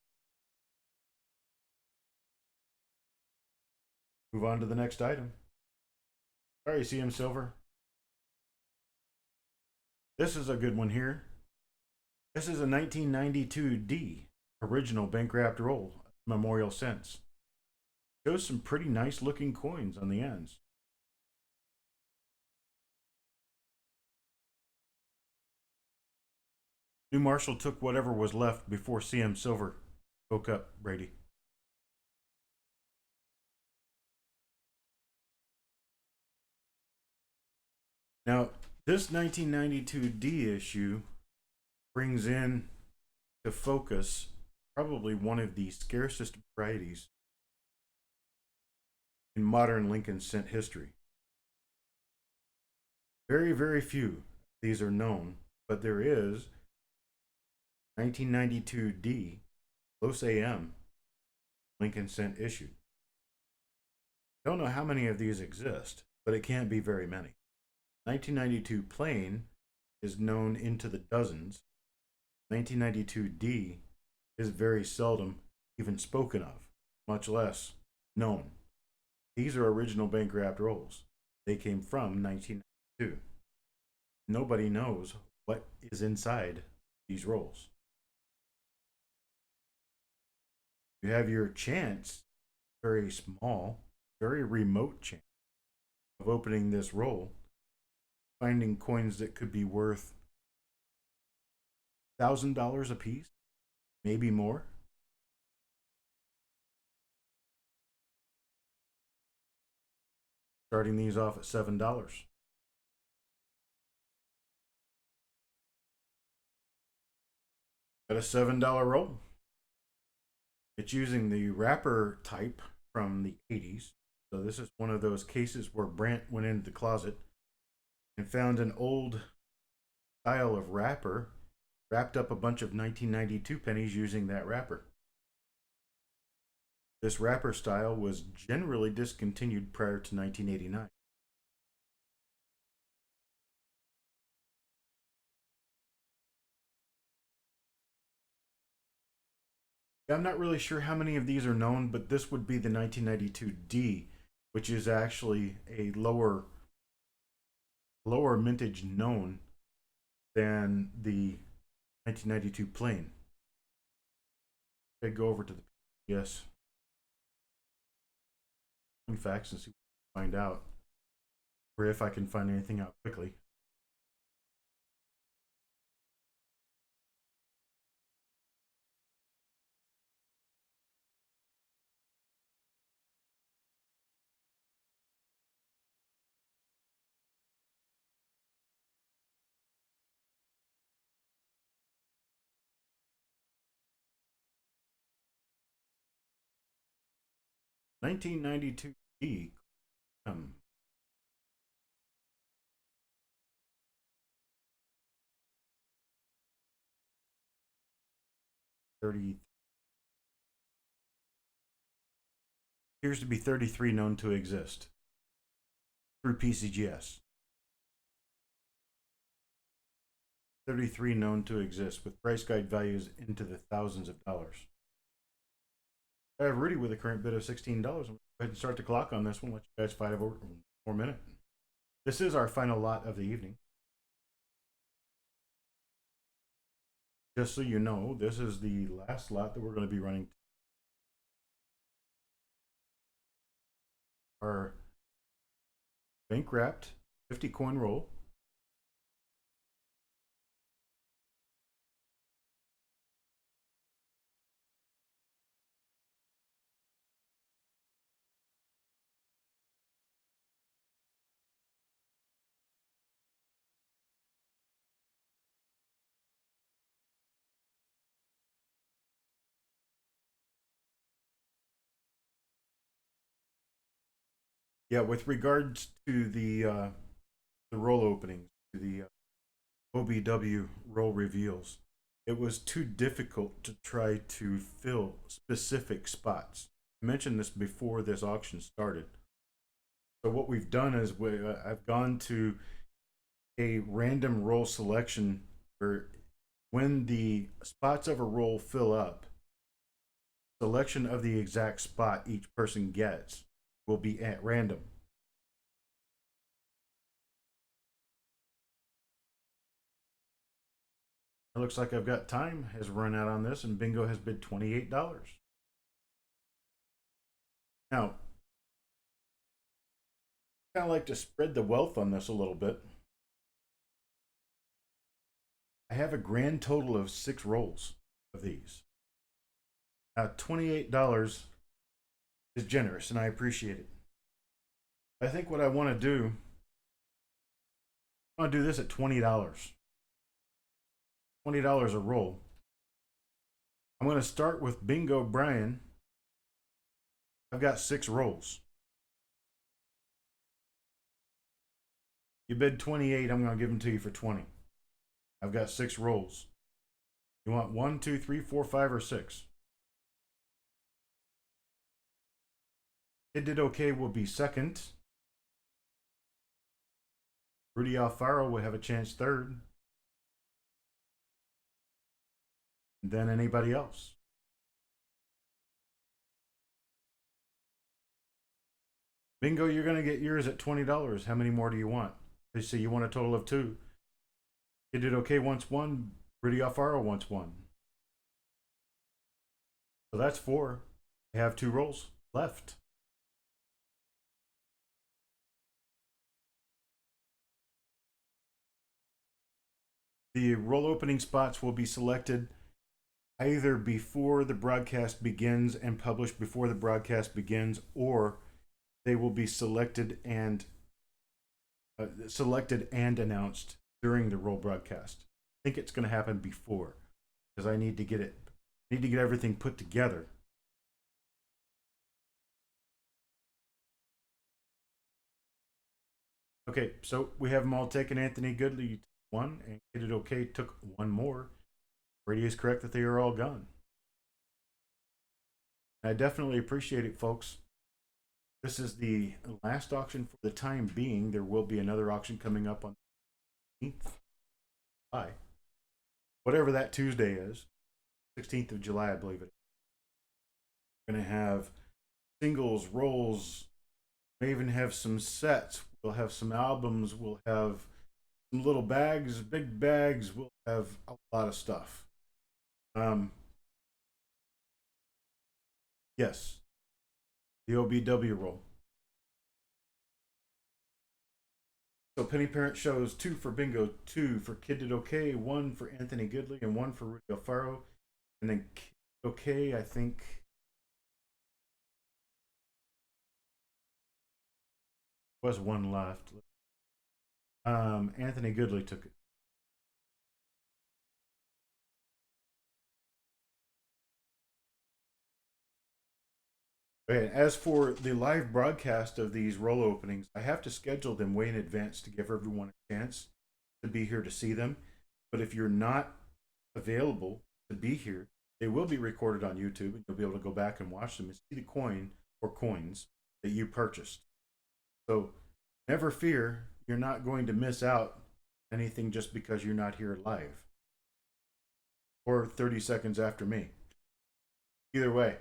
Move on to the next item. Sorry, CM Silver. This is a good one here. This is a 1992 D original bank wrapped roll, Memorial Cents. Shows some pretty nice looking coins on the ends. New Marshall took whatever was left before CM Silver spoke up, Brady. Now, this 1992 D issue brings in to focus probably one of the scarcest varieties in modern Lincoln cent history. Very, very few of these are known, but there is 1992 D Los AM Lincoln cent issued. Don't know how many of these exist, but it can't be very many. 1992 plain is known into the dozens. 1992 D is very seldom even spoken of, much less known. These are original bank wrapped rolls. They came from 1992. Nobody knows what is inside these rolls. You have your chance, very small, very remote chance of opening this roll, finding coins that could be worth $1,000 a piece, maybe more. Starting these off at $7. Got a $7 roll. It's using the wrapper type from the 80s. So this is one of those cases where Brant went into the closet and found an old style of wrapper, wrapped up a bunch of 1992 pennies using that wrapper. This wrapper style was generally discontinued prior to 1989. I'm not really sure how many of these are known, but this would be the 1992 D, which is actually a lower mintage known than the 1992 plain. Okay, go over to the yes facts and see what I can find out, or if I can find anything out quickly. Nineteen 92 D. 30 appears to be 33 known to exist through PCGS. 33 known to exist with price guide values into the thousands of dollars. I have Rudy with a current bid of $16. I'm going to go ahead and start the clock on this one. Let you guys fight over 1 minute. This is our final lot of the evening. Just so you know, this is the last lot that we're going to be running. Our bank wrapped 50 coin roll. Yeah, with regards to the roll openings, to the OBW roll reveals, it was too difficult to try to fill specific spots. I mentioned this before this auction started. So what we've done is I've gone to a random roll selection where when the spots of a roll fill up, selection of the exact spot each person gets will be at random. It looks like I've got time has run out on this, and Bingo has bid $28. Now, I kind of like to spread the wealth on this a little bit. I have a grand total of 6 rolls of these. Now, $28 is generous, and I appreciate it. I think what I want to do, I want to do this at $20. $20 a roll. I'm going to start with Bingo Brian. I've got 6 rolls. You bid 28, I'm going to give them to you for 20. I've got 6 rolls. You want 1, 2, 3, 4, 5, or 6? It did okay will be second. Rudy Alfaro will have a chance third. And then anybody else. Bingo, you're going to get yours at $20. How many more do you want? They say you want a total of 2. You did okay once one. Rudy Alfaro wants 1. So that's 4. I have 2 rolls left. The roll opening spots will be selected either before the broadcast begins and published before the broadcast begins, or they will be selected and announced during the roll broadcast. I think it's going to happen before because I need to get everything put together. Okay, so we have them all taken. Anthony Goodley 1, and Get It Okay took 1 more. Brady is correct that they are all gone. I definitely appreciate it, folks. This is the last auction for the time being. There will be another auction coming up on the 16th of July. Whatever that Tuesday is. 16th of July, I believe it is. We're going to have singles, rolls. We may even have some sets. We'll have some albums. We'll have some little bags, big bags. We'll have a lot of stuff. Yes, the OBW roll. So Penny Parent shows 2 for Bingo, 2 for Kid Did Okay, 1 for Anthony Goodley, and 1 for Rudy Alfaro. And then Kid Did Okay, I think was 1 left. Anthony Goodley took it. Okay, as for the live broadcast of these roll openings, I have to schedule them way in advance to give everyone a chance to be here to see them. But if you're not available to be here, they will be recorded on YouTube, and you'll be able to go back and watch them and see the coin or coins that you purchased. So never fear, you're not going to miss out anything just because you're not here live or 30 seconds after me. Either way,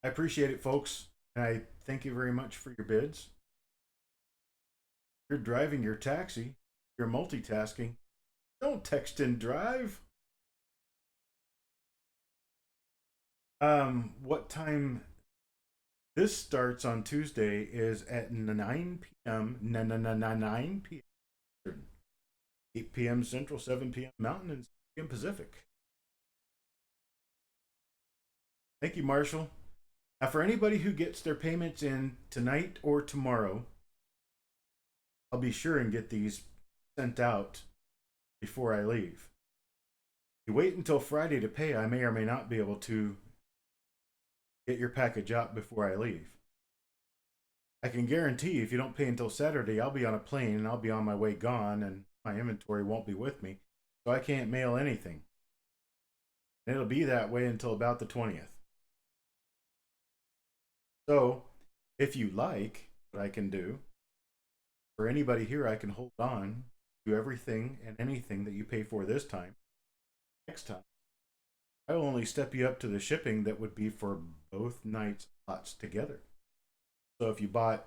I appreciate it, folks, and I thank you very much for your bids. You're driving your taxi, you're multitasking. Don't text and drive. What time this starts on Tuesday is at 9 p.m. 9 p.m. 8 p.m. Central, 7 p.m. Mountain, and 6 p.m. Pacific. Thank you, Marshall. Now, for anybody who gets their payments in tonight or tomorrow, I'll be sure and get these sent out before I leave. If you wait until Friday to pay, I may or may not be able to get your package out before I leave. I can guarantee if you don't pay until Saturday, I'll be on a plane and I'll be on my way gone and my inventory won't be with me. So I can't mail anything. And it'll be that way until about the 20th. So if you like, what I can do for anybody here, I can hold on to everything and anything that you pay for this time. Next time, I will only step you up to the shipping that would be for both nights' lots together. So if you bought,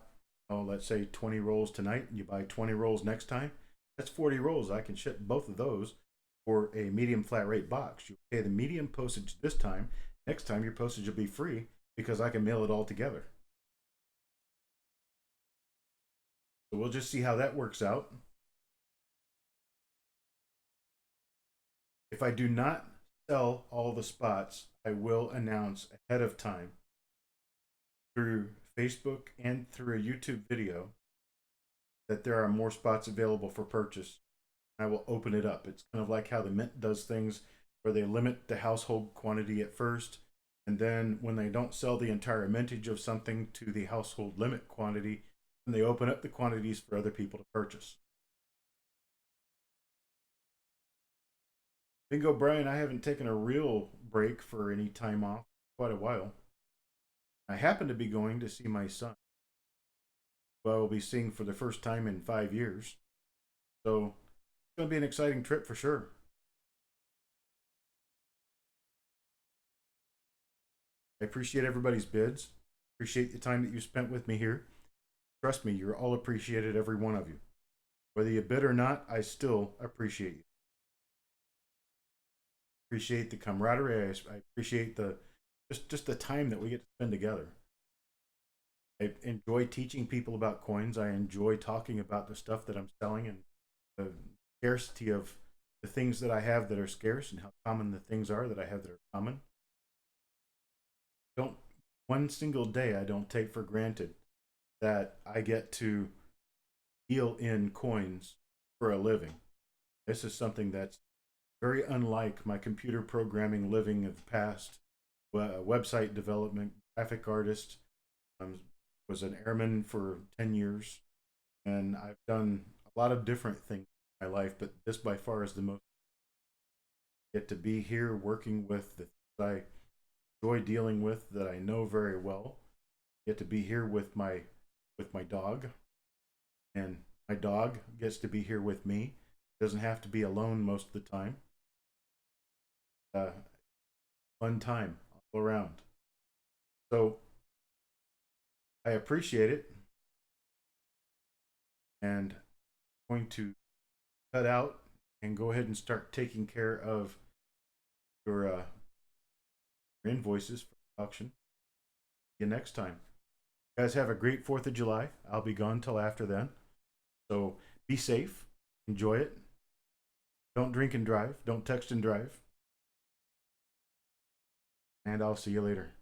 oh, let's say 20 rolls tonight and you buy 20 rolls next time, that's 40 rolls. I can ship both of those for a medium flat rate box. You pay the medium postage this time. Next time, your postage will be free because I can mail it all together. So we'll just see how that works out. If I do not sell all the spots, I will announce ahead of time through Facebook and through a YouTube video that there are more spots available for purchase. I will open it up. It's kind of like how the Mint does things where they limit the household quantity at first, and then when they don't sell the entire mintage of something to the household limit quantity, then they open up the quantities for other people to purchase. Bingo Brian, I haven't taken a real break for any time off for quite a while. I happen to be going to see my son, who I will be seeing for the first time in 5 years. So it's going to be an exciting trip for sure. I appreciate everybody's bids. Appreciate the time that you spent with me here. Trust me, you're all appreciated, every one of you. Whether you bid or not, I still appreciate you. Appreciate the camaraderie. I appreciate the just the time that we get to spend together. I enjoy teaching people about coins. I enjoy talking about the stuff that I'm selling and the scarcity of the things that I have that are scarce and how common the things are that I have that are common. Don't one single day I don't take for granted that I get to deal in coins for a living. This is something that's very unlike my computer programming living of the past. Website development, graphic artist. Um, was an airman for 10 years, and I've done a lot of different things in my life, but this by far is the most. I get to be here working with the things I enjoy dealing with that I know very well. I get to be here with my dog, and my dog gets to be here with me. Doesn't have to be alone most of the time. Uh, Fun time all around. So I appreciate it, and I'm going to cut out and go ahead and start taking care of your invoices for auction. See you next time. You guys have a great 4th of July. I'll be gone till after then. So be safe. Enjoy it. Don't drink and drive. Don't text and drive. And I'll see you later.